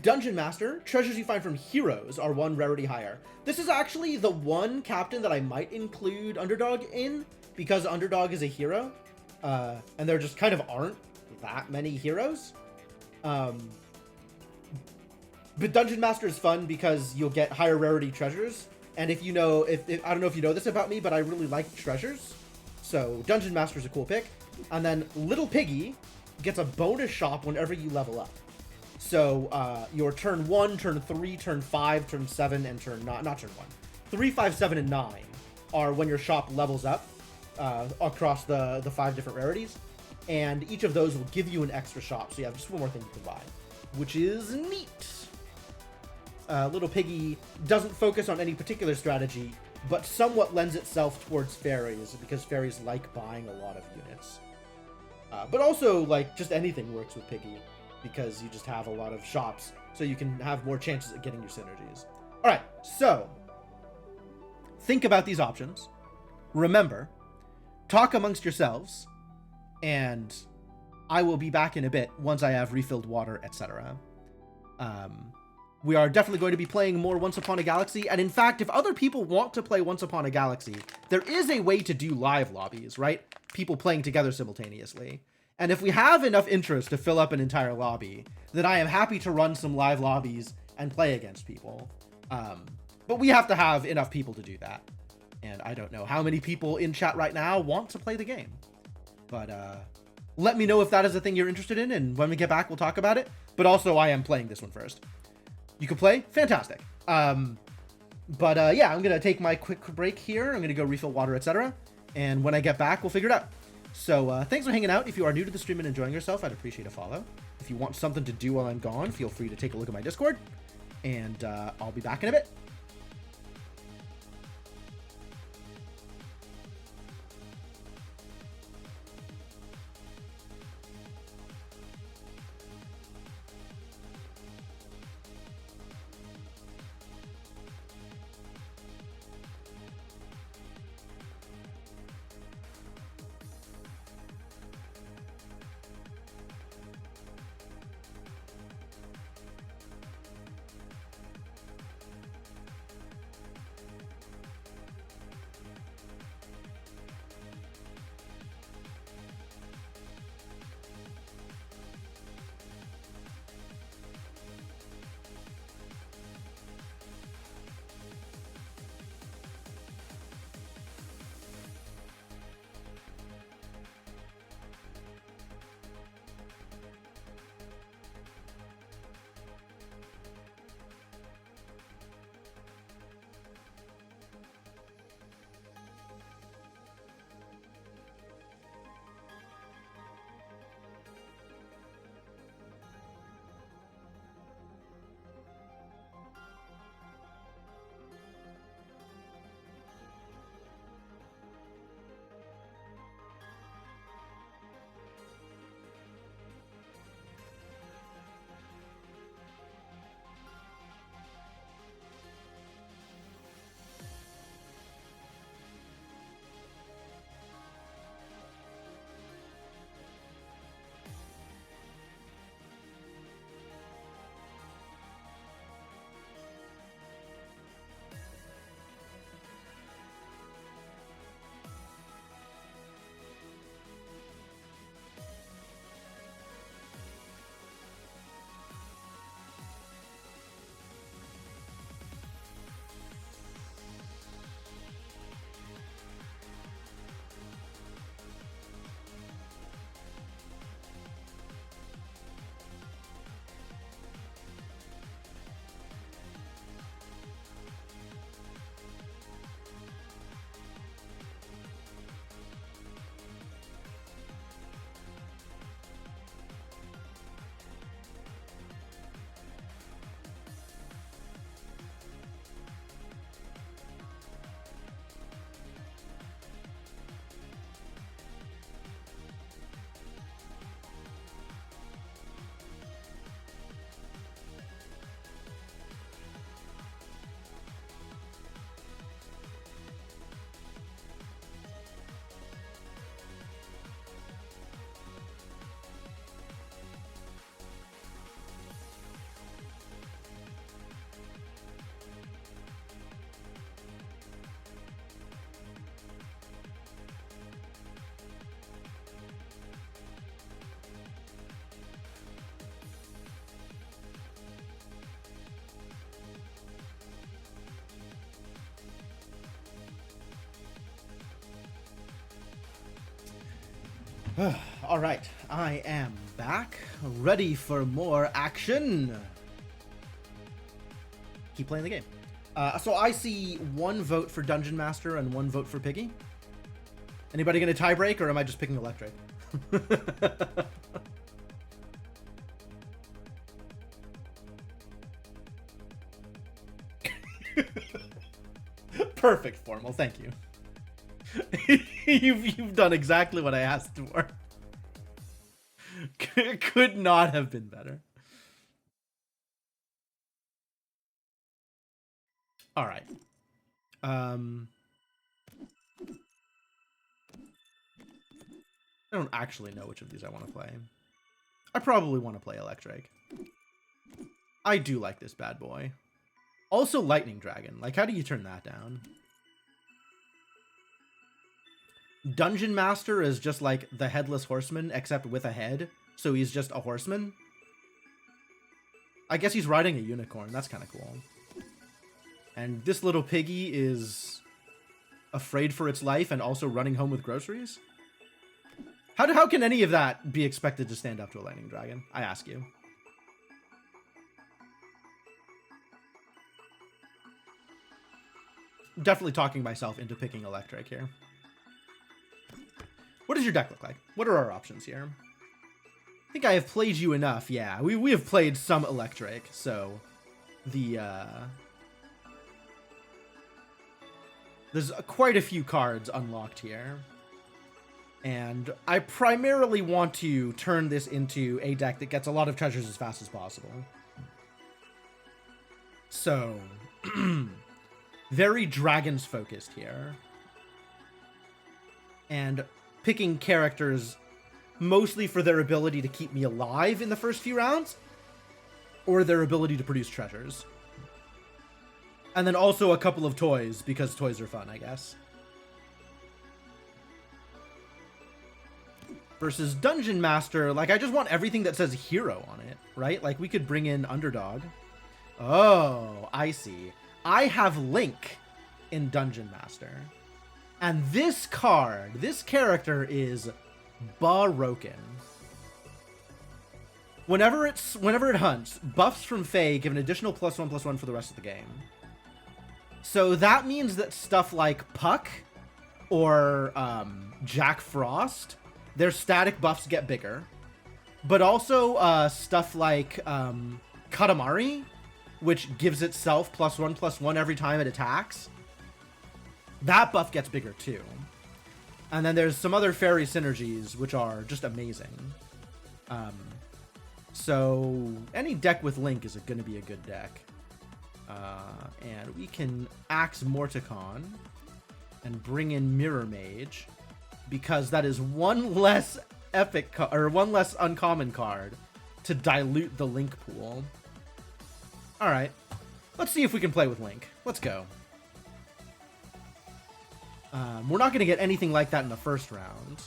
Dungeon Master, treasures you find from heroes are 1 rarity higher. This is actually the one captain that I might include Underdog in, because Underdog is a hero, and there just kind of aren't that many heroes. But Dungeon Master is fun because you'll get higher rarity treasures, and if you know, if I don't know if you know this about me, but I really like treasures, so Dungeon Master is a cool pick. And then Little Piggy gets a bonus shop whenever you level up. So your turn 1, turn 3, turn 5, turn 7, and turn not turn 1. 3, 5, 7, and 9 are when your shop levels up across the 5 different rarities. And each of those will give you an extra shop. So you have just one more thing you can buy, which is neat. Little Piggy doesn't focus on any particular strategy, but somewhat lends itself towards fairies, because fairies like buying a lot of units. But also, like, just anything works with Piggy, because you just have a lot of shops, so you can have more chances at getting your synergies. Alright, so, think about these options. Remember, talk amongst yourselves, and I will be back in a bit once I have refilled water, etc. We are definitely going to be playing more Once Upon a Galaxy, and in fact, if other people want to play Once Upon a Galaxy, there is a way to do live lobbies, right? People playing together simultaneously. And if we have enough interest to fill up an entire lobby, then I am happy to run some live lobbies and play against people. But we have to have enough people to do that. And I don't know how many people in chat right now want to play the game. But let me know if that is a thing you're interested in, and when we get back, we'll talk about it. But also, I am playing this one first. You can play? Fantastic. Yeah, I'm going to take my quick break here. I'm going to go refill water, etc. And when I get back, we'll figure it out. So thanks for hanging out. If you are new to the stream and enjoying yourself, I'd appreciate a follow. If you want something to do while I'm gone, feel free to take a look at my Discord. And I'll be back in a bit. All right, I am back, ready for more action. Keep playing the game. So I see 1 vote for Dungeon Master and 1 vote for Piggy. Anybody gonna tie break, or am I just picking Electric? Perfect, Formal. Thank you. You've done exactly what I asked for. Could not have been better. All right. I don't actually know which of these I want to play. I probably want to play Electric. I do like this bad boy. Also Lightning Dragon. Like, how do you turn that down? Dungeon Master is just like the Headless Horseman, except with a head. So he's just a horseman. I guess he's riding a unicorn. That's kind of cool. And this little piggy is afraid for its life and also running home with groceries? How can any of that be expected to stand up to a Lightning Dragon? I ask you. Definitely talking myself into picking Electric here. What does your deck look like? What are our options here? I think I have played you enough. Yeah, we have played some Electric, so there's quite a few cards unlocked here. And I primarily want to turn this into a deck that gets a lot of treasures as fast as possible. So, very dragons focused here. And picking characters mostly for their ability to keep me alive in the first few rounds, or their ability to produce treasures. And then also a couple of toys, because toys are fun, I guess. Versus Dungeon Master, like, I just want everything that says hero on it, right? Like, we could bring in Underdog. Oh, I see. I have Link in Dungeon Master. And this card, this character is broken. Whenever it hunts, buffs from Fae give an additional +1/+1 for the rest of the game. So that means that stuff like Puck or Jack Frost, their static buffs get bigger. But also stuff like Katamari, which gives itself +1/+1 every time it attacks. That buff gets bigger too. And then there's some other fairy synergies, which are just amazing. So any deck with Link is going to be a good deck. And we can axe Morticon and bring in Mirror Mage, because that is one less epic or one less uncommon card to dilute the Link pool. All right, let's see if we can play with Link. Let's go. We're not going to get anything like that in the first round,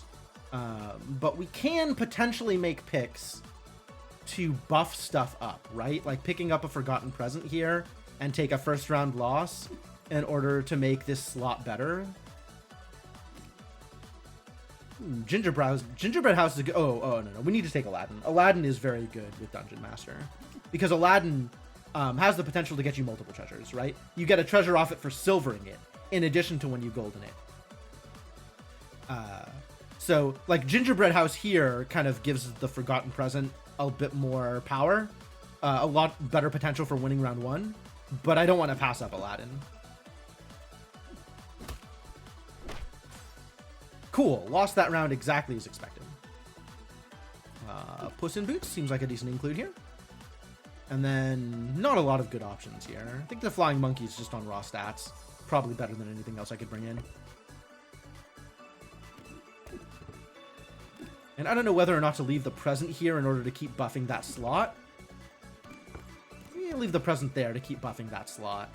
but we can potentially make picks to buff stuff up, right? Like picking up a Forgotten Present here and take a first round loss in order to make this slot better. Gingerbread House is a good. Oh, no. We need to take Aladdin. Aladdin is very good with Dungeon Master, because Aladdin has the potential to get you multiple treasures, right? You get a treasure off it for silvering it, in addition to when you golden it. So, like, Gingerbread House here kind of gives the Forgotten Present a bit more power, a lot better potential for winning round 1, but I don't want to pass up Aladdin. Cool, lost that round exactly as expected. Puss in Boots seems like a decent include here. And then, not a lot of good options here. I think the Flying Monkey's just on raw stats. Probably better than anything else I could bring in. And I don't know whether or not to leave the present here in order to keep buffing that slot. Yeah, leave the present there to keep buffing that slot.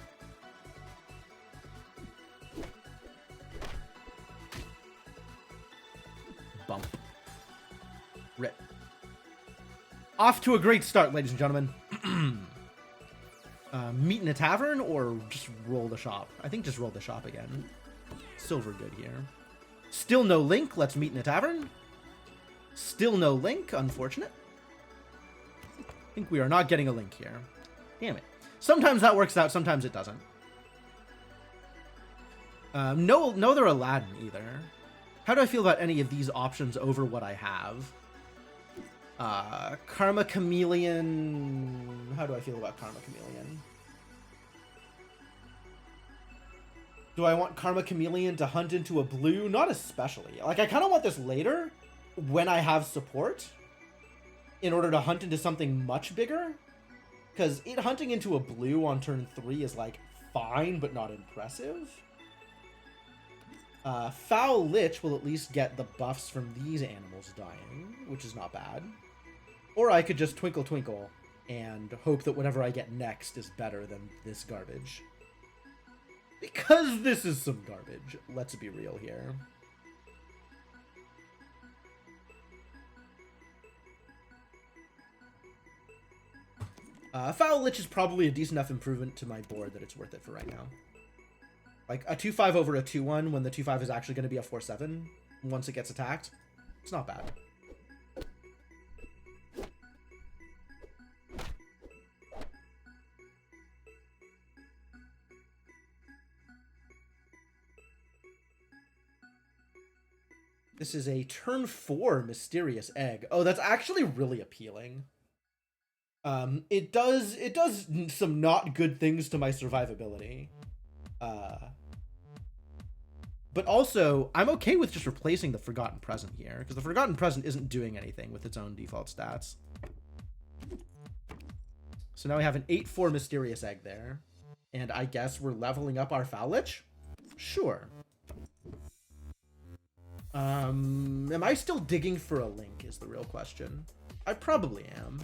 Bump. Rip. Off to a great start, ladies and gentlemen. Meet in a tavern or just roll the shop? I think just roll the shop again. Silver good here. Still no Link. Let's meet in a tavern. Still no link, unfortunate. I think we are not getting a link here. Damn it. Sometimes that works out, sometimes it doesn't. No other Aladdin either. How do I feel about any of these options over what I have? Karma Chameleon... How do I feel about Karma Chameleon? Do I want Karma Chameleon to hunt into a blue? Not especially. Like, I kind of want this later, when I have support, in order to hunt into something much bigger. Because it hunting into a blue on turn 3 is, like, fine, but not impressive. Foul Lich will at least get the buffs from these animals dying, which is not bad. Or I could just Twinkle Twinkle and hope that whatever I get next is better than this garbage. Because this is some garbage. Let's be real here. Foul Lich is probably a decent enough improvement to my board that it's worth it for right now. Like, a 2-5 over a 2-1 when the 2-5 is actually going to be a 4-7 once it gets attacked. It's not bad. This is a turn 4 Mysterious Egg. Oh, that's actually really appealing. It does some not good things to my survivability. But also, I'm okay with just replacing the Forgotten Present here, because the Forgotten Present isn't doing anything with its own default stats. So now we have an 8-4 Mysterious Egg there. And I guess we're leveling up our Foul Lich? Sure. Am I still digging for a link is the real question. I probably am.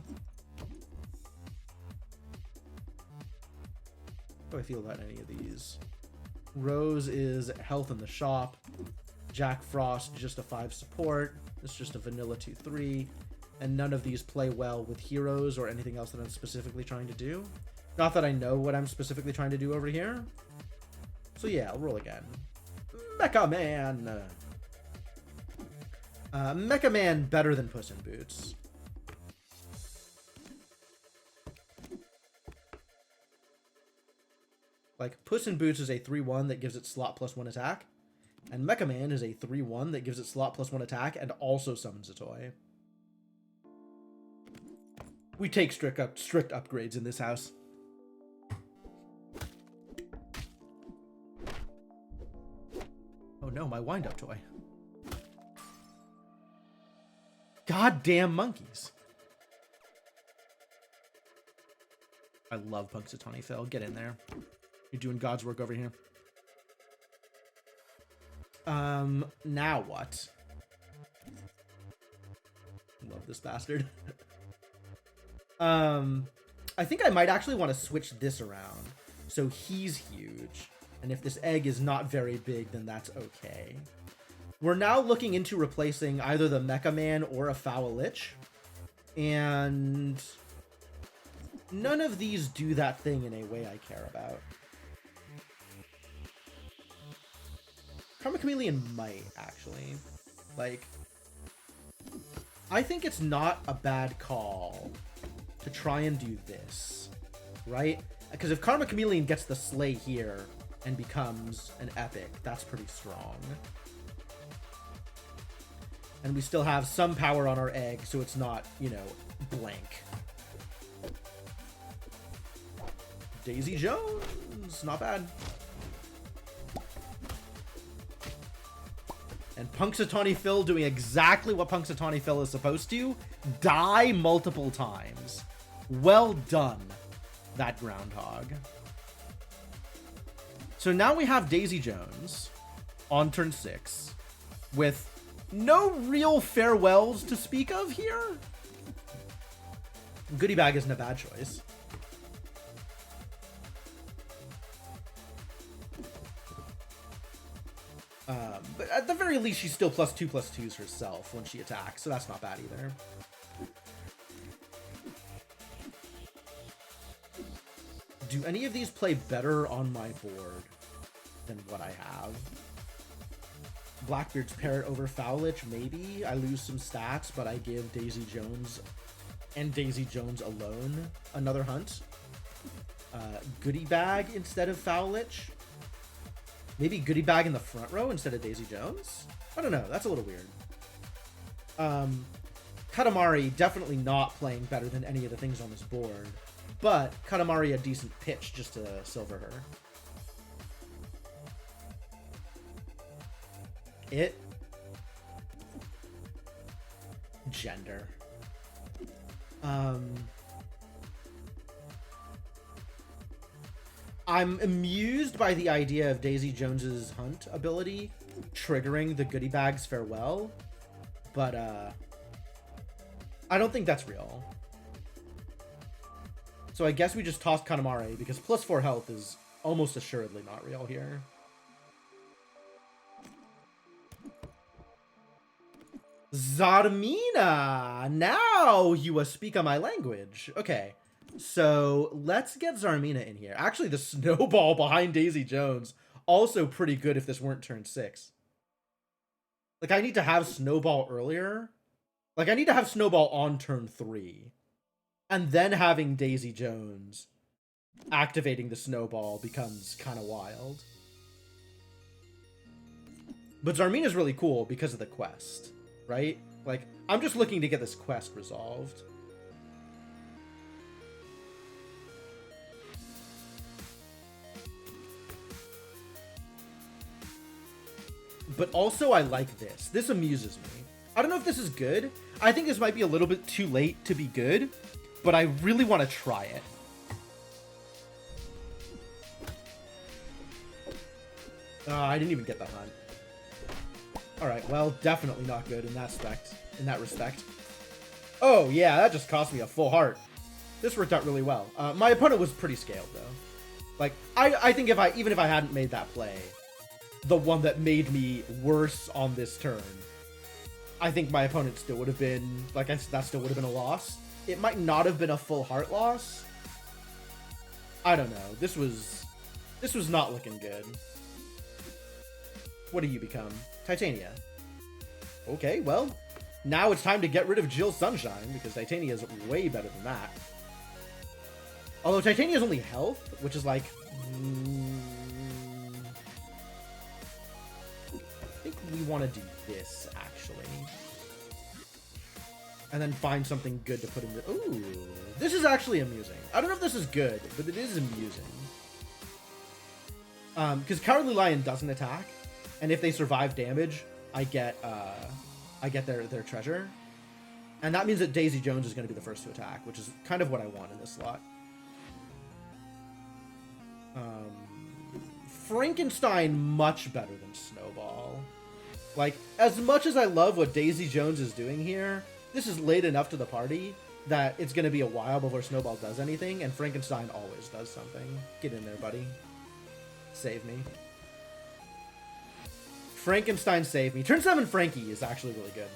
How do I feel about any of these? Rose is health in the shop. Jack Frost, just a 5 support. It's just a vanilla 2-3. And none of these play well with heroes or anything else that I'm specifically trying to do. Not that I know what I'm specifically trying to do over here. So yeah, I'll roll again. Mecha Man! Mecha Man better than Puss in Boots. Like, Puss in Boots is a 3-1 that gives it slot plus 1 attack. And Mecha Man is a 3-1 that gives it slot plus 1 attack and also summons a toy. We take strict upgrades in this house. Oh no, my wind-up toy. Goddamn monkeys. I love Punxsutawney Phil. Get in there. You're doing God's work over here. Now what? Love this bastard. I think I might actually want to switch this around. So he's huge. And if this egg is not very big, then that's okay. We're now looking into replacing either the Mecha Man or a Foul Lich. And none of these do that thing in a way I care about. Karma Chameleon might, actually. Like, I think it's not a bad call to try and do this, right? Because if Karma Chameleon gets the Slay here and becomes an epic, that's pretty strong. And we still have some power on our egg, so it's not, you know, blank. Daisy Jones, not bad. And Punxsutawney Phil doing exactly what Punxsutawney Phil is supposed to. Die multiple times. Well done, that groundhog. So now we have Daisy Jones on turn 6 with no real farewells to speak of here. Goodie Bag isn't a bad choice. But at the very least, she's still +2/+2s herself when she attacks, so that's not bad either. Do any of these play better on my board than what I have? Blackbeard's Parrot over Fowlich, maybe. I lose some stats, but I give Daisy Jones and Daisy Jones alone another hunt. Goodie Bag instead of Fowlich. Maybe Goodie Bag in the front row instead of Daisy Jones? I don't know. That's a little weird. Katamari definitely not playing better than any of the things on this board. But Katamari a decent pitch just to silver her. Gender. I'm amused by the idea of Daisy Jones's hunt ability triggering the Goodie Bag's farewell, but I don't think that's real. So I guess we just toss Katamari because +4 health is almost assuredly not real here. Zarmina! Now you speak on my language. Okay, so let's get Zarmina in here. Actually, the snowball behind Daisy Jones, also pretty good if this weren't turn 6. Like, I need to have Snowball earlier. Like, I need to have Snowball on turn 3. And then having Daisy Jones activating the Snowball becomes kind of wild. But Zarmina's really cool because of the quest, right? Like, I'm just looking to get this quest resolved. But also I like this. This amuses me. I don't know if this is good. I think this might be a little bit too late to be good, but I really want to try it. I didn't even get the hunt. Alright, well, definitely not good in that respect. Oh, yeah, that just cost me a full heart. This worked out really well. My opponent was pretty scaled, though. Like, I think even if I hadn't made that play, the one that made me worse on this turn, I think my opponent still would have been, like, that still would have been a loss. It might not have been a full heart loss. I don't know. This was not looking good. What do you become? Titania. Okay, well, now it's time to get rid of Jill Sunshine, because Titania is way better than that. Although Titania's only health, which is like... I think we want to do this, actually. And then find something good to put in the... Ooh, this is actually amusing. I don't know if this is good, but it is amusing. Because Cowardly Lion doesn't attack, and if they survive damage, I get their treasure. And that means that Daisy Jones is going to be the first to attack, which is kind of what I want in this slot. Frankenstein much better than Snowball. Like, as much as I love what Daisy Jones is doing here, this is late enough to the party that it's going to be a while before Snowball does anything, and Frankenstein always does something. Get in there, buddy. Save me. Frankenstein save me. Turn 7 Frankie is actually really good.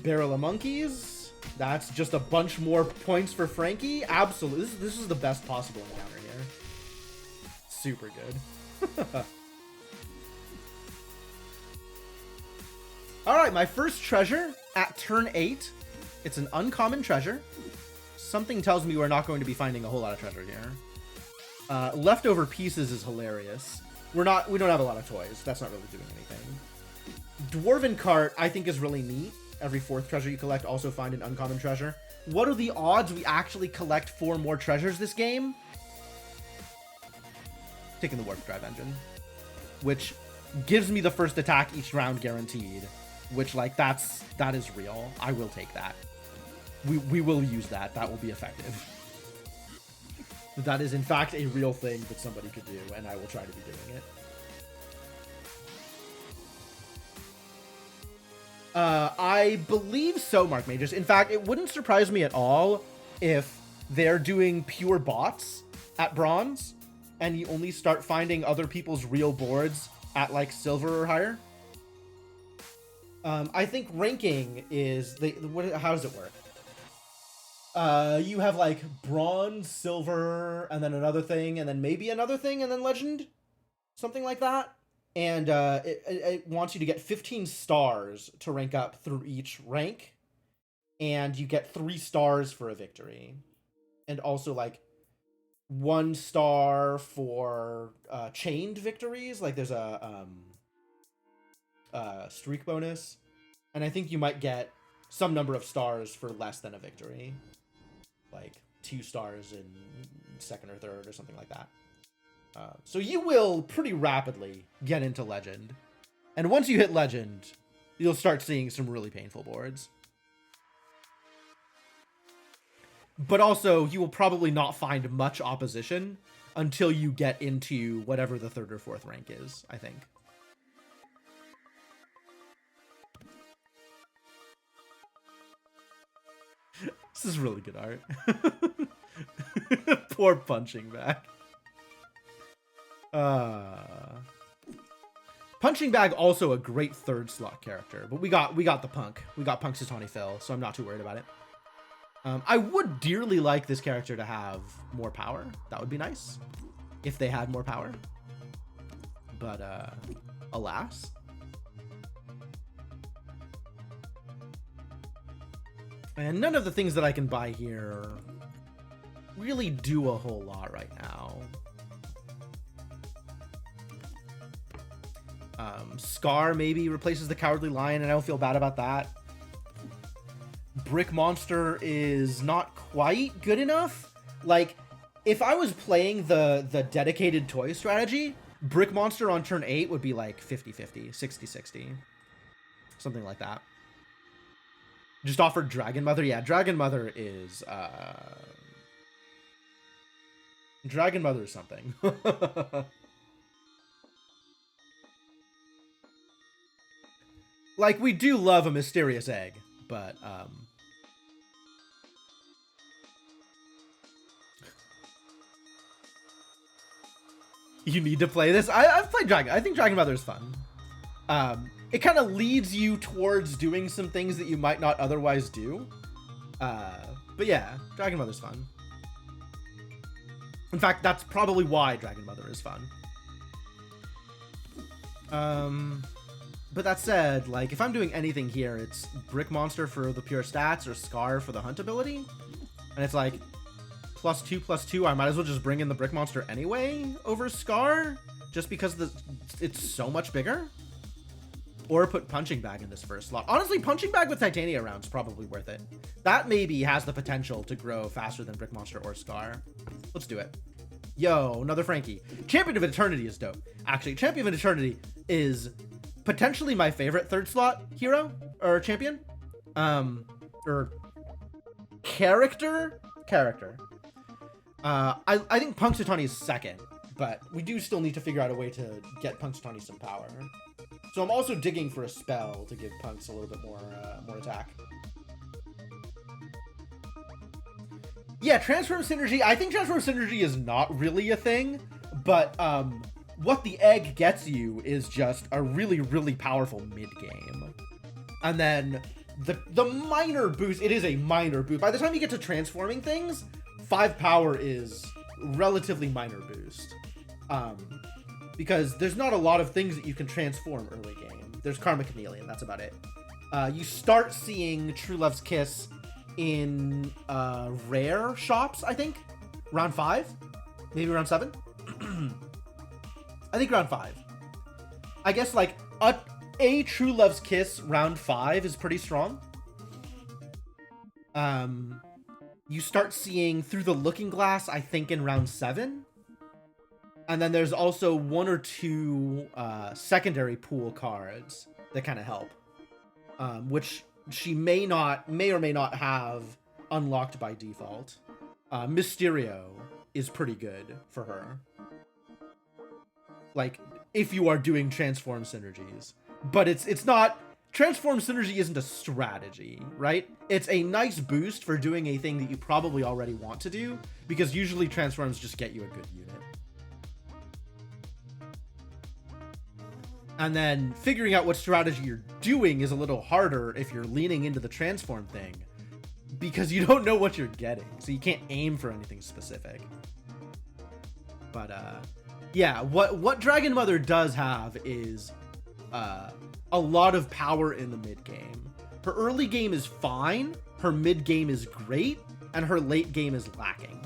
Barrel of Monkeys. That's just a bunch more points for Frankie. Absolutely. This is the best possible encounter here. Super good. Alright, my first treasure at turn 8. It's an uncommon treasure. Something tells me we're not going to be finding a whole lot of treasure here. Leftover pieces is hilarious. We don't have a lot of toys. That's not really doing anything. Dwarven Cart, I think, is really neat. Every 4th treasure you collect, also find an uncommon treasure. What are the odds we actually collect 4 more treasures this game? Taking the Warp Drive Engine, which gives me the first attack each round guaranteed, which, like, that is real. I will take that. We will use that. That will be effective. That is, in fact, a real thing that somebody could do, and I will try to be doing it. I believe so, Mark Mages. In fact, it wouldn't surprise me at all if they're doing pure bots at bronze and you only start finding other people's real boards at, like, silver or higher. I think ranking is how does it work? You have like bronze, silver, and then another thing, and then maybe another thing, and then legend, something like that. And it wants you to get 15 stars to rank up through each rank, and you get 3 stars for a victory, and also like 1 star for chained victories. Like there's a streak bonus, and I think you might get some number of stars for less than a victory, like 2 stars in second or third or something like that. So you will pretty rapidly get into legend, and once you hit legend, you'll start seeing some really painful boards. But also, you will probably not find much opposition until you get into whatever the 3rd or 4th rank is, I think. This is really good art. Poor punching bag. Punching bag also a great 3rd slot character, but we got the punk. We got Punxsutawney Phil, so I'm not too worried about it. I would dearly like this character to have more power. That would be nice if they had more power. But alas. And none of the things that I can buy here really do a whole lot right now. Scar maybe replaces the Cowardly Lion, and I don't feel bad about that. Brick Monster is not quite good enough. Like, if I was playing the dedicated toy strategy, Brick Monster on turn 8 would be like 50-50, 60-60. Something like that. Just offered Dragon Mother. Yeah, Dragon Mother is Dragon Mother is something. Like, we do love a mysterious egg, but you need to play this. I've played Dragon. I think Dragon Mother is fun. It kind of leads you towards doing some things that you might not otherwise do. But yeah, Dragon Mother's fun. In fact, that's probably why Dragon Mother is fun. But that said, like, if I'm doing anything here, it's Brick Monster for the pure stats or Scar for the hunt ability. And it's like, +2/+2, I might as well just bring in the Brick Monster anyway over Scar, just because it's so much bigger. Or put Punching Bag in this first slot. Honestly, Punching Bag with Titania rounds probably worth it. That maybe has the potential to grow faster than Brick Monster or Scar. Let's do it. Yo, another Frankie. Champion of Eternity is dope. Actually, Champion of Eternity is potentially my favorite 3rd slot hero or champion. Or character. I think Punxsutawney is 2nd, but we do still need to figure out a way to get Punxsutawney some power. So I'm also digging for a spell to give Punks a little bit more attack. Yeah, Transform Synergy. I think Transform Synergy is not really a thing, but what the egg gets you is just a really, really powerful mid-game. And then the minor boost, it is a minor boost. By the time you get to transforming things, 5 power is relatively minor boost. Because there's not a lot of things that you can transform early game. There's Karma Chameleon, that's about it. You start seeing True Love's Kiss in rare shops, I think. Round 5? Maybe round 7? I think round 5. I guess like a True Love's Kiss round 5 is pretty strong. You start seeing Through the Looking Glass, I think, in round 7. And then there's also 1 or 2 secondary pool cards that kind of help, which she may or may not have unlocked by default. Mysterio is pretty good for her, like if you are doing transform synergies, but it's not. Transform synergy isn't a strategy, right? It's a nice boost for doing a thing that you probably already want to do, because usually transforms just get you a good unit. And then figuring out what strategy you're doing is a little harder if you're leaning into the transform thing, because you don't know what you're getting, so you can't aim for anything specific. But yeah, what Dragon Mother does have is a lot of power in the mid game. Her early game is fine, her mid game is great, and her late game is lacking.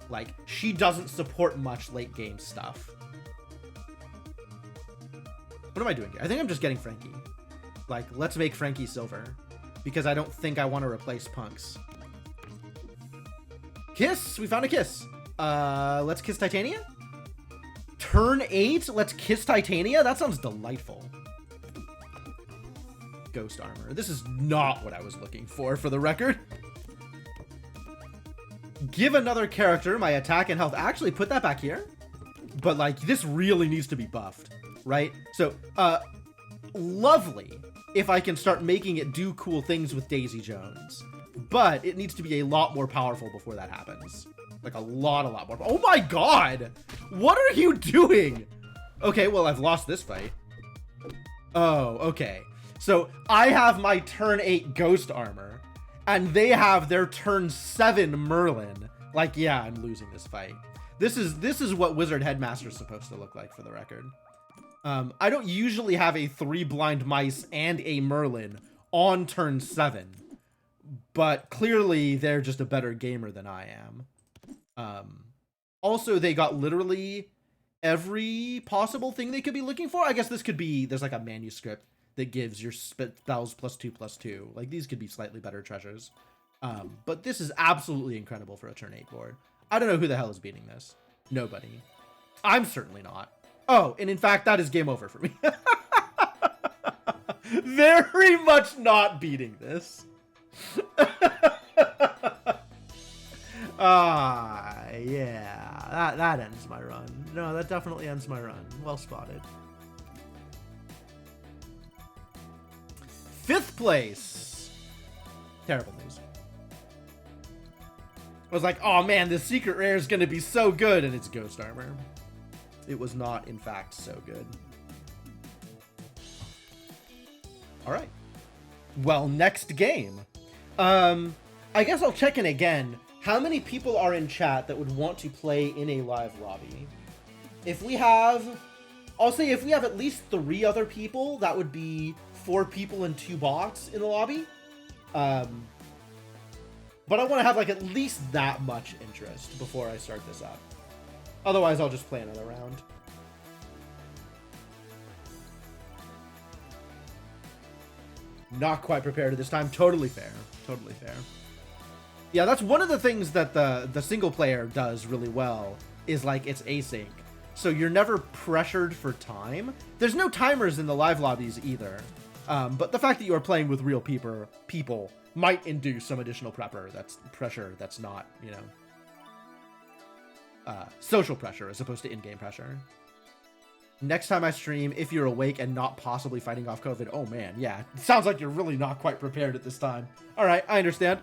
Like, she doesn't support much late game stuff. What am I doing here? I think I'm just getting Frankie. Like, let's make Frankie silver, because I don't think I want to replace Punks. Kiss! We found a kiss. Let's kiss Titania? Turn 8? Let's kiss Titania? That sounds delightful. Ghost armor. This is not what I was looking for the record. Give another character my attack and health. Actually, put that back here. But, like, this really needs to be buffed, right? So, lovely if I can start making it do cool things with Daisy Jones. But it needs to be a lot more powerful before that happens. Like, a lot more. Oh my god! What are you doing? Okay, well, I've lost this fight. Oh, okay. So, I have my turn 8 Ghost Armor, and they have their turn 7 Merlin. Like, yeah, I'm losing this fight. This is what Wizard Headmaster is supposed to look like, for the record. I don't usually have a 3 Blind Mice and a Merlin on turn 7, but clearly they're just a better gamer than I am. Also, they got literally every possible thing they could be looking for. I guess this could be, there's like a manuscript that gives your spells +2/+2. Like, these could be slightly better treasures. But this is absolutely incredible for a turn 8 board. I don't know who the hell is beating this. Nobody. I'm certainly not. Oh, and in fact, that is game over for me. Very much not beating this. Yeah, that ends my run. No, that definitely ends my run. Well spotted. 5th place. Terrible news. I was like, oh man, this secret rare is going to be so good, and it's Ghost Armor. It was not, in fact, so good. All right. Well, next game. I guess I'll check in again. How many people are in chat that would want to play in a live lobby? If we have, I'll say if we have at least 3 other people, that would be 4 people and 2 bots in the lobby. But I want to have like at least that much interest before I start this up. Otherwise, I'll just play another round. Not quite prepared at this time. Totally fair. Totally fair. Yeah, that's one of the things that the single player does really well, is like it's async. So you're never pressured for time. There's no timers in the live lobbies either. But the fact that you are playing with real people might induce some additional pressure that's not, you know, social pressure as opposed to in-game pressure. Next time I stream, if you're awake and not possibly fighting off COVID, oh man, yeah, it sounds like you're really not quite prepared at this time. All right, I understand.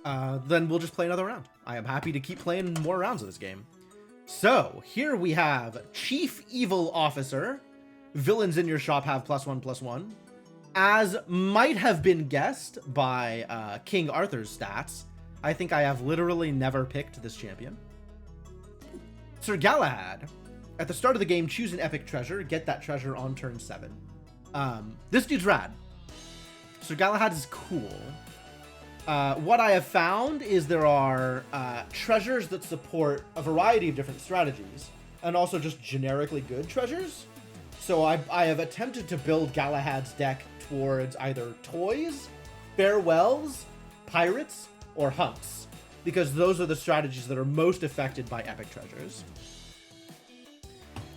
Then we'll just play another round. I am happy to keep playing more rounds of this game. So here we have Chief Evil Officer. Villains in your shop have +1/+1. As might have been guessed by King Arthur's stats, I think I have literally never picked this champion. Sir Galahad. At the start of the game, choose an epic treasure. Get that treasure on turn 7. This dude's rad. Sir Galahad is cool. What I have found is there are treasures that support a variety of different strategies, and also just generically good treasures. So I have attempted to build Galahad's deck towards either toys, farewells, pirates, or hunts, because those are the strategies that are most affected by epic treasures.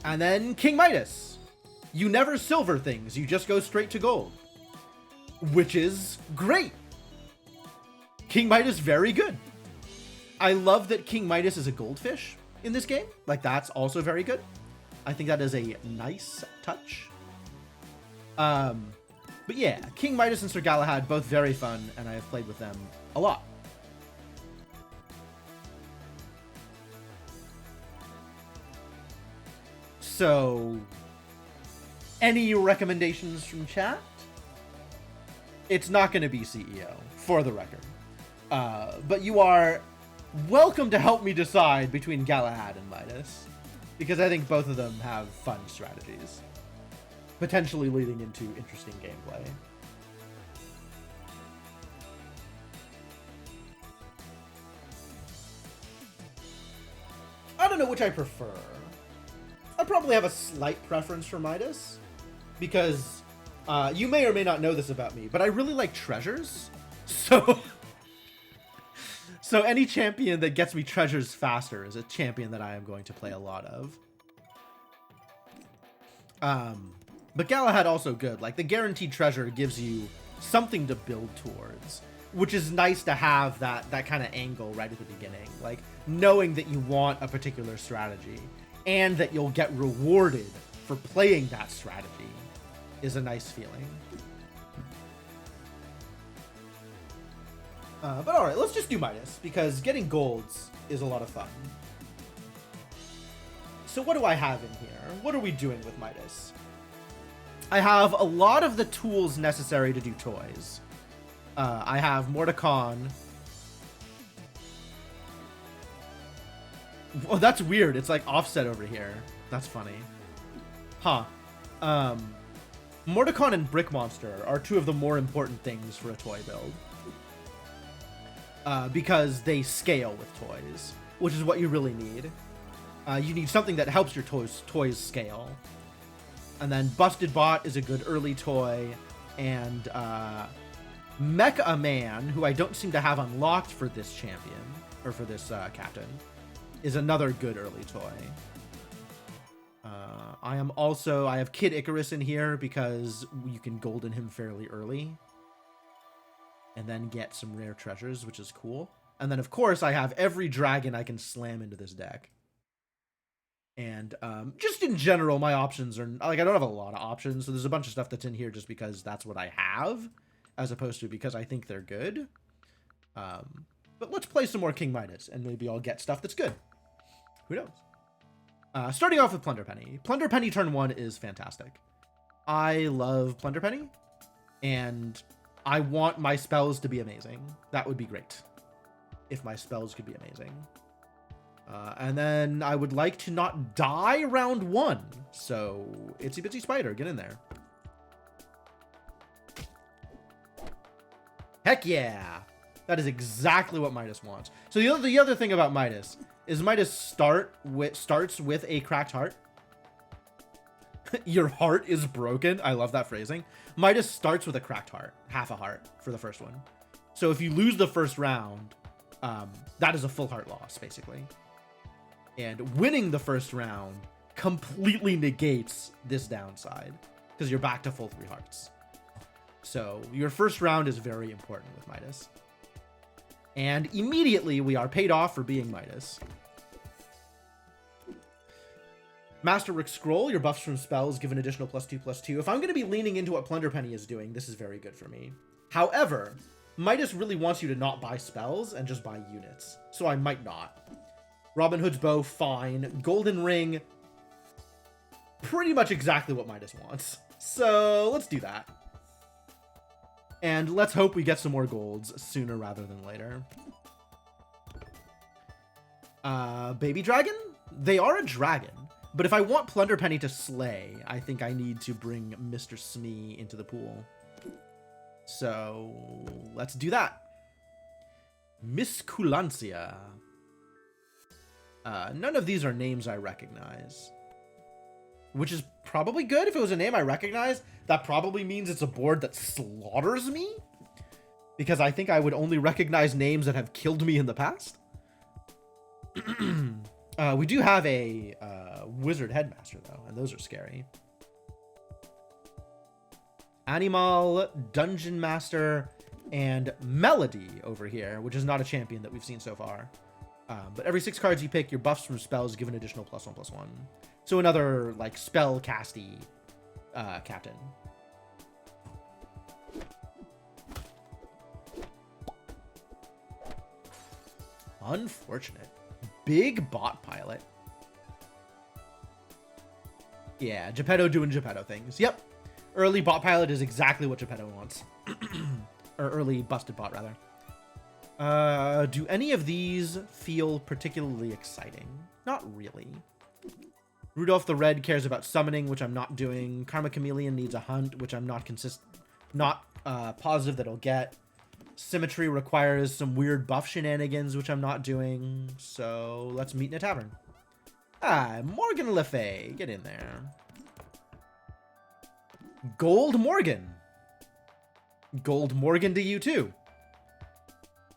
And then King Midas. You never silver things, you just go straight to gold, which is great. King Midas, very good. I love that King Midas is a goldfish in this game. Like, that's also very good. I think that is a nice touch. But yeah, King Midas and Sir Galahad, both very fun, and I have played with them a lot. So, any recommendations from chat? It's not going to be CEO, for the record. But you are welcome to help me decide between Galahad and Midas, because I think both of them have fun strategies, potentially leading into interesting gameplay. I don't know which I prefer. I probably have a slight preference for Midas, because you may or may not know this about me, but I really like treasures. So, so any champion that gets me treasures faster is a champion that I am going to play a lot of. But Galahad also good. Like, the guaranteed treasure gives you something to build towards, which is nice to have that kind of angle right at the beginning. Like, knowing that you want a particular strategy and that you'll get rewarded for playing that strategy is a nice feeling. But alright, let's just do Midas, because getting golds is a lot of fun. So what do I have in here? What are we doing with Midas? I have a lot of the tools necessary to do toys. I have Mordecon. Oh, that's weird. It's like offset over here. That's funny. Huh. Mordecon and Brick Monster are two of the more important things for a toy build. Because they scale with toys, which is what you really need. You need something that helps your toys scale. And then Busted Bot is a good early toy. And Mecha Man, who I don't seem to have unlocked for this champion, or for this captain, is another good early toy. I have Kid Icarus in here because you can golden him fairly early. And then get some rare treasures, which is cool. And then, of course, I have every dragon I can slam into this deck. And just in general, my options are... Like, I don't have a lot of options, so there's a bunch of stuff that's in here just because that's what I have, as opposed to because I think they're good. But let's play some more King Midas, and maybe I'll get stuff that's good. Who knows? Starting off with Plunder Penny. Plunder Penny turn 1 is fantastic. I love Plunder Penny, and I want my spells to be amazing. That would be great if my spells could be amazing. And then I would like to not die round 1. So, Itsy Bitsy Spider, get in there. Heck yeah! That is exactly what Midas wants. So the other thing about Midas is Midas starts with a cracked heart. Your heart is broken. I love that phrasing. Midas starts with a cracked heart, half a heart for the first one. So if you lose the first round, that is a full heart loss, basically. And winning the first round completely negates this downside, because you're back to full 3 hearts. So your first round is very important with Midas. And immediately we are paid off for being Midas. Master Rick Scroll, your buffs from spells give an additional +2/+2. If I'm going to be leaning into what Plunder Penny is doing, this is very good for me. However, Midas really wants you to not buy spells and just buy units, so I might not. Robin Hood's Bow, fine. Golden Ring, pretty much exactly what Midas wants. So let's do that. And let's hope we get some more golds sooner rather than later. Baby Dragon? They are a dragon. But if I want Plunder Penny to slay, I think I need to bring Mr. Smee into the pool. So, let's do that. Miss Culancia. None of these are names I recognize. Which is probably good. If it was a name I recognize, that probably means it's a board that slaughters me. Because I think I would only recognize names that have killed me in the past. We do have a Wizard Headmaster, though, and those are scary. Animal, Dungeon Master, and Melody over here, which is not a champion that we've seen so far. But every 6 cards you pick, your buffs from spells give an additional +1/+1. So another, like, spell casty captain. Unfortunate. Big bot pilot. Yeah, Geppetto doing Geppetto things. Yep. Early bot pilot is exactly what Geppetto wants. Or early busted bot, rather. Do any of these feel particularly exciting? Not really. Rudolph the Red cares about summoning, which I'm not doing. Karma Chameleon needs a hunt, which I'm not positive that I'll get. Symmetry requires some weird buff shenanigans, which I'm not doing. So let's meet in a tavern. Ah, Morgan Le Fay. Get in there. Gold Morgan. Gold Morgan to you too.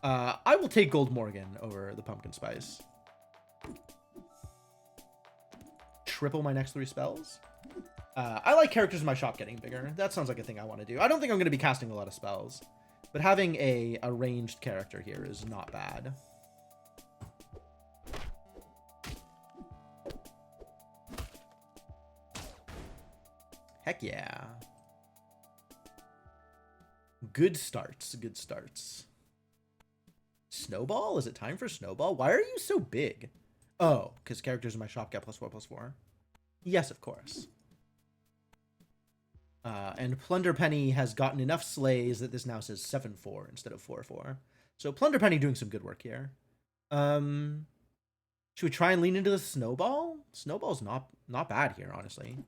I will take Gold Morgan over the Pumpkin Spice. Triple my next 3 spells. I like characters in my shop getting bigger. That sounds like a thing I want to do. I don't think I'm going to be casting a lot of spells, but having a ranged character here is not bad. Heck yeah. Good starts. Good starts. Snowball? Is it time for Snowball? Why are you so big? Oh, because characters in my shop get +4/+4. Yes, of course. And Plunder Penny has gotten enough slays that this now says 7/4 instead of 4/4. So Plunder Penny doing some good work here. Should we try and lean into the Snowball? Snowball's not bad here, honestly.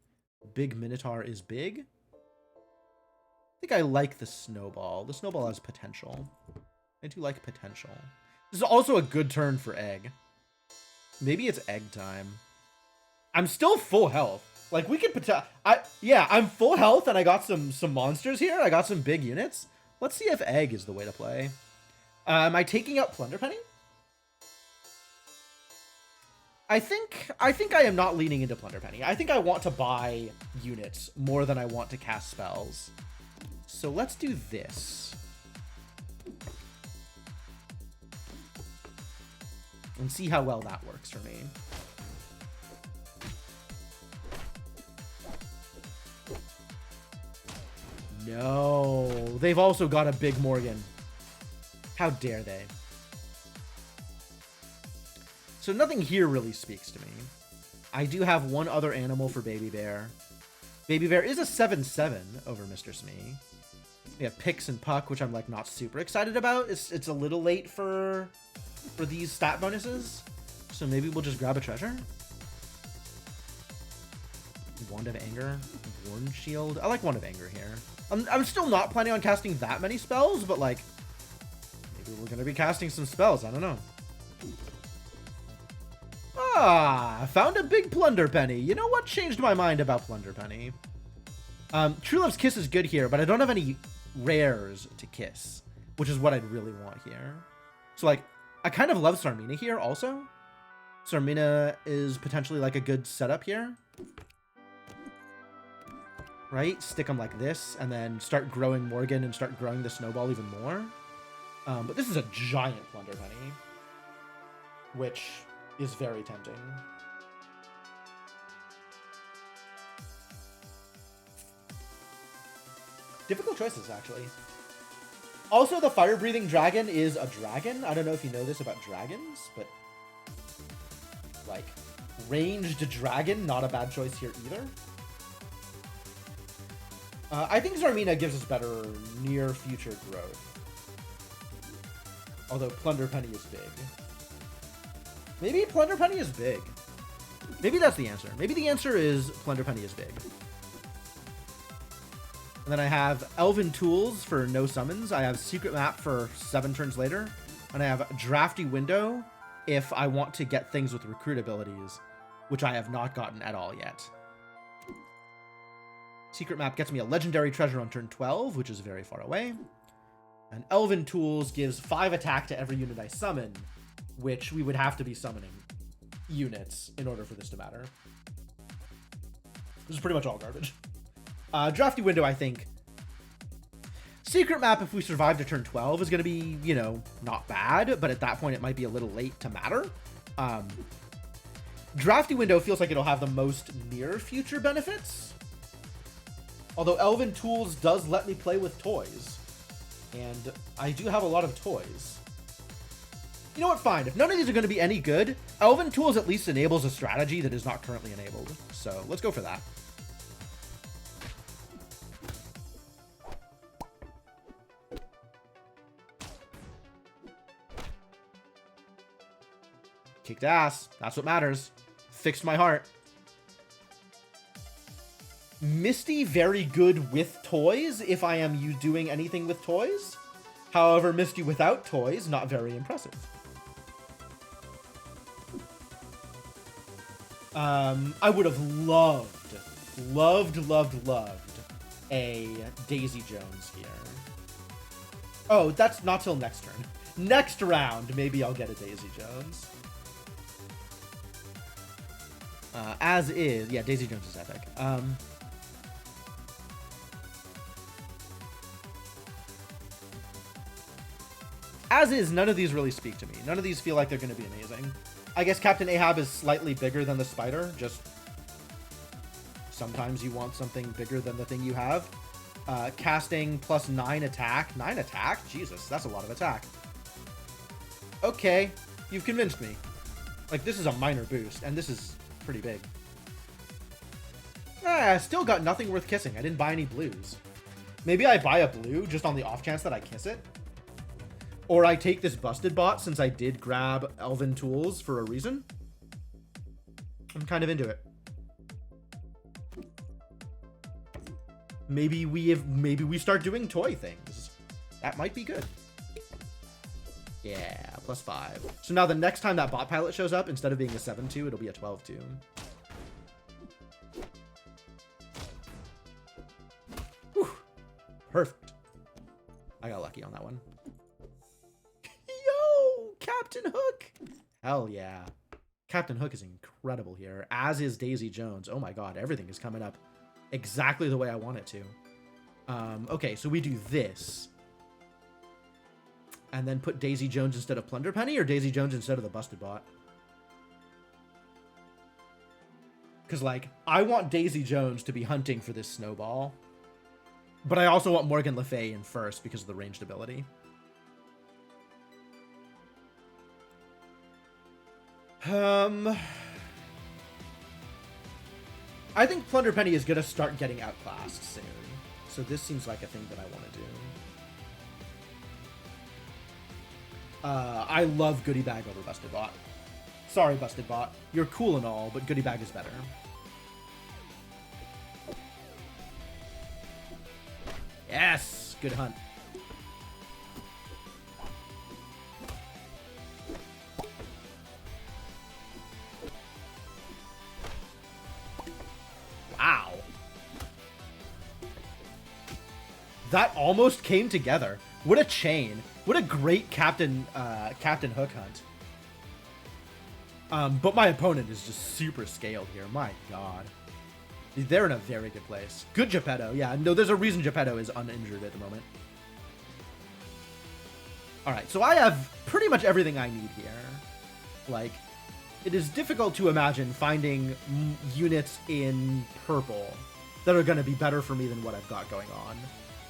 Big Minotaur is big. I think I like the Snowball. The Snowball has potential. I do like potential. This is also a good turn for Egg. Maybe it's Egg time. I'm still full health. Like, we could yeah, I'm full health and I got some monsters here. I got some big units. Let's see if Egg is the way to play. Am I taking out Plunder Penny? I think I am not leaning into Plunder Penny. I think I want to buy units more than I want to cast spells. So let's do this. And see how well that works for me. No, they've also got a big Morgan. How dare they? So nothing here really speaks to me. I do have one other animal for Baby Bear. Baby Bear is a 7/7 over Mr. Smee. We have Pix and Puck, which I'm like not super excited about. It's a little late for these stat bonuses. So maybe we'll just grab a treasure. Wand of Anger, Warn Shield. I like Wand of Anger here. I'm still not planning on casting that many spells, but like maybe we're gonna be casting some spells. I don't know. Ah, I found a big Plunder Penny. You know what changed my mind about Plunder Penny? True Love's Kiss is good here, but I don't have any rares to kiss, which is what I'd really want here. So like, I kind of love Sarmina here also. Sarmina is potentially like a good setup here. Right? Stick them like this, and then start growing Morgan and start growing the Snowball even more. But this is a giant Plunder Penny, which is very tempting. Difficult choices, actually. Also, the fire-breathing dragon is a dragon. I don't know if you know this about dragons, but like, ranged dragon, not a bad choice here either. I think Zarmina gives us better near-future growth. Although Plunder Penny is big. Maybe Plunder Penny is big. Maybe that's the answer. Maybe the answer is Plunder Penny is big. And then I have Elven Tools for no summons. I have Secret Map for 7 turns later. And I have Drafty Window if I want to get things with recruit abilities, which I have not gotten at all yet. Secret Map gets me a legendary treasure on turn 12, which is very far away. And Elven Tools gives 5 attack to every unit I summon, which we would have to be summoning units in order for this to matter. This is pretty much all garbage. Drafty Window, I think. Secret Map, if we survive to turn 12, is going to be, you know, not bad, but at that point it might be a little late to matter. Drafty Window feels like it'll have the most near future benefits. Although Elven Tools does let me play with toys. And I do have a lot of toys. You know what, fine. If none of these are going to be any good, Elven Tools at least enables a strategy that is not currently enabled. So let's go for that. Kicked ass. That's what matters. Fixed my heart. Misty, very good with toys if I am doing anything with toys. However, Misty without toys, not very impressive. I would have loved a Daisy Jones here. Oh, that's not till next turn. Next round, maybe I'll get a Daisy Jones. As is, yeah, Daisy Jones is epic. As is, none of these really speak to me. None of these feel like they're going to be amazing. I guess Captain Ahab is slightly bigger than the spider. Just sometimes you want something bigger than the thing you have. Casting plus 9 attack. 9 attack? Jesus, that's a lot of attack. Okay, you've convinced me. Like, this is a minor boost, and this is pretty big. I still got nothing worth kissing. I didn't buy any blues. Maybe I buy a blue just on the off chance that I kiss it. Or I take this busted bot since I did grab Elven Tools for a reason. I'm kind of into it. Maybe we start doing toy things. That might be good. Yeah, plus 5. So now the next time that bot pilot shows up, instead of being a 7-2, it'll be a 12-2. Whew. Perfect. I got lucky on that one. Yo, Captain Hook. Hell yeah. Captain Hook is incredible here, as is Daisy Jones. Oh my god, everything is coming up exactly the way I want it to. Okay, so we do this. And then put Daisy Jones instead of Plunder Penny, or Daisy Jones instead of the busted bot? Because, like, I want Daisy Jones to be hunting for this snowball. But I also want Morgan Le Fay in first because of the ranged ability. I think Plunder Penny is going to start getting outclassed soon. So this seems like a thing that I want to do. I love Goodie Bag over Busted Bot. Sorry, Busted Bot. You're cool and all, but Goodie Bag is better. Yes! Good hunt. Wow. That almost came together. What a chain. What a great Captain Hook hunt. But my opponent is just super scaled here. My god. They're in a very good place. Good Geppetto. Yeah, no, there's a reason Geppetto is uninjured at the moment. Alright, so I have pretty much everything I need here. Like, it is difficult to imagine finding units in purple that are going to be better for me than what I've got going on.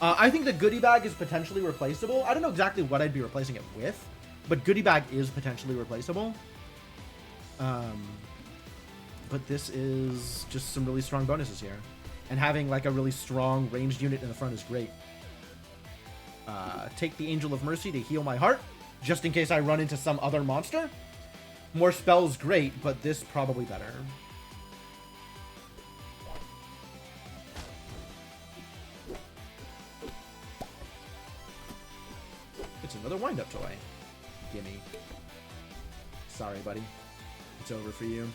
I think the Goodie Bag is potentially replaceable. I don't know exactly what I'd be replacing it with, but Goodie Bag is potentially replaceable. But this is just some really strong bonuses here. And having like a really strong ranged unit in the front is great. Take the Angel of Mercy to heal my heart, just in case I run into some other monster. More spells, great, but this probably better. It's another wind-up toy. Gimme. Sorry, buddy. It's over for you.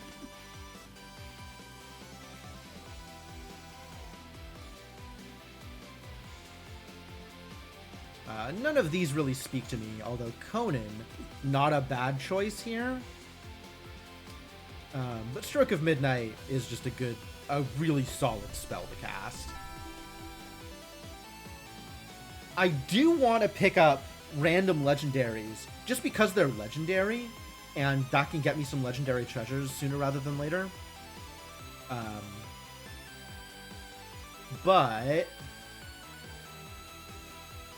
None of these really speak to me, although Conan, not a bad choice here. But Stroke of Midnight is just a really solid spell to cast. I do want to pick up random legendaries, just because they're legendary, and that can get me some legendary treasures sooner rather than later. But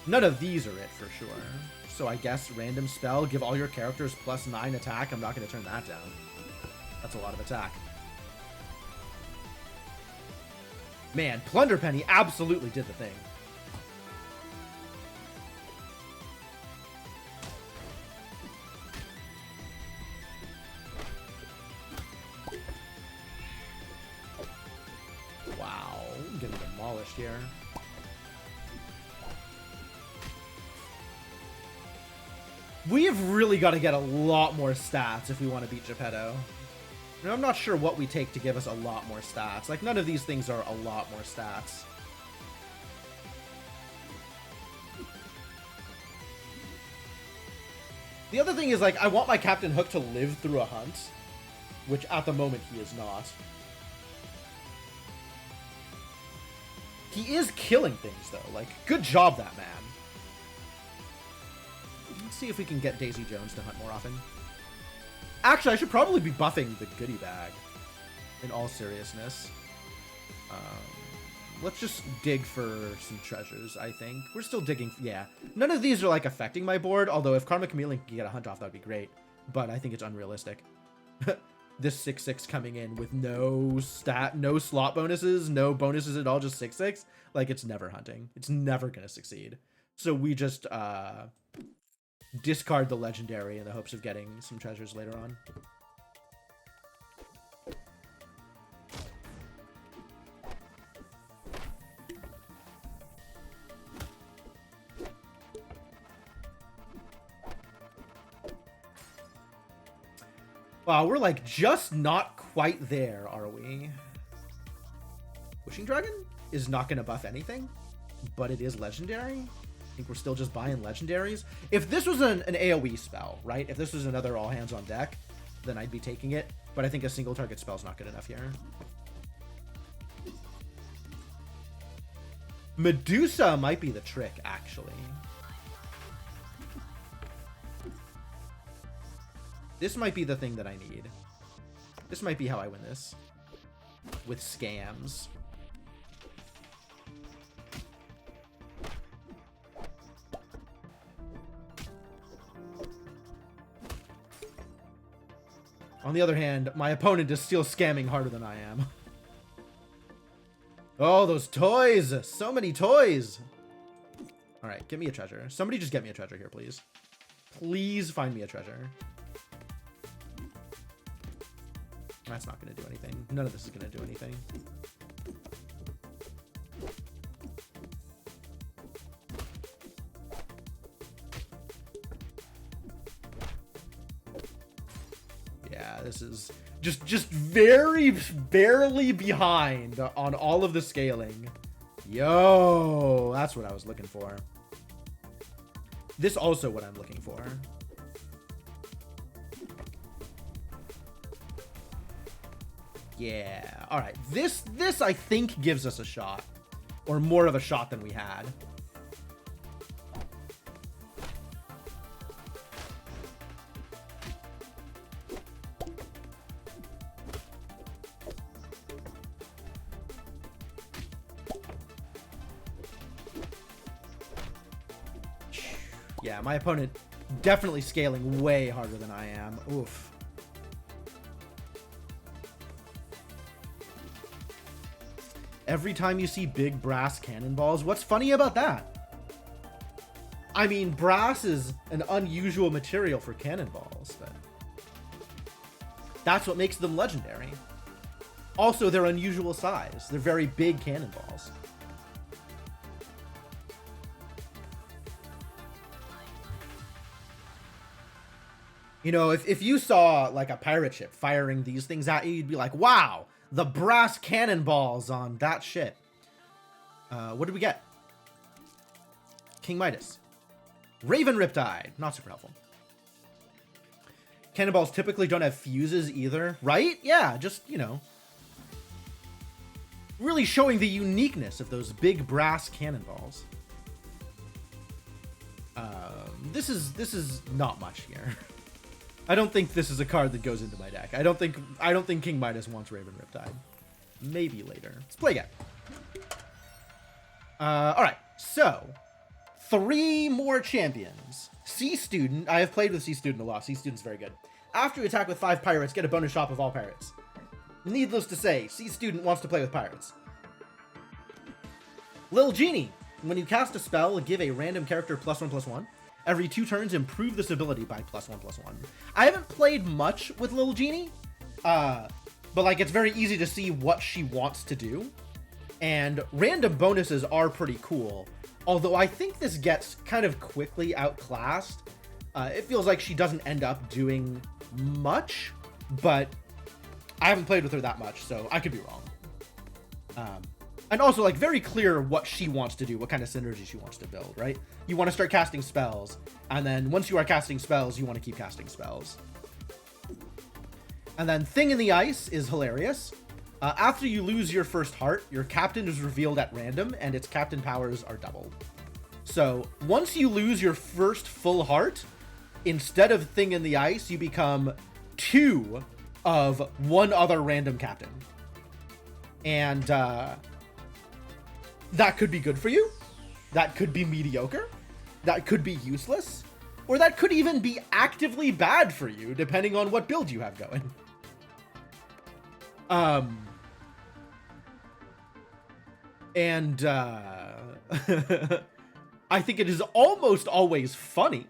none of these are it for sure. So I guess random spell, give all your characters plus 9 attack. I'm not going to turn that down. That's a lot of attack. Man, Plunder Penny absolutely did the thing. next year. We have really got to get a lot more stats if we want to beat Geppetto. And I'm not sure what we take to give us a lot more stats. Like, none of these things are a lot more stats. The other thing is, like, I want my Captain Hook to live through a hunt, which at the moment he is not. He is killing things, though. Like, good job, that man. Let's see if we can get Daisy Jones to hunt more often. Actually, I should probably be buffing the goodie bag, in all seriousness. Let's just dig for some treasures, I think. We're still digging. Yeah. None of these are, like, affecting my board, although if Karma Chameleon can get a hunt off, that would be great. But I think it's unrealistic. This 6/6 coming in with no slot bonuses, no bonuses at all, just 6/6. Like, it's never hunting. It's never going to succeed. So we just discard the legendary in the hopes of getting some treasures later on. Wow, we're like just not quite there, are we? Wishing Dragon is not going to buff anything, but it is legendary. I think we're still just buying legendaries. If this was an AoE spell, right? If this was another all hands on deck, then I'd be taking it. But I think a single target spell is not good enough here. Medusa might be the trick, actually. This might be the thing that I need. This might be how I win this. With scams. On the other hand, my opponent is still scamming harder than I am. Oh, those toys! So many toys! Alright, get me a treasure. Somebody just get me a treasure here, please. Please find me a treasure. That's not going to do anything. None of this is going to do anything. Yeah, this is just very barely behind on all of the scaling. Yo, that's what I was looking for. This also what I'm looking for. Yeah, all right. This I think gives us a shot, or more of a shot than we had. Yeah, my opponent definitely scaling way harder than I am. Oof. Every time you see big brass cannonballs, what's funny about that? I mean, brass is an unusual material for cannonballs, but that's what makes them legendary. Also, they're unusual size. They're very big cannonballs. You know, if you saw like a pirate ship firing these things at you, you'd be like, wow, the brass cannonballs on that ship. What did we get? King Midas. Raven Riptide. Not super helpful. Cannonballs typically don't have fuses either, right? Yeah, just, you know, really showing the uniqueness of those big brass cannonballs. This is not much here. I don't think this is a card that goes into my deck. I don't think King Midas wants Raven Riptide. Maybe later. Let's play again. Alright, so 3 more champions. Sea Student. I have played with Sea Student a lot. Sea Student's very good. After you attack with 5 pirates, get a bonus shop of all pirates. Needless to say, Sea Student wants to play with pirates. Lil Genie. When you cast a spell, give a random character +1/+1. Every 2 turns, improve this ability by +1/+1. I haven't played much with Lil Genie, but like it's very easy to see what she wants to do. And random bonuses are pretty cool. Although I think this gets kind of quickly outclassed. It feels like she doesn't end up doing much, but I haven't played with her that much, so I could be wrong. And also, like, very clear what she wants to do, what kind of synergy she wants to build, right? You want to start casting spells, and then once you are casting spells, you want to keep casting spells. And then Thing in the Ice is hilarious. After you lose your first heart, your captain is revealed at random, and its captain powers are doubled. So, once you lose your first full heart, instead of Thing in the Ice, you become 2 of one other random captain. And, that could be good for you. That could be mediocre. That could be useless. Or that could even be actively bad for you, depending on what build you have going. And I think it is almost always funny,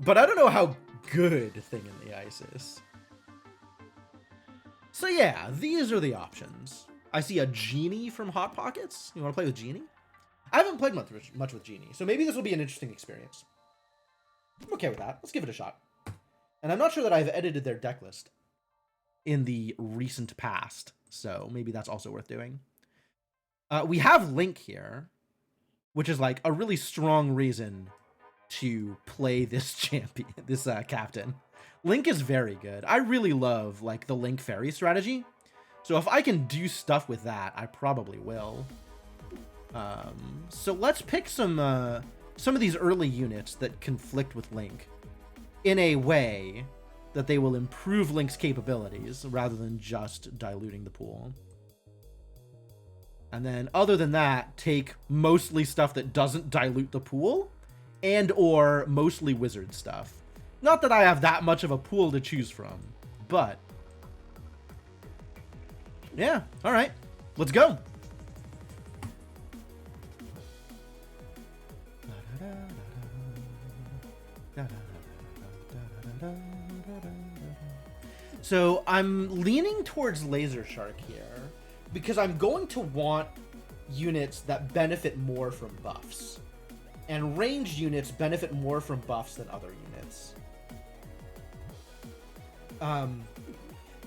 but I don't know how good Thing in the Ice is. So yeah, these are the options. I see a Genie from Hot Pockets. You want to play with Genie? I haven't played much with Genie, so maybe this will be an interesting experience. I'm okay with that. Let's give it a shot. And I'm not sure that I've edited their deck list in the recent past, so maybe that's also worth doing. We have Link here, which is like a really strong reason to play this champion, this captain. Link is very good. I really love like the Link Fairy strategy. So if I can do stuff with that, I probably will. So let's pick some of these early units that conflict with Link in a way that they will improve Link's capabilities rather than just diluting the pool. And then other than that, take mostly stuff that doesn't dilute the pool and or mostly wizard stuff. Not that I have that much of a pool to choose from, but yeah, all right, let's go. So I'm leaning towards Laser Shark here because I'm going to want units that benefit more from buffs. And ranged units benefit more from buffs than other units.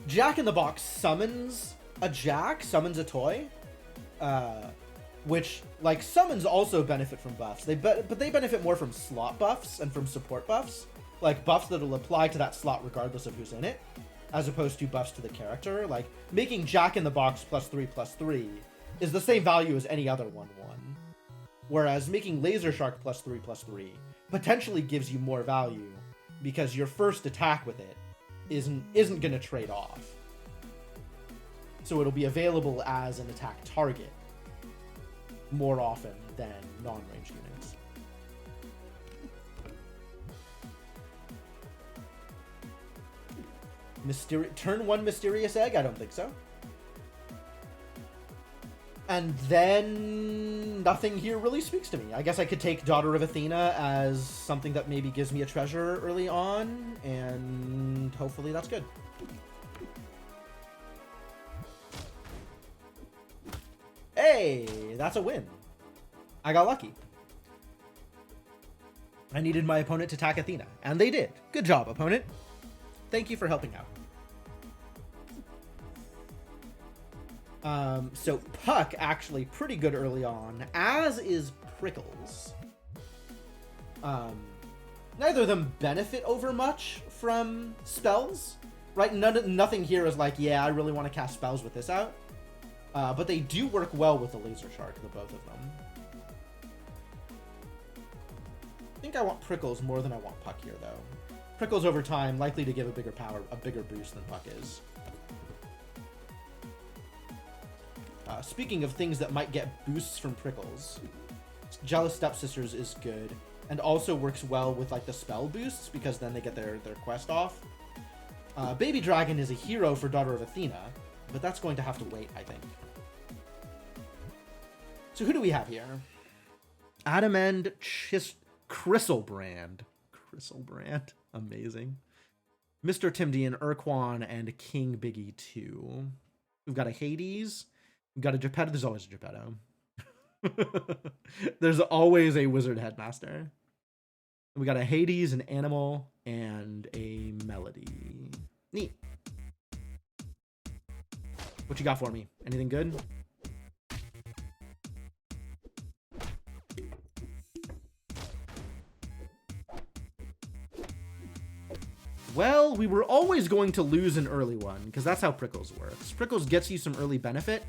Jack in the Box summons a Jack, summons a toy, which, like, summons also benefit from buffs. But they benefit more from slot buffs and from support buffs. Like, buffs that'll apply to that slot regardless of who's in it, as opposed to buffs to the character. Like, making Jack in the Box +3/+3 is the same value as any other 1/1. Whereas making Laser Shark +3/+3 potentially gives you more value because your first attack with it isn't going to trade off. So it'll be available as an attack target more often than non-ranged units. Turn 1 Mysterious Egg? I don't think so. And then nothing here really speaks to me. I guess I could take Daughter of Athena as something that maybe gives me a treasure early on, and hopefully that's good. Hey, that's a win. I got lucky. I needed my opponent to attack Athena, and they did. Good job, opponent. Thank you for helping out. So Puck actually pretty good early on, as is Prickles. Neither of them benefit over much from spells, right? Nothing here is like, yeah, I really want to cast spells with this out. But they do work well with the Laser Shark, the both of them. I think I want Prickles more than I want Puck here, though. Prickles over time likely to give a bigger boost than Puck is. Speaking of things that might get boosts from Prickles, Jealous Stepsisters is good, and also works well with like the spell boosts, because then they get their quest off. Baby Dragon is a hero for Daughter of Athena, but that's going to have to wait, I think. So who do we have here? Adamand Chrysalbrand. Chrysalbrand. Amazing. Mr. Timdian, Urquan, and King Biggie 2. We've got a Hades, We got a Geppetto. There's always a Geppetto. There's always a wizard headmaster. We got a Hades, an animal, and a melody. Neat. What you got for me? Anything good? Well, we were always going to lose an early one, because that's how Prickles works. Prickles gets you some early benefit,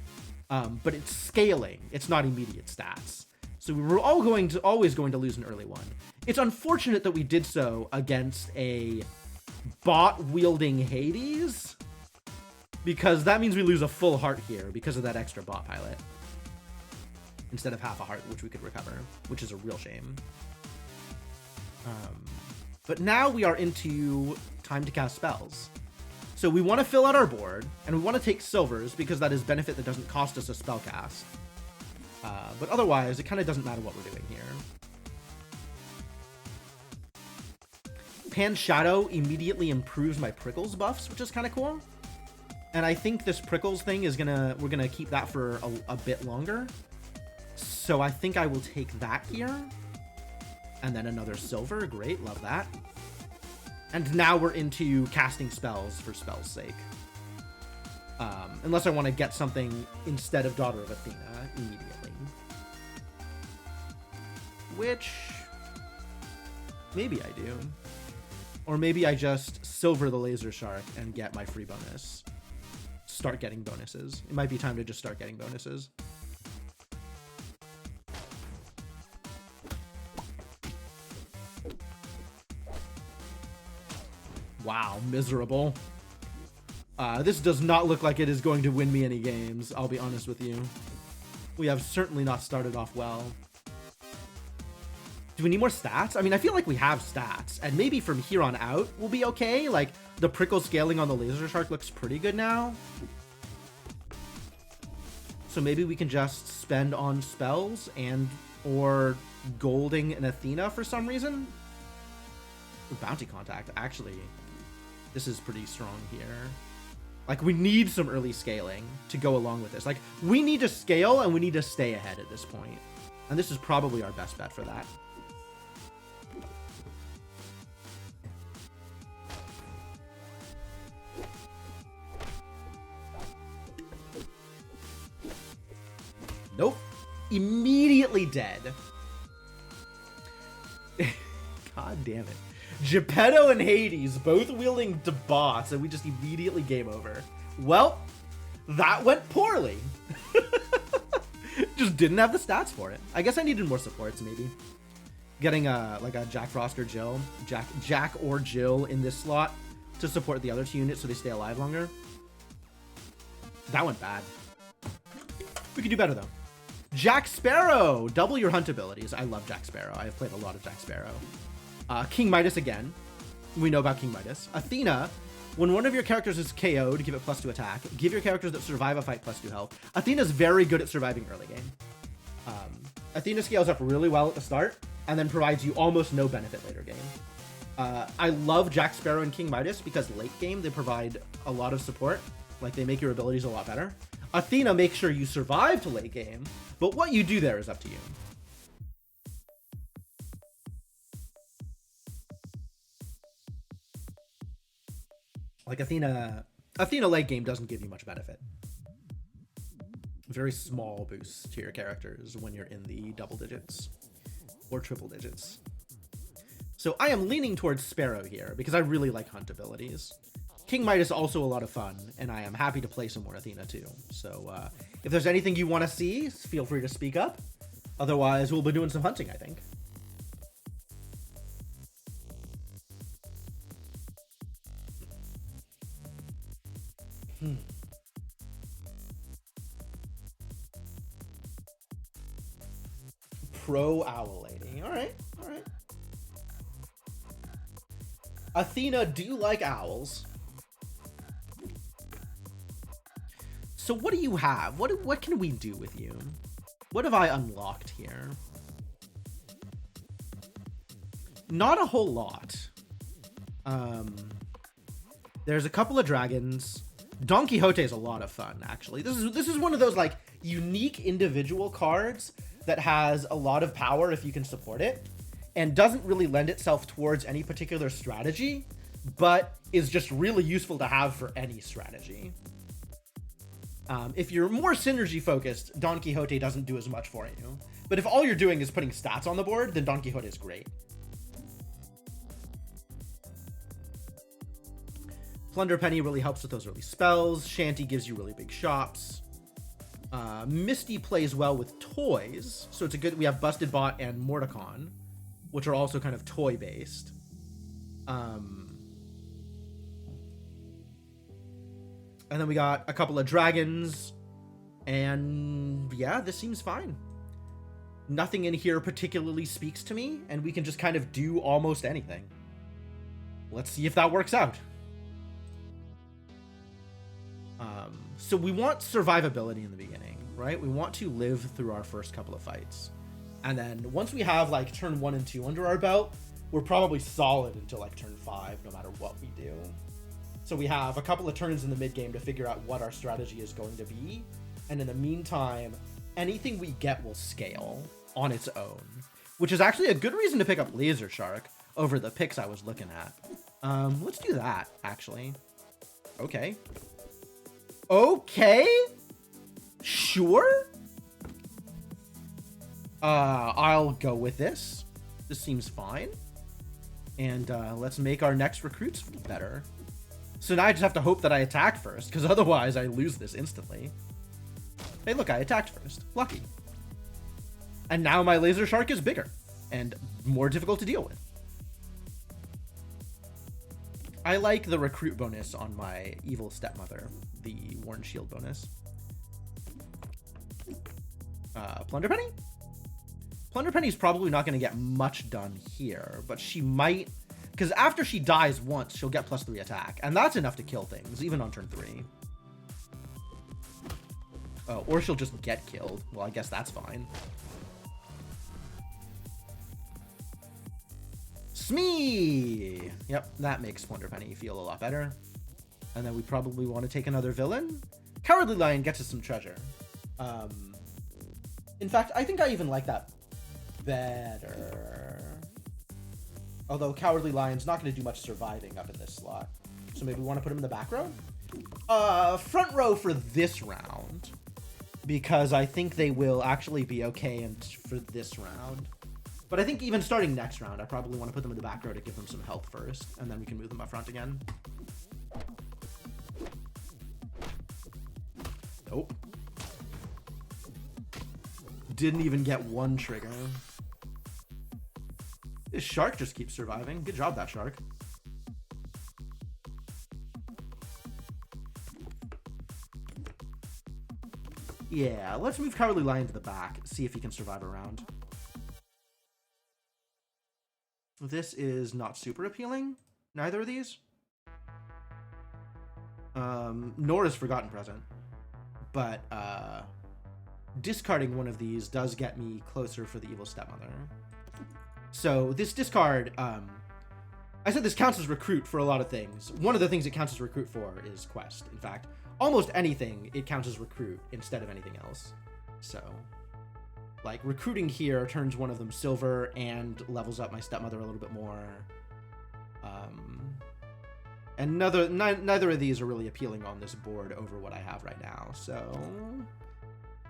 but it's scaling. It's not immediate stats. So we were always going to lose an early one. It's unfortunate that we did so against a bot-wielding Hades, because that means we lose a full heart here because of that extra bot pilot, instead of half a heart, which we could recover, which is a real shame. But now we are into time to cast spells. So we want to fill out our board, and we want to take silvers because that is benefit that doesn't cost us a spell cast. But otherwise, it kind of doesn't matter what we're doing here. Pan Shadow immediately improves my Prickles buffs, which is kind of cool. And I think this Prickles thing is we're gonna keep that for a bit longer. So I think I will take that here. And then another silver. Great, love that. And now we're into casting spells for spell's sake. Unless I want to get something instead of Daughter of Athena immediately. Which maybe I do. Or maybe I just silver the Laser Shark and get my free bonus. Start getting bonuses. It might be time to just start getting bonuses. Wow, miserable. This does not look like it is going to win me any games, I'll be honest with you. We have certainly not started off well. Do we need more stats? I mean, I feel like we have stats, and maybe from here on out we'll be okay. Like, the Prickle scaling on the Laser Shark looks pretty good now. So maybe we can just spend on spells or golding an Athena for some reason. Ooh, Bounty Contact, actually. This is pretty strong here. Like, we need some early scaling to go along with this. Like, we need to scale and we need to stay ahead at this point. And this is probably our best bet for that. Nope. Immediately dead. God damn it. Geppetto and Hades both wielding the bots, and we just immediately game over. Well, that went poorly. Just didn't have the stats for it. I guess I needed more supports, maybe. Getting like a Jack Frost or Jill, Jack or Jill in this slot to support the other two units so they stay alive longer. That went bad. We could do better though. Jack Sparrow, double your hunt abilities. I love Jack Sparrow. I've played a lot of Jack Sparrow. King Midas again. We know about King Midas. Athena, when one of your characters is KO'd, give it +2 attack. Give your characters that survive a fight +2 health. Athena's very good at surviving early game. Athena scales up really well at the start, and then provides you almost no benefit later game. I love Jack Sparrow and King Midas because late game they provide a lot of support. Like, they make your abilities a lot better. Athena makes sure you survive to late game, but what you do there is up to you. Like, Athena late game doesn't give you much benefit. Very small boosts to your characters when you're in the double digits or triple digits. So I am leaning towards Sparrow here because I really like hunt abilities. King Midas is also a lot of fun, and I am happy to play some more Athena too. So if there's anything you want to see, feel free to speak up. Otherwise, we'll be doing some hunting, I think. Pro Owl Lady. All right, all right. Athena do like owls. So what do you have? What can we do with you? What have I unlocked here? Not a whole lot. There's a couple of dragons. Don Quixote is a lot of fun, actually. This is one of those, like, unique individual cards that has a lot of power if you can support it, and doesn't really lend itself towards any particular strategy, but is just really useful to have for any strategy. If you're more synergy focused, Don Quixote doesn't do as much for you. But if all you're doing is putting stats on the board, then Don Quixote is great. Plunder Penny really helps with those early spells. Shanty gives you really big shops. Misty plays well with toys, so it's a good. We have Busted Bot and Mordicon, which are also kind of toy based. And then we got a couple of dragons, and yeah, this seems fine. Nothing in here particularly speaks to me, and we can just kind of do almost anything. Let's see if that works out. So we want survivability in the beginning, right? We want to live through our first couple of fights. And then once we have like turn 1 and 2 under our belt, we're probably solid until like turn 5, no matter what we do. So we have a couple of turns in the mid game to figure out what our strategy is going to be. And in the meantime, anything we get will scale on its own, which is actually a good reason to pick up Laser Shark over the picks I was looking at. Let's do that, actually. Okay. Okay. Sure. I'll go with this. This seems fine. And let's make our next recruits better. So now I just have to hope that I attack first, because otherwise I lose this instantly. Hey, look, I attacked first. Lucky. And now my Laser Shark is bigger and more difficult to deal with. I like the recruit bonus on my Evil Stepmother, the Worn Shield bonus. Plunder Penny? Plunder Penny's probably not going to get much done here, but she might, because after she dies once, she'll get +3 attack, and that's enough to kill things, even on turn 3. Oh, or she'll just get killed. Well, I guess that's fine. Smee! Yep, that makes Plunder Penny feel a lot better. And then we probably want to take another villain. Cowardly Lion gets us some treasure. In fact, I think I even like that better. Although Cowardly Lion's not going to do much surviving up in this slot. So maybe we want to put him in the back row? Front row for this round. Because I think they will actually be okay for this round. But I think even starting next round, I probably want to put them in the back row to give them some health first. And then we can move them up front again. Nope. Didn't even get one trigger. This shark just keeps surviving. Good job, that shark. Yeah, let's move Cowardly Lion to the back. See if he can survive a round. This is not super appealing. Neither of these. Nor is Forgotten Present. But, discarding one of these does get me closer for the Evil Stepmother. So this discard, I said this counts as recruit for a lot of things. One of the things it counts as recruit for is quest. In fact, almost anything it counts as recruit instead of anything else. So, like, recruiting here turns one of them silver and levels up my stepmother a little bit more. And neither of these are really appealing on this board over what I have right now. So,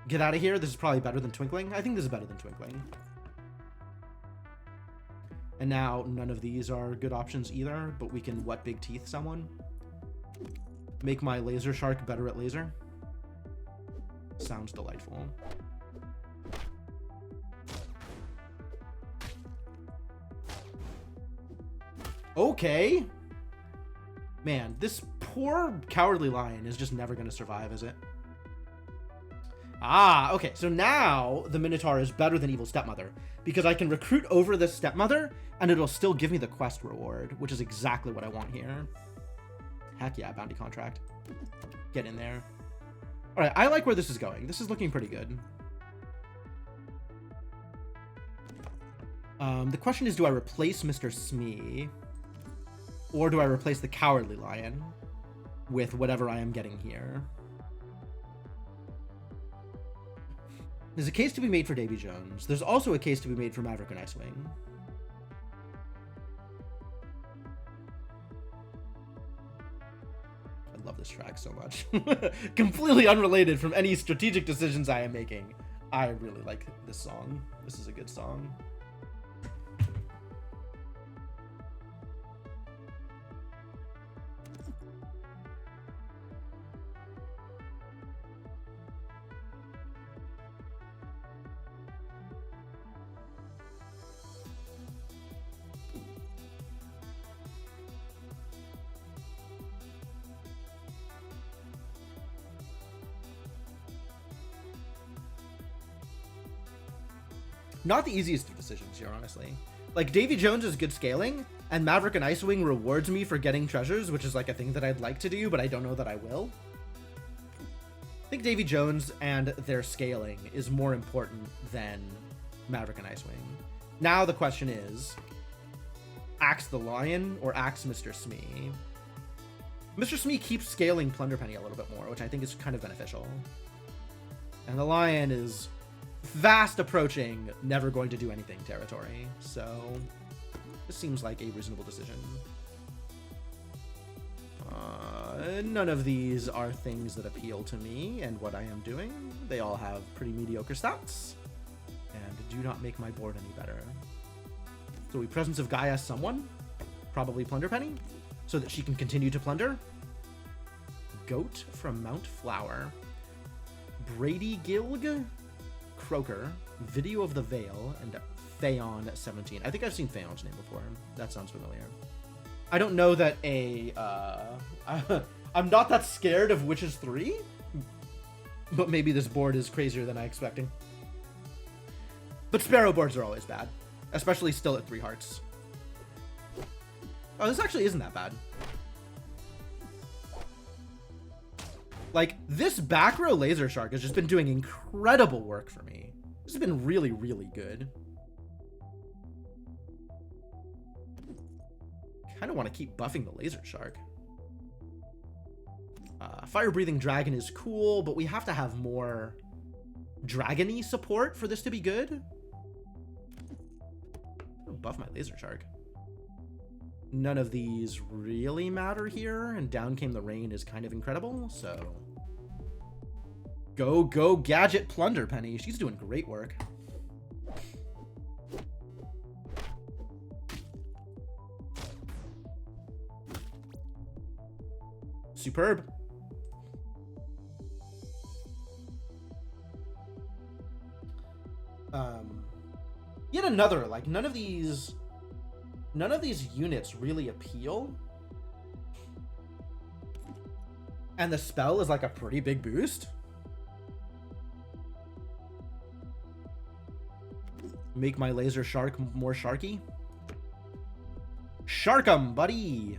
get out of here. This is probably better than Twinkling. I think this is better than Twinkling. And now none of these are good options either, but we can What Big Teeth someone. Make my Laser Shark better at laser. Sounds delightful. Okay. Man, this poor Cowardly Lion is just never going to survive, is it? Ah, okay. So now the Minotaur is better than Evil Stepmother because I can recruit over the Stepmother and it'll still give me the quest reward, which is exactly what I want here. Heck yeah, bounty contract. Get in there. All right, I like where this is going. This is looking pretty good. The question is, do I replace Mr. Smee? Or do I replace the Cowardly Lion with whatever I am getting here? There's a case to be made for Davy Jones. There's also a case to be made for Maverick and Icewing. I love this track so much. Completely unrelated from any strategic decisions I am making. I really like this song. This is a good song. Not the easiest of decisions here, honestly. Like, Davy Jones is good scaling, and Maverick and Icewing rewards me for getting treasures, which is like a thing that I'd like to do, but I don't know that I will. I think Davy Jones and their scaling is more important than Maverick and Icewing. Now the question is, axe the Lion or axe Mr. Smee? Mr. Smee keeps scaling Plunderpenny a little bit more, which I think is kind of beneficial. And the Lion is fast approaching never going to do anything territory, so this seems like a reasonable decision. None of these are things that appeal to me and what I am doing. They all have pretty mediocre stats and do not make my board any better. So we Presence of Gaia someone, probably Plunderpenny, so that she can continue to plunder. Goat from Mount Flower, Brady Gilg, Croaker, Video of the Veil, and Phaon 17. I think I've seen Phaon's name before. That sounds familiar. I don't know that I'm not that scared of Witches 3, but maybe this board is crazier than I expected. But Sparrow boards are always bad, especially still at 3 hearts. Oh, this actually isn't that bad. Like, this back row Laser Shark has just been doing incredible work for me. This has been really, really good. Kind of want to keep buffing the Laser Shark. Fire-breathing Dragon is cool, but we have to have more dragon-y support for this to be good. I'll buff my Laser Shark. None of these really matter here, and Down Came the Rain is kind of incredible, so... Go, Gadget Plunderpenny. She's doing great work. Superb. Yet another, like, none of these units really appeal. And the spell is like a pretty big boost. Make my Laser Shark more sharky. Shark 'em, buddy!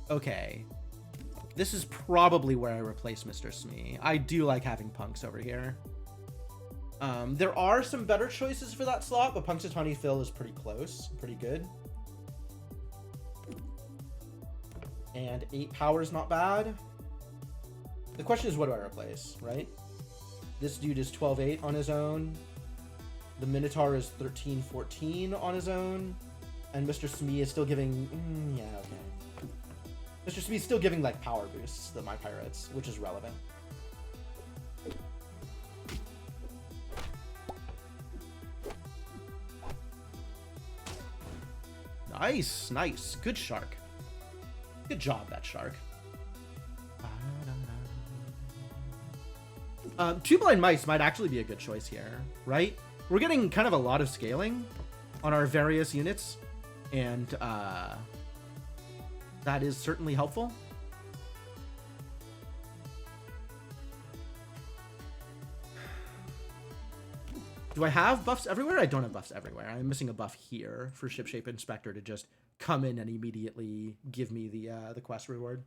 Okay. This is probably where I replace Mr. Smee. I do like having Punks over here. There are some better choices for that slot, but Punxsutawney Phil is pretty close. Pretty good. And 8 power is not bad. The question is, what do I replace, right? This dude is 12-8 on his own. The Minotaur is 13-14 on his own. And Mr. Smee is still giving... yeah, okay. Mr. Smee is still giving, like, power boosts to my pirates, which is relevant. Nice, nice. Good shark. Good job, that shark. Two Blind Mice might actually be a good choice here, right? We're getting kind of a lot of scaling on our various units, and that is certainly helpful. Do I have buffs everywhere? I don't have buffs everywhere. I'm missing a buff here for Shipshape Inspector to just come in and immediately give me the quest reward.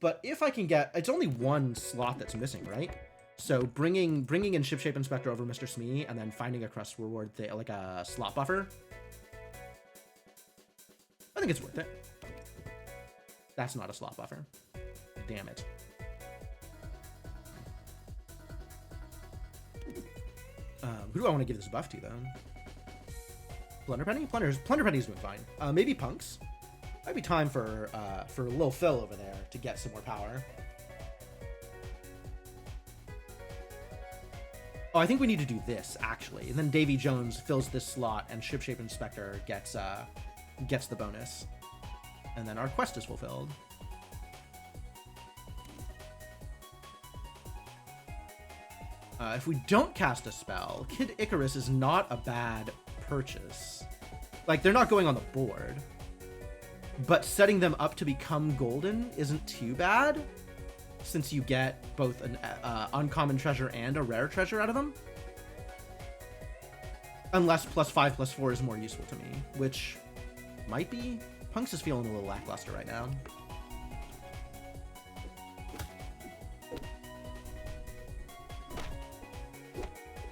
But if I can get... It's only one slot that's missing, right? So bringing in Shipshape Inspector over Mr. Smee and then finding a quest reward, like a slot buffer, I think it's worth it. That's not a slot buffer. Damn it. Who do I want to give this buff to, though? Plunderpenny? Plunderpenny's doing fine. Maybe Punks? Might be time for Lil Phil over there to get some more power. Oh, I think we need to do this, actually. And then Davy Jones fills this slot, and Shipshape Inspector gets the bonus. And then our quest is fulfilled. If we don't cast a spell, Kid Icarus is not a bad purchase. Like, they're not going on the board. But setting them up to become golden isn't too bad, since you get both an uncommon treasure and a rare treasure out of them. Unless +5/+4 is more useful to me, which might be. Punks is feeling a little lackluster right now.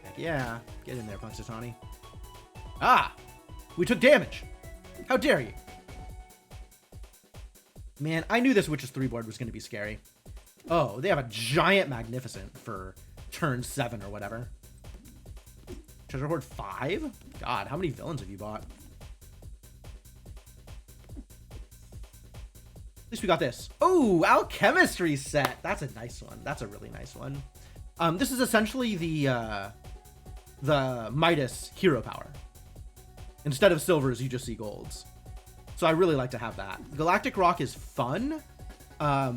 Heck yeah, get in there, Punxsutawney. Ah! We took damage! How dare you! Man, I knew this Witch's 3 board was going to be scary. Oh, they have a giant Magnificent for turn 7 or whatever. Treasure Hoard 5? God, how many villains have you bought? At least we got this. Oh, Alchemistry set. That's a nice one. That's a really nice one. This is essentially the Midas hero power. Instead of silvers, you just see golds. So I really like to have that. Galactic Rock is fun. I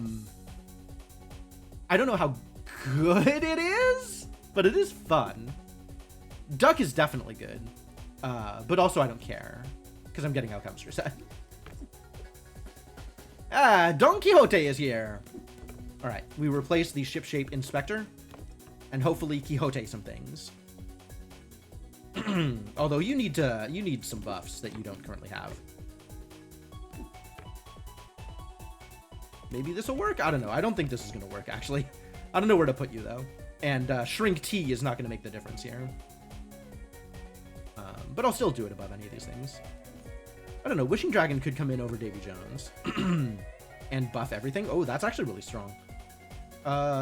don't know how good it is, but it is fun. Duck is definitely good. But also I don't care, because I'm getting Alchemistry set. Ah, Don Quixote is here. All right, we replace the Shipshape Inspector, and hopefully Quixote some things. Although you need some buffs that you don't currently have. Maybe this will work? I don't know. I don't think this is going to work, actually. I don't know where to put you, though. And Shrink T is not going to make the difference here. But I'll still do it above any of these things. I don't know. Wishing Dragon could come in over Davy Jones. And buff everything. Oh, that's actually really strong.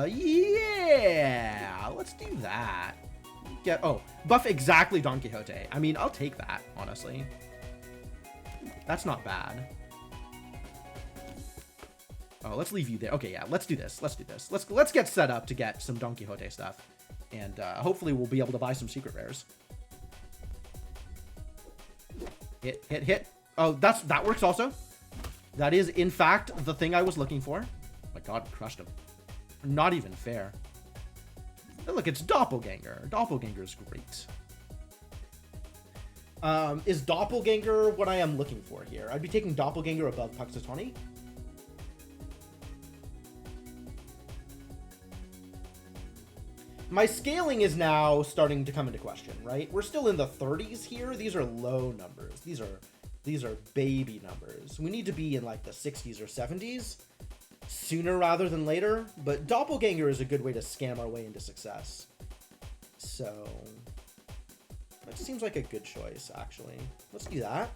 Yeah. Let's do that. Buff exactly Don Quixote. I mean, I'll take that, honestly. That's not bad. Oh, let's leave you there. Okay, yeah, let's do this. Let's do this. Let's get set up to get some Don Quixote stuff. And hopefully we'll be able to buy some secret rares. Hit, hit, hit. Oh, that works also. That is, in fact, the thing I was looking for. Oh my god, crushed him. Not even fair. Oh, look, it's Doppelganger. Doppelganger is great. Is Doppelganger what I am looking for here? I'd be taking Doppelganger above Punxsutawney. My scaling is now starting to come into question, right? We're still in the 30s here. These are low numbers. These are baby numbers. We need to be in like the 60s or 70s sooner rather than later. But Doppelganger is a good way to scam our way into success. So that seems like a good choice, actually. Let's do that.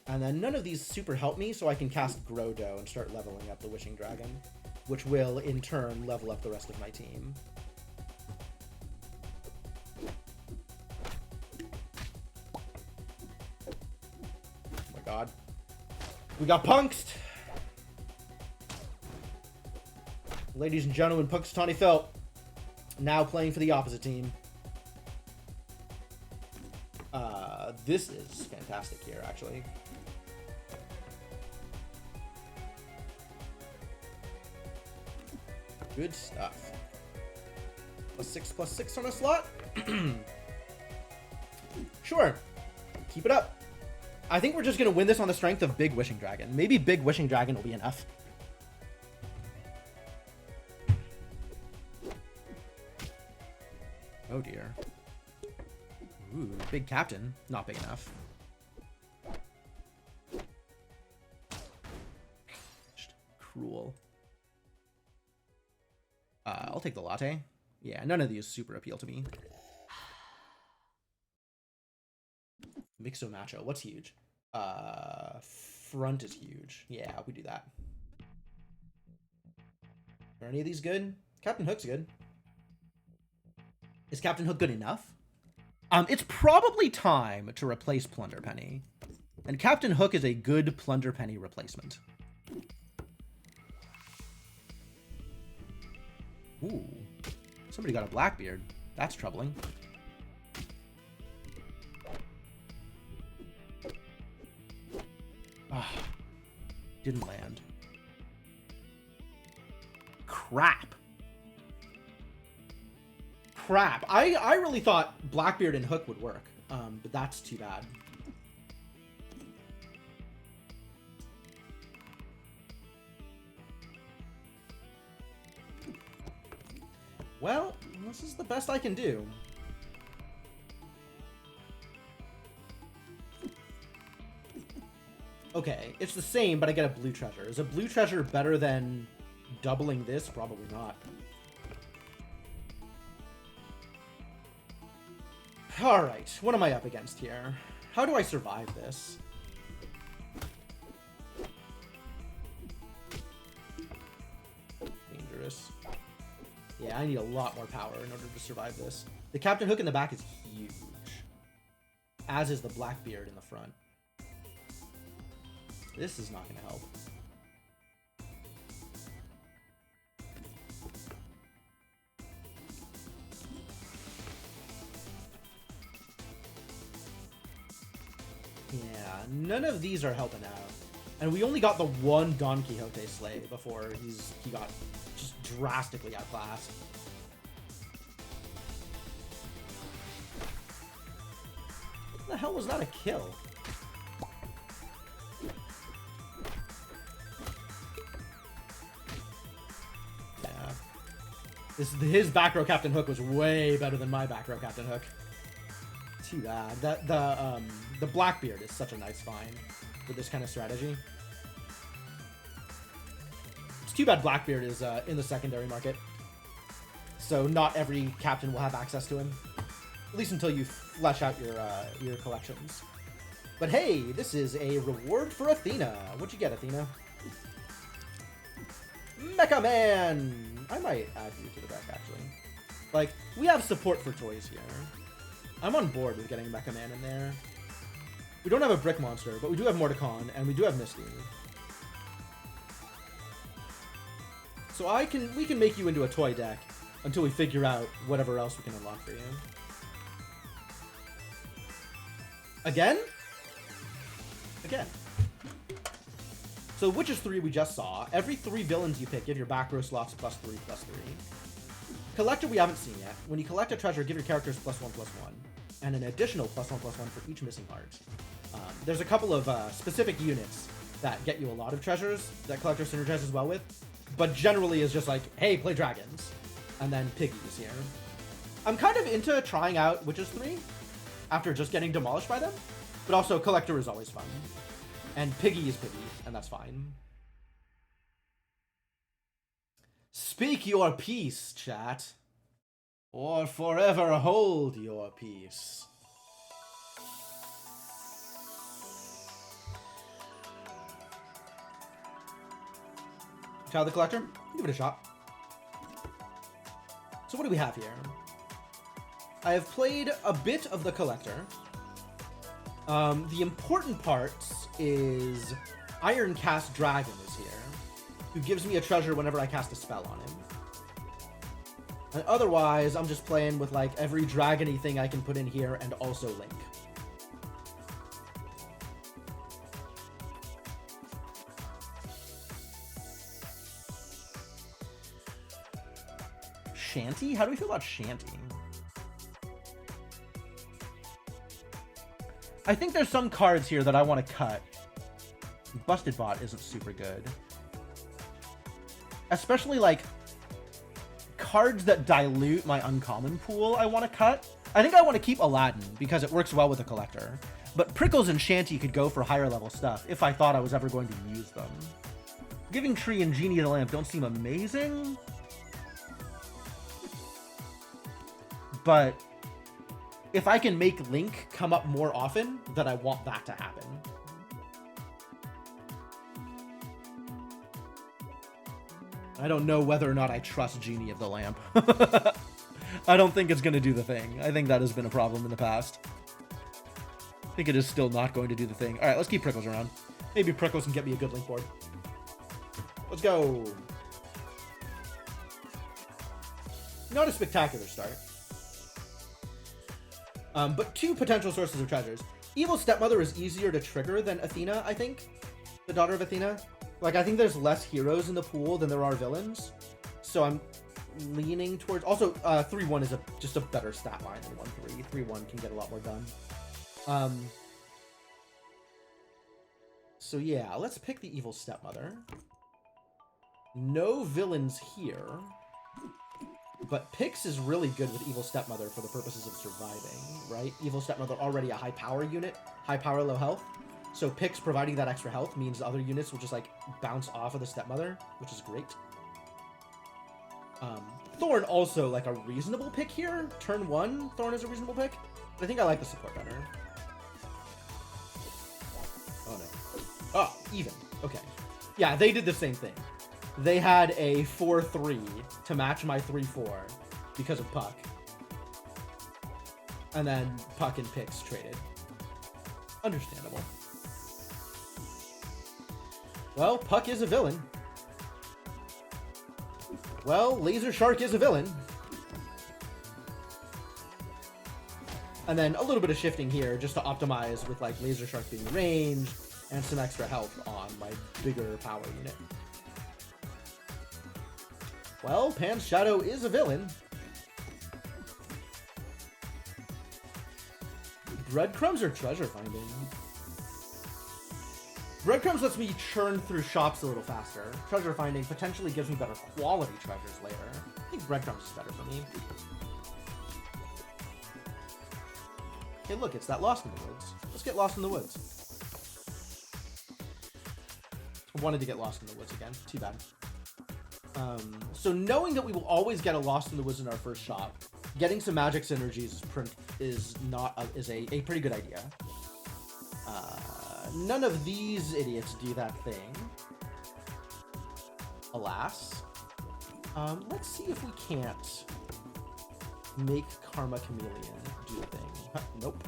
And then none of these super help me, so I can cast Grodo and start leveling up the Wishing Dragon, which will, in turn, level up the rest of my team. Oh my god. We got punxed! Ladies and gentlemen, Punxsutawney Phil now playing for the opposite team. This is fantastic here, actually. Good stuff. +6/+6 on a slot. Sure. Keep it up. I think we're just going to win this on the strength of Big Wishing Dragon. Maybe Big Wishing Dragon will be enough. Oh dear. Ooh, Big Captain. Not big enough. Cruel. I'll take the latte. Yeah, none of these super appeal to me. Mixo Macho. What's huge? Front is huge. Yeah, we do that. Are any of these good? Captain Hook's good. Is Captain Hook good enough? It's probably time to replace Plunder Penny. And Captain Hook is a good Plunder Penny replacement. Ooh. Somebody got a Blackbeard. That's troubling. Ah. Didn't land. Crap. Crap. I really thought Blackbeard and Hook would work. But that's too bad. Well, this is the best I can do. Okay, it's the same, but I get a blue treasure. Is a blue treasure better than doubling this? Probably not. Alright, what am I up against here? How do I survive this? Dangerous. Yeah, I need a lot more power in order to survive this. The Captain Hook in the back is huge. As is the Blackbeard in the front. This is not going to help. Yeah, none of these are helping out. And we only got the one Don Quixote slay before he got just drastically outclassed. What the hell was that a kill? His back row Captain Hook was way better than my back row Captain Hook. Too bad. The Blackbeard is such a nice find with this kind of strategy. It's too bad Blackbeard is in the secondary market. So not every captain will have access to him. At least until you flesh out your collections. But hey, this is a reward for Athena. What'd you get, Athena? Mecha Man! I might add you to the deck, actually. Like, we have support for toys here. I'm on board with getting Mecha Man in there. We don't have a Brick Monster, but we do have Mordecon, and we do have Misty. So we can make you into a toy deck until we figure out whatever else we can unlock for you. Again? Again. So Witches 3 we just saw. Every 3 villains you pick, give your back row slots +3/+3. Collector we haven't seen yet. When you collect a treasure, give your characters +1/+1. And an additional +1/+1 for each missing heart. There's a couple of specific units that get you a lot of treasures that Collector synergizes well with. But generally is just like, hey, play dragons. And then piggies here. I'm kind of into trying out Witches 3 after just getting demolished by them. But also Collector is always fun. And Piggy is Piggy, and that's fine. Speak your peace, chat. Or forever hold your peace. Child the Collector? Give it a shot. So what do we have here? I have played a bit of the Collector. The important parts is Iron Cast Dragon is here, who gives me a treasure whenever I cast a spell on him. And otherwise, I'm just playing with like every dragony thing I can put in here and also Link. Shanty? How do we feel about Shanty? I think there's some cards here that I want to cut. Busted Bot isn't super good. Especially, like, cards that dilute my uncommon pool I want to cut. I think I want to keep Aladdin, because it works well with the Collector. But Prickles and Shanty could go for higher level stuff, if I thought I was ever going to use them. Giving Tree and Genie the Lamp don't seem amazing. But if I can make Link come up more often, then I want that to happen. I don't know whether or not I trust Genie of the Lamp. I don't think it's going to do the thing. I think that has been a problem in the past. I think it is still not going to do the thing. All right, let's keep Prickles around. Maybe Prickles can get me a good link board. Let's go. Not a spectacular start. But 2 potential sources of treasures. Evil Stepmother is easier to trigger than Athena, I think. The Daughter of Athena. Like, I think there's less heroes in the pool than there are villains. So I'm leaning towards... Also, 3-1 is just a better stat line than 1-3. 3-1 can get a lot more done. So yeah, let's pick the Evil Stepmother. No villains here. But Pix is really good with Evil Stepmother for the purposes of surviving, right? Evil Stepmother already a high power unit, high power, low health. So Pix providing that extra health means other units will just like bounce off of the Stepmother, which is great. Thorn also like a reasonable pick here. Turn 1, Thorn is a reasonable pick. But I think I like the support better. Oh no. Oh, even. Okay. Yeah, they did the same thing. They had a 4-3 to match my 3-4 because of Puck. And then Puck and Pix traded. Understandable. Well, Puck is a villain. Well, Laser Shark is a villain. And then a little bit of shifting here just to optimize with like Laser Shark being ranged and some extra health on my bigger power unit. Well, Pan's Shadow is a villain. Breadcrumbs or treasure finding? Breadcrumbs lets me churn through shops a little faster. Treasure finding potentially gives me better quality treasures later. I think breadcrumbs is better for me. Hey, look, it's that Lost in the Woods. Let's get Lost in the Woods. I wanted to get Lost in the Woods again. Too bad. So knowing that we will always get a Lost in the Woods in our first shot, getting some magic synergies is a pretty good idea. None of these idiots do that thing. Alas. Let's see if we can't make Karma Chameleon do a thing. Huh, nope.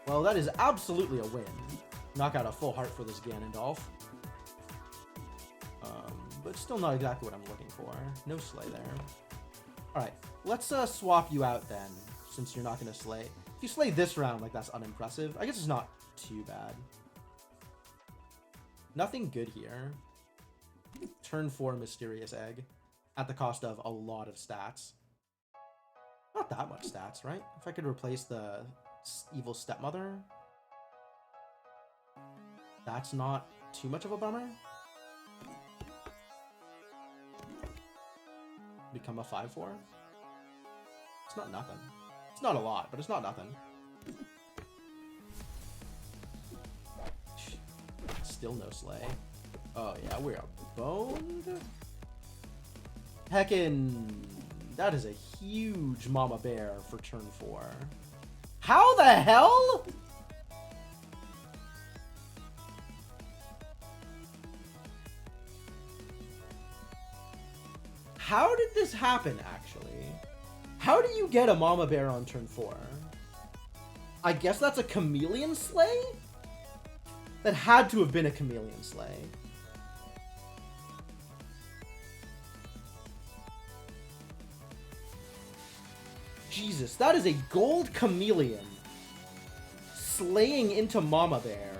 Well, that is absolutely a win. Knock out a full heart for this Ganondorf. But still not exactly what I'm looking for. No Slay there. Alright, let's swap you out then, since you're not going to Slay. If you Slay this round, like, that's unimpressive. I guess it's not too bad. Nothing good here. Turn 4 Mysterious Egg. At the cost of a lot of stats. Not that much stats, right? If I could replace the Evil Stepmother... That's not too much of a bummer. Become a 5-4. It's not nothing. It's not a lot, but it's not nothing. Still no Slay. Oh yeah, we're boned. Heckin', that is a huge Mama Bear for turn 4. How the hell? How did this happen, actually? How do you get a Mama Bear on turn 4? I guess that's a Chameleon Slay? That had to have been a Chameleon Slay. Jesus, that is a gold Chameleon slaying into Mama Bear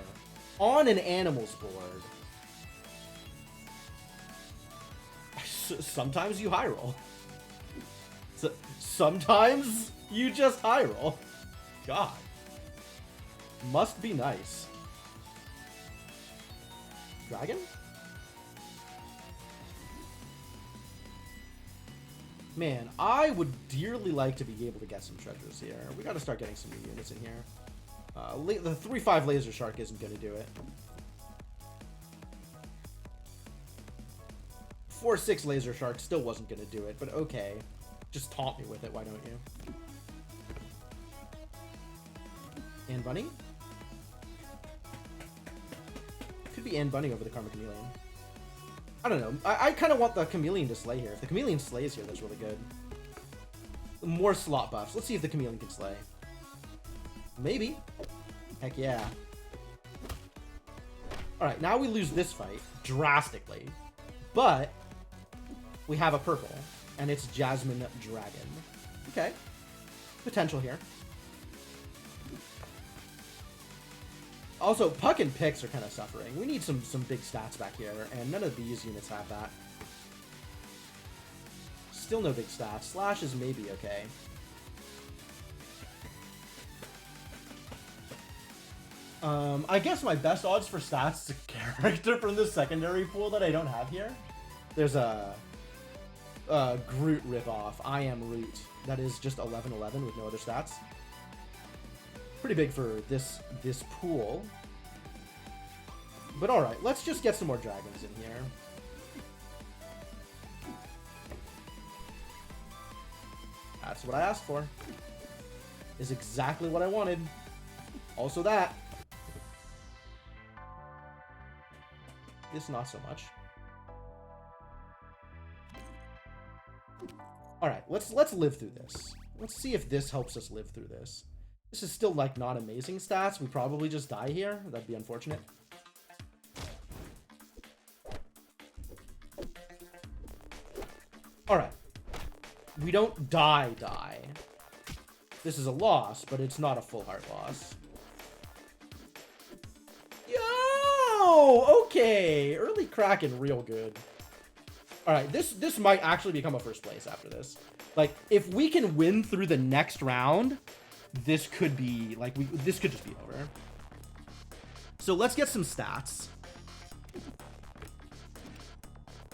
on an Animals board. Sometimes you high roll. Sometimes you just high roll. God. Must be nice. Dragon? Man, I would dearly like to be able to get some treasures here. We gotta start getting some new units in here. The 3-5 Laser Shark isn't gonna do it. 4-6 Laser Shark still wasn't gonna do it, but okay. Just taunt me with it, why don't you? And Bunny? Could be Anne Bunny over the Karma Chameleon. I don't know. I kind of want the Chameleon to slay here. If the Chameleon slays here, that's really good. More slot buffs. Let's see if the Chameleon can slay. Maybe. Heck yeah. Alright, now we lose this fight drastically. But we have a purple, and it's Jasmine Dragon. Okay. Potential here. Also, Puck and Pix are kind of suffering. We need some big stats back here, and none of these units have that. Still no big stats. Slash is maybe okay. I guess my best odds for stats is a character from the secondary pool that I don't have here. There's a Groot ripoff. I am Root. That is just 11/11 with no other stats. Pretty big for this pool. But alright, let's just get some more dragons in here. That's what I asked for. Is exactly what I wanted. Also that. This not so much. Alright, let's live through this. Let's see if this helps us live through this. This is still, like, not amazing stats. We probably just die here. That'd be unfortunate. Alright. We don't die. This is a loss, but it's not a full heart loss. Yo! Okay! Early Kraken, real good. Alright, this might actually become a first place after this. Like, if we can win through the next round, this could be, like, this could just be over. So let's get some stats.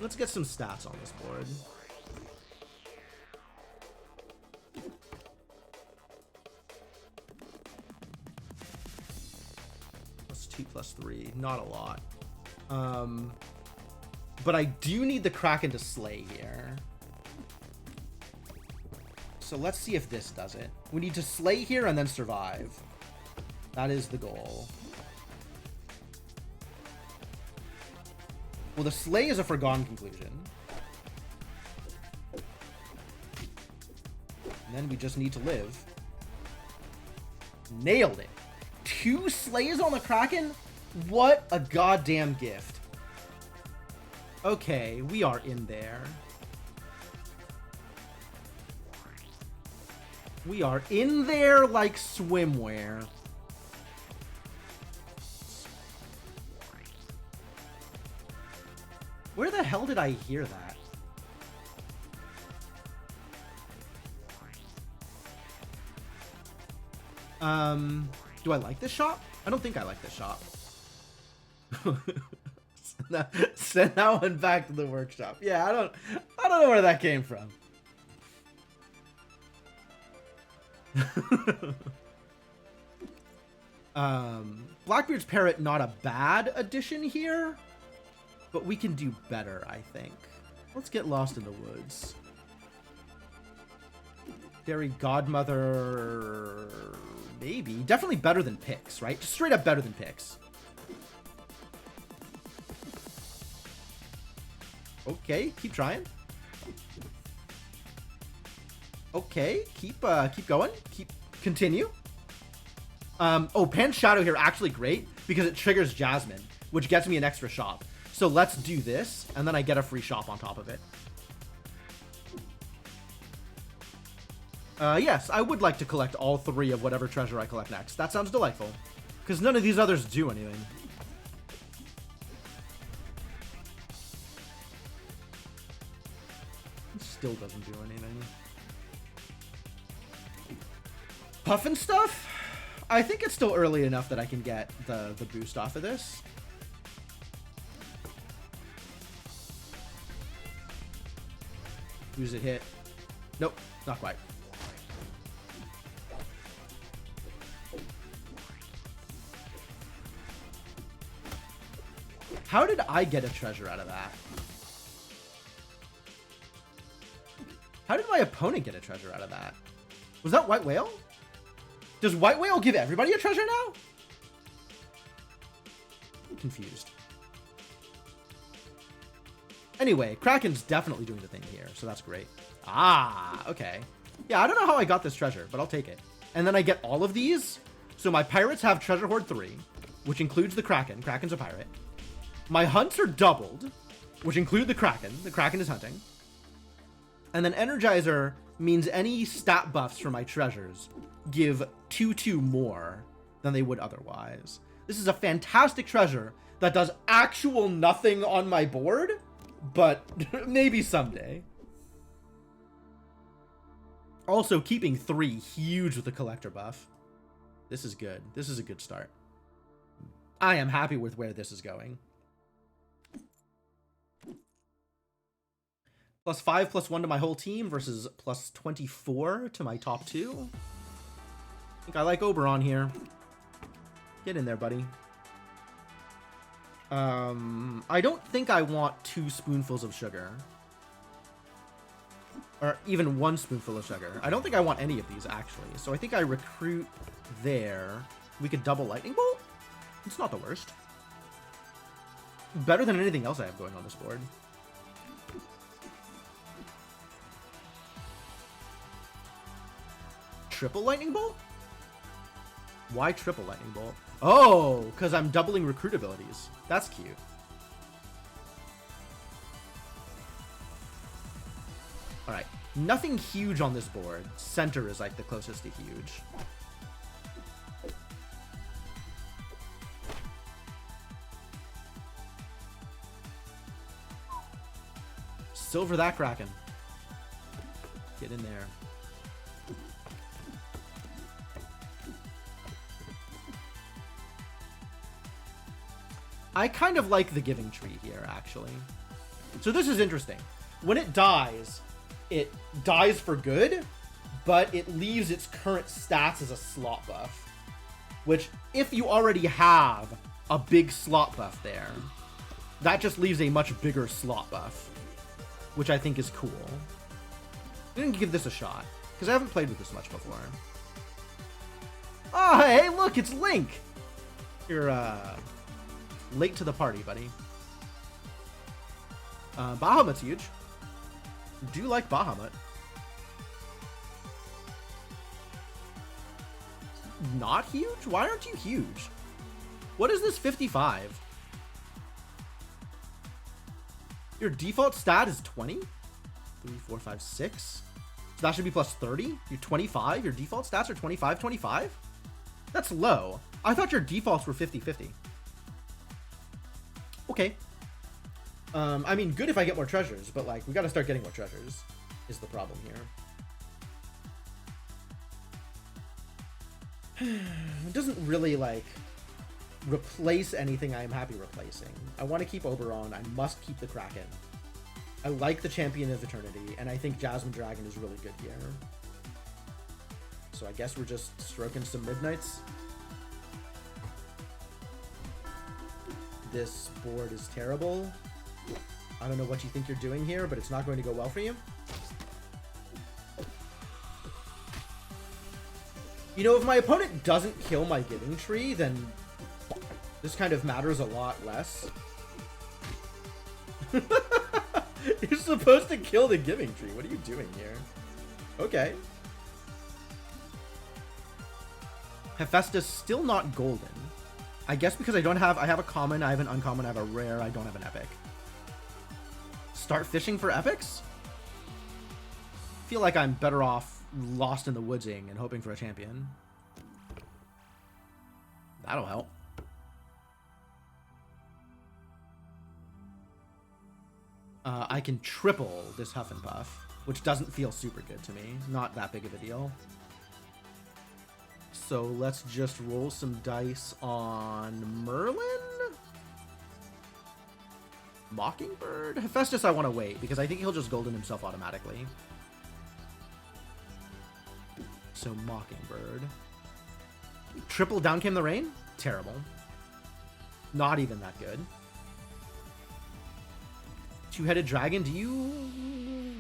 Let's get some stats on this board. +2/+3, not a lot. But I do need the Kraken to slay here. So let's see if this does it. We need to slay here and then survive. That is the goal. Well, the slay is a foregone conclusion. And then we just need to live. Nailed it. 2 slays on the Kraken? What a goddamn gift. Okay, we are in there. We are in there like swimwear. Where the hell did I hear that? Do I like this shop? I don't think I like this shop. Send that one back to the workshop. Yeah, I don't know where that came from. Blackbeard's Parrot, not a bad addition here, but we can do better, I think. Let's get lost in the woods. Fairy Godmother, maybe. Definitely better than Pix, right? Just straight up better than Pix. Okay, keep trying. Okay, keep going. Continue. Oh, Pan Shadow here actually great because it triggers Jasmine, which gets me an extra shop. So let's do this, and then I get a free shop on top of it. Yes, I would like to collect all 3 of whatever treasure I collect next. That sounds delightful. Because none of these others do anything. It still doesn't do anything. Puffin stuff? I think it's still early enough that I can get the boost off of this. Who's it hit? Nope, not quite. How did I get a treasure out of that? How did my opponent get a treasure out of that? Was that White Whale? Does White Whale give everybody a treasure now? I'm confused. Anyway, Kraken's definitely doing the thing here, so that's great. Ah, okay. Yeah, I don't know how I got this treasure, but I'll take it. And then I get all of these. So my pirates have Treasure Hoard 3, which includes the Kraken. Kraken's a pirate. My hunts are doubled, which include the Kraken. The Kraken is hunting. And then Energizer means any stat buffs for my treasures give 2/2 more than they would otherwise. This is a fantastic treasure that does actual nothing on my board, but maybe someday. Also, keeping 3 huge with the collector buff. This is good. This is a good start. I am happy with where this is going. +5, +1 to my whole team versus +24 to my top 2. I think I like Oberon here. Get in there, buddy. I don't think I want 2 spoonfuls of sugar. Or even 1 spoonful of sugar. I don't think I want any of these, actually. So I think I recruit there. We could double Lightning Bolt. It's not the worst. Better than anything else I have going on this board. Triple Lightning Bolt? Why triple Lightning Bolt? Oh, because I'm doubling recruit abilities. That's cute. Alright, nothing huge on this board. Center is like the closest to huge. Silver that Kraken. Get in there. I kind of like the Giving Tree here, actually. So this is interesting. When it dies for good, but it leaves its current stats as a slot buff. Which, if you already have a big slot buff there, that just leaves a much bigger slot buff. Which I think is cool. I'm gonna give this a shot, because I haven't played with this much before. Oh, hey, look, it's Link! You're, late to the party, buddy. Bahamut's huge. Do like Bahamut. Not huge? Why aren't you huge? What is this 55? Your default stat is 20? 3, 4, 5, 6? So that should be plus 30? You're 25? Your default stats are 25, 25? That's low. I thought your defaults were 50, 50. Okay. I mean, good if I get more treasures, but, like, we gotta start getting more treasures, is the problem here. It doesn't really, like, replace anything I am happy replacing. I want to keep Oberon. I must keep the Kraken. I like the Champion of Eternity, and I think Jasmine Dragon is really good here. So I guess we're just stroking some Midnights. This board is terrible. I don't know what you think you're doing here, but it's not going to go well for you. You know, if my opponent doesn't kill my Giving Tree, then this kind of matters a lot less. You're supposed to kill the Giving Tree. What are you doing here? Okay. Hephaestus still not golden. I guess because I have a common, I have an uncommon, I have a rare, I don't have an epic. Start fishing for epics? Feel like I'm better off lost in the woodsing and hoping for a champion. That'll help. I can triple this Huff and Puff, which doesn't feel super good to me. Not that big of a deal. So let's just roll some dice on Merlin? Mockingbird? Hephaestus I want to wait, because I think he'll just golden himself automatically. So Mockingbird. Triple Down Came the Rain? Terrible. Not even that good. Two-headed dragon, do you...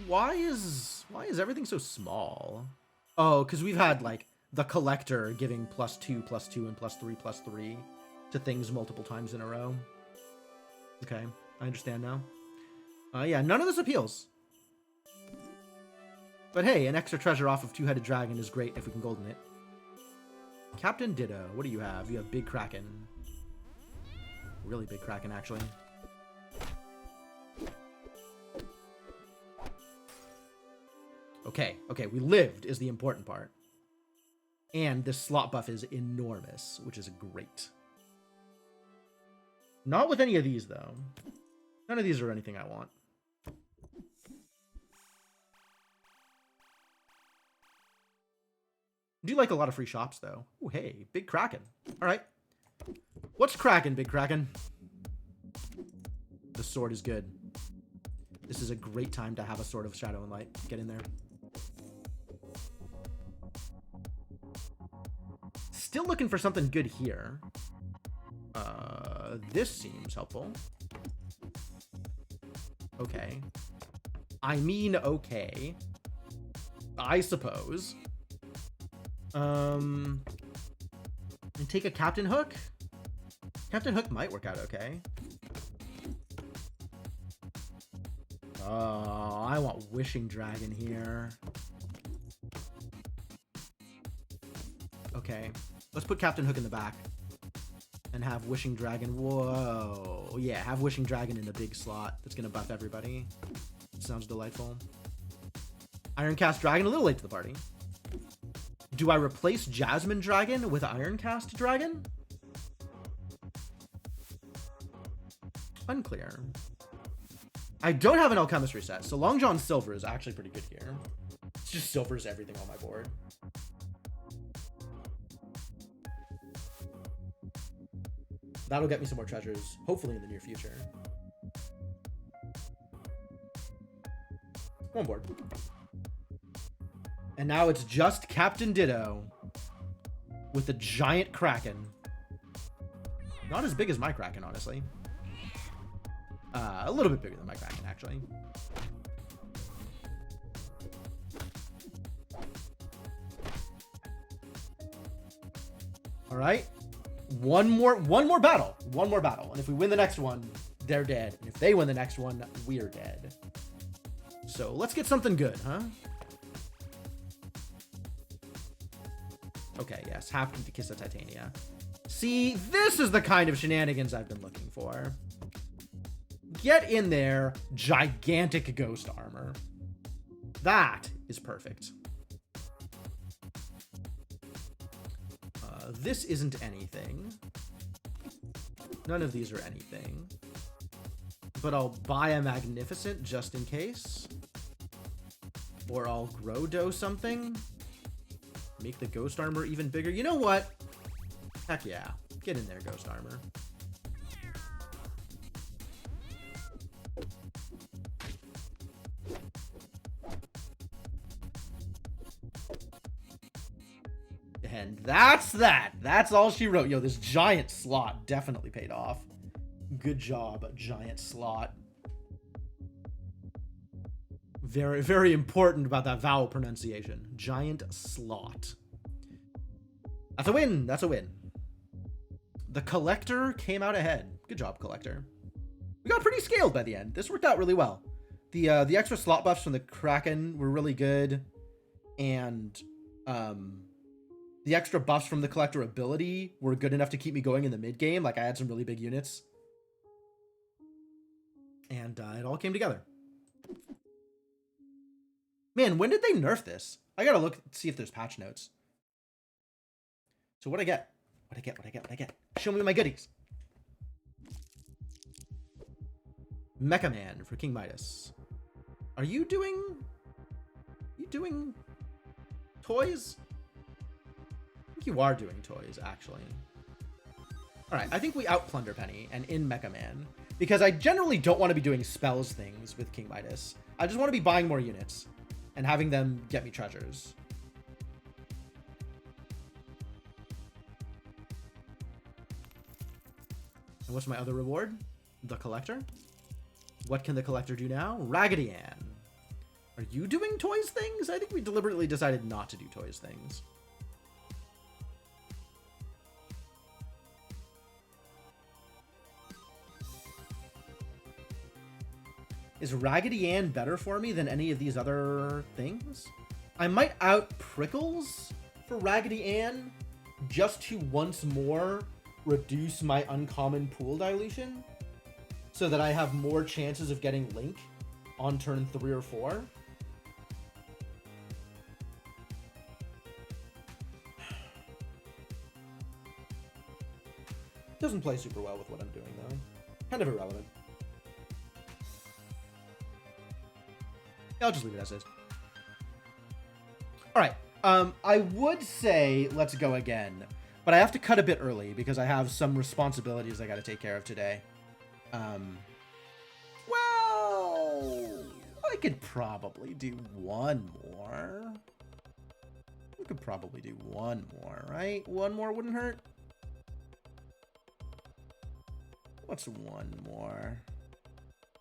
Why is everything so small? Oh, because we've had, like, the collector giving +2, +2, and +3 to things multiple times in a row. Okay, I understand now. Yeah, none of this appeals. But hey, an extra treasure off of Two-Headed Dragon is great if we can golden it. Captain Ditto, what do you have? You have Big Kraken. Really big Kraken, actually. Okay, we lived is the important part. And this slot buff is enormous, which is great. Not with any of these, though. None of these are anything I want. I do like a lot of free shops, though. Oh, hey, Big Kraken. All right. What's cracking, Big Kraken? The sword is good. This is a great time to have a Sword of Shadow and Light. Get in there. Still looking for something good here. This seems helpful. Okay. I mean, okay. I suppose. And take a Captain Hook? Captain Hook might work out okay. Oh, I want Wishing Dragon here. Okay. Let's put Captain Hook in the back. And have Wishing Dragon. Whoa. Yeah, have Wishing Dragon in a big slot. That's going to buff everybody. Sounds delightful. Ironcast Dragon, a little late to the party. Do I replace Jasmine Dragon with Ironcast Dragon? Unclear. I don't have an Alchemist reset, so Long John Silver is actually pretty good here. It's just silvers everything on my board. That'll get me some more treasures, hopefully in the near future. One board. And now it's just Captain Ditto with a giant Kraken. Not as big as my Kraken, honestly. A little bit bigger than my Kraken, actually. All right. One more battle. One more battle. And if we win the next one, they're dead. And if they win the next one, we're dead. So let's get something good, huh? Okay, yes. Have to kiss a Titania. See, this is the kind of shenanigans I've been looking for. Get in there, gigantic ghost armor. That is perfect. This isn't anything. None of these are anything. But I'll buy a Magnificent just in case. Or I'll Growdo something. Make the ghost armor even bigger. You know what? Heck yeah. Get in there, ghost armor. And that's that. That's all she wrote. Yo, this giant slot definitely paid off. Good job, giant slot. Very, very important about that vowel pronunciation. Giant slot. That's a win. That's a win. The Collector came out ahead. Good job, Collector. We got pretty scaled by the end. This worked out really well. The extra slot buffs from the Kraken were really good. And the extra buffs from the Collector ability were good enough to keep me going in the mid game. Like, I had some really big units. And it all came together. Man, when did they nerf this? I gotta look, see if there's patch notes. So what'd I get? What'd I get? Show me my goodies. Mecha Man for King Midas. Are you doing toys? I think you are doing toys, actually. All right, I think we out Plunder Penny and in Mecha Man, because I generally don't want to be doing spells things with King Midas. I just want to be buying more units and having them get me treasures. And what's my other reward? The Collector? What can the Collector do now? Raggedy Ann. Are you doing toys things? I think we deliberately decided not to do toys things. Is Raggedy Ann better for me than any of these other things? I might out Prickles for Raggedy Ann just to once more reduce my uncommon pool dilution so that I have more chances of getting Link on turn 3 or 4. Doesn't play super well with what I'm doing, though. Kind of irrelevant. I'll just leave it as is. All right. I would say let's go again, but I have to cut a bit early because I have some responsibilities I got to take care of today. Well, I could probably do one more. We could probably do one more, right? One more wouldn't hurt. What's one more?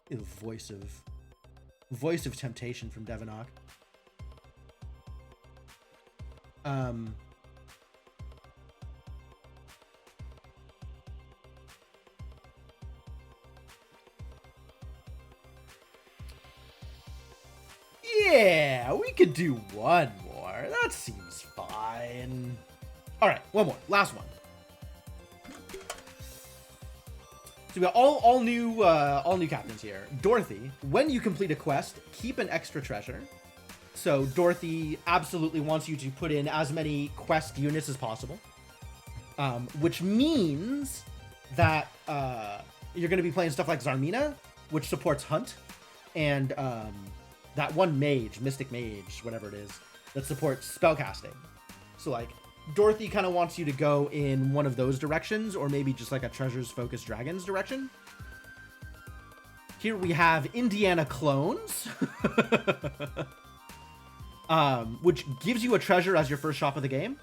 The voice of temptation from Devonok. Yeah, we could do one more. That seems fine. All right, one more. Last one. So we got all new captains here. Dorothy, when you complete a quest, keep an extra treasure. So Dorothy absolutely wants you to put in as many quest units as possible, which means that you're going to be playing stuff like Zarmina, which supports Hunt, and that one mage, Mystic Mage, whatever it is, that supports spellcasting. So like Dorothy kind of wants you to go in one of those directions, or maybe just like a Treasures Focused Dragons direction. Here we have Indiana Clones, which gives you a treasure as your first shop of the game,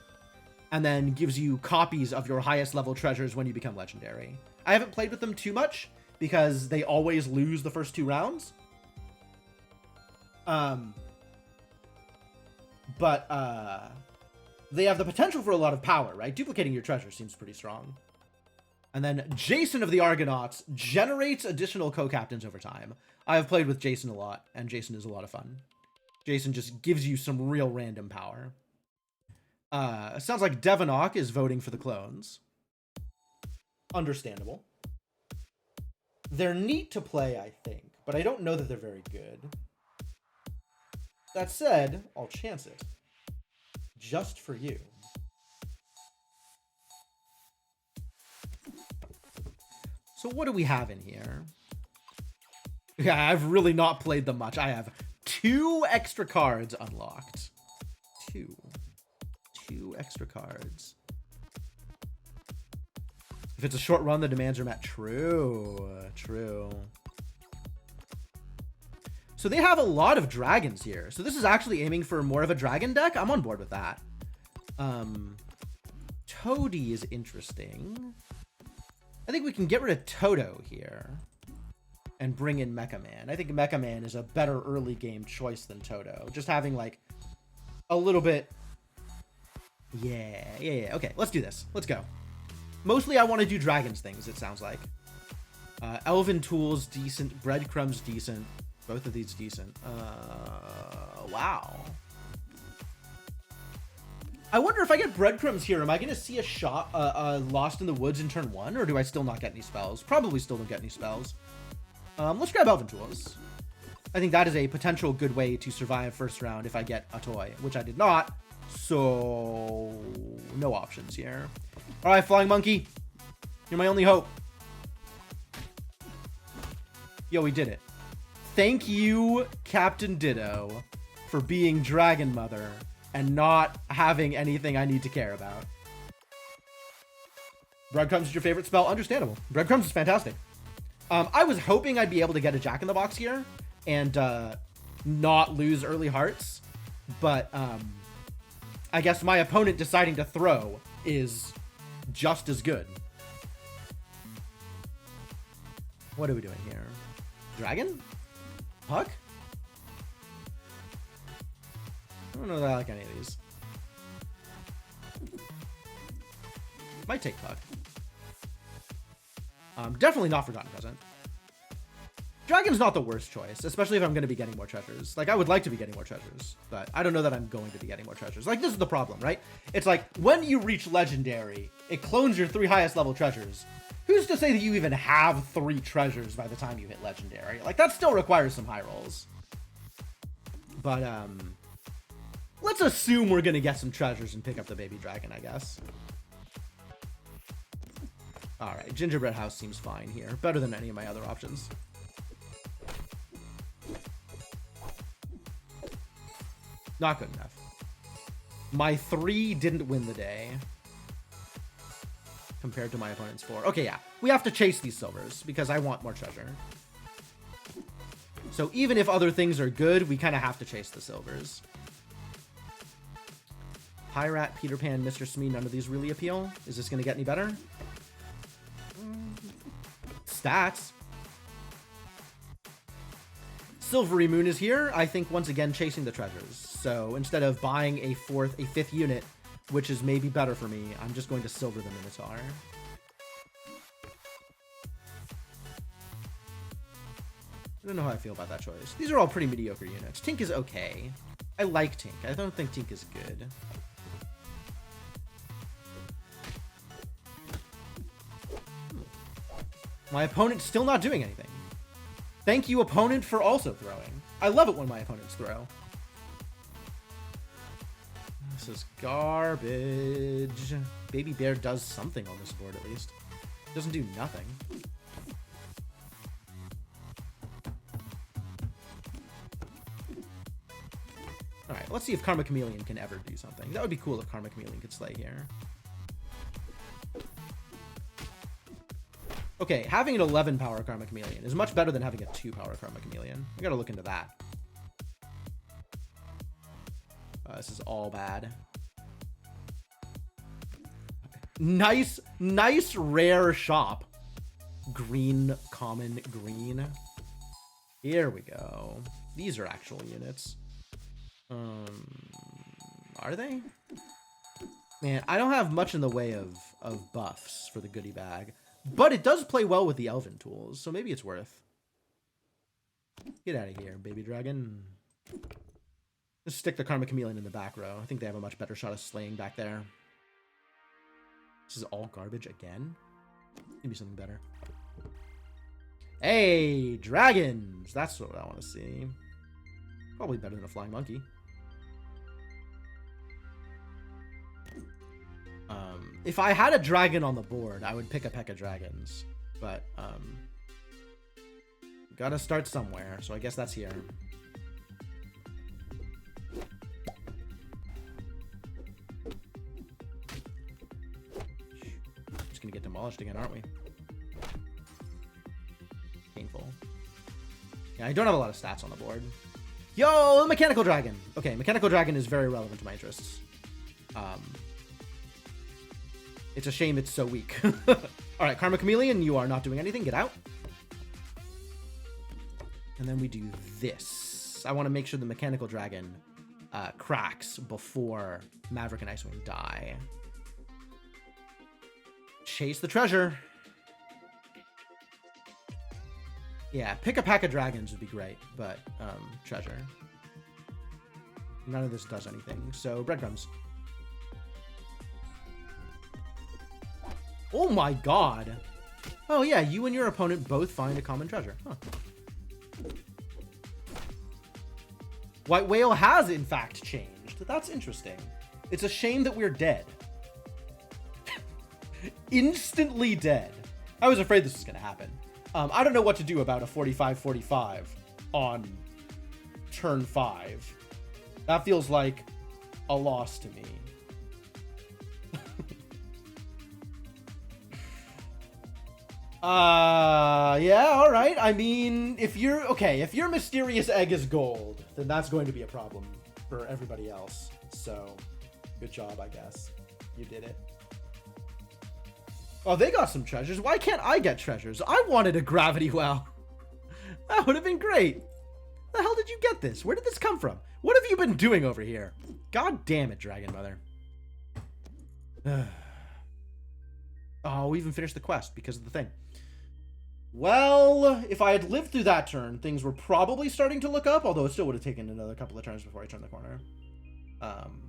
and then gives you copies of your highest level treasures when you become legendary. I haven't played with them too much because they always lose the first 2 rounds. But they have the potential for a lot of power, right? Duplicating your treasure seems pretty strong. And then Jason of the Argonauts generates additional co-captains over time. I have played with Jason a lot, and Jason is a lot of fun. Jason just gives you some real random power. Sounds like Devonok is voting for the clones. Understandable. They're neat to play, I think, but I don't know that they're very good. That said, I'll chance it. Just for you. So what do we have in here? Yeah, I've really not played them much. I have 2 extra cards unlocked. 2 extra cards. If it's a short run, the demands are met. True. So they have a lot of dragons here. So this is actually aiming for more of a dragon deck. I'm on board with that. Toadie is interesting. I think we can get rid of Toto here and bring in Mecha Man. I think Mecha Man is a better early game choice than Toto. Just having like a little bit. Yeah. Okay, let's do this. Let's go. Mostly I want to do dragons things, it sounds like. Elven Tools, decent. Breadcrumbs, decent. Both of these decent. Wow. I wonder if I get Breadcrumbs here, am I going to see a shot Lost in the Woods in turn 1, or do I still not get any spells? Probably still don't get any spells. Let's grab Elven Tools. I think that is a potential good way to survive first round if I get a toy, which I did not. So no options here. All right, Flying Monkey. You're my only hope. Yo, we did it. Thank you, Captain Ditto, for being Dragon Mother and not having anything I need to care about. Breadcrumbs is your favorite spell? Understandable. Breadcrumbs is fantastic. I was hoping I'd be able to get a Jack-in-the-Box here and not lose early hearts, but I guess my opponent deciding to throw is just as good. What are we doing here? Dragon? Puck? I don't know that I like any of these. Might take Puck. Definitely not Forgotten Present. Dragon's not the worst choice, especially if I'm going to be getting more treasures. Like, I would like to be getting more treasures, but I don't know that I'm going to be getting more treasures. Like, this is the problem, right? It's like, when you reach Legendary, it clones your 3 highest level treasures. Who's to say that you even have 3 treasures by the time you hit Legendary? Like, that still requires some high rolls. But, let's assume we're going to get some treasures and pick up the baby dragon, I guess. Alright, Gingerbread House seems fine here. Better than any of my other options. Not good enough. My 3 didn't win the day. Compared to my opponent's 4. Okay, yeah. We have to chase these silvers because I want more treasure. So even if other things are good, we kind of have to chase the silvers. Pyrat, Peter Pan, Mr. Smee, none of these really appeal. Is this going to get any better? Stats. Silvery Moon is here. I think once again chasing the treasures. So instead of buying a 5th unit, which is maybe better for me, I'm just going to silver the Minotaur. I don't know how I feel about that choice. These are all pretty mediocre units. Tink is okay. I like Tink. I don't think Tink is good. My opponent's still not doing anything. Thank you, opponent, for also throwing. I love it when my opponents throw. This is garbage. Baby Bear does something on this board, at least. Doesn't do nothing. Alright, let's see if Karma Chameleon can ever do something. That would be cool if Karma Chameleon could slay here. Okay, having an 11 power Karma Chameleon is much better than having a 2 power Karma Chameleon. I gotta look into that. This is all bad. Nice rare shop. Green, common, green. Here we go. These are actual units. Are they? Man, I don't have much in the way of buffs for the goodie bag. But it does play well with the Elven tools, so maybe it's worth. Get out of here, baby dragon. Let's stick the Karma Chameleon in the back row. I think they have a much better shot of slaying back there. This is all garbage again? Give me something better. Hey, dragons! That's what I want to see. Probably better than a flying monkey. If I had a dragon on the board, I would pick a P.E.K.K.A. dragons. But, gotta start somewhere, so I guess that's here. Just gonna get demolished again, aren't we? Painful. Yeah, I don't have a lot of stats on the board. Yo, Mechanical Dragon! Okay, Mechanical Dragon is very relevant to my interests. It's a shame it's so weak. Alright, Karma Chameleon, you are not doing anything. Get out. And then we do this. I want to make sure the Mechanical Dragon cracks before Maverick and Icewing die. Chase the treasure. Yeah, pick a pack of dragons would be great, but treasure. None of this does anything. So, breadcrumbs. Oh my god. Oh yeah, you and your opponent both find a common treasure. Huh. White Whale has in fact changed. That's interesting. It's a shame that we're dead. Instantly dead. I was afraid this was going to happen. I don't know what to do about a 45-45 on turn 5. That feels like a loss to me. Yeah, alright. I mean, if your mysterious egg is gold, then that's going to be a problem for everybody else. So, good job, I guess. You did it. Oh, they got some treasures. Why can't I get treasures? I wanted a gravity well. That would have been great. The hell did you get this? Where did this come from? What have you been doing over here? God damn it, Dragon Mother. Oh, we even finished the quest because of the thing. Well, if I had lived through that turn, things were probably starting to look up, although it still would have taken another couple of turns before I turned the corner.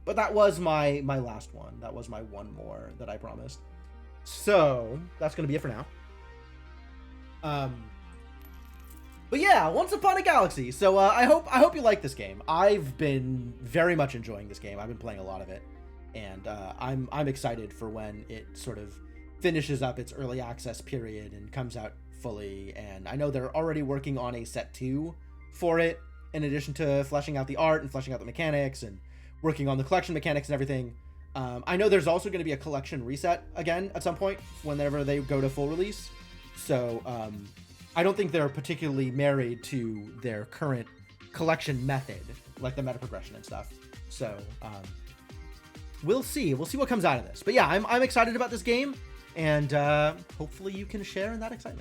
But that was my last one. That was my one more that I promised. So that's going to be it for now. But yeah, Once Upon a Galaxy. So I hope you like this game. I've been very much enjoying this game. I've been playing a lot of it, and I'm excited for when it sort of finishes up its early access period and comes out fully. And I know they're already working on a set 2 for it, in addition to fleshing out the art and fleshing out the mechanics and working on the collection mechanics and everything. I know there's also going to be a collection reset again at some point whenever they go to full release. So I don't think they're particularly married to their current collection method, like the meta progression and stuff. So we'll see. We'll see what comes out of this. But yeah, I'm excited about this game, and hopefully you can share in that excitement.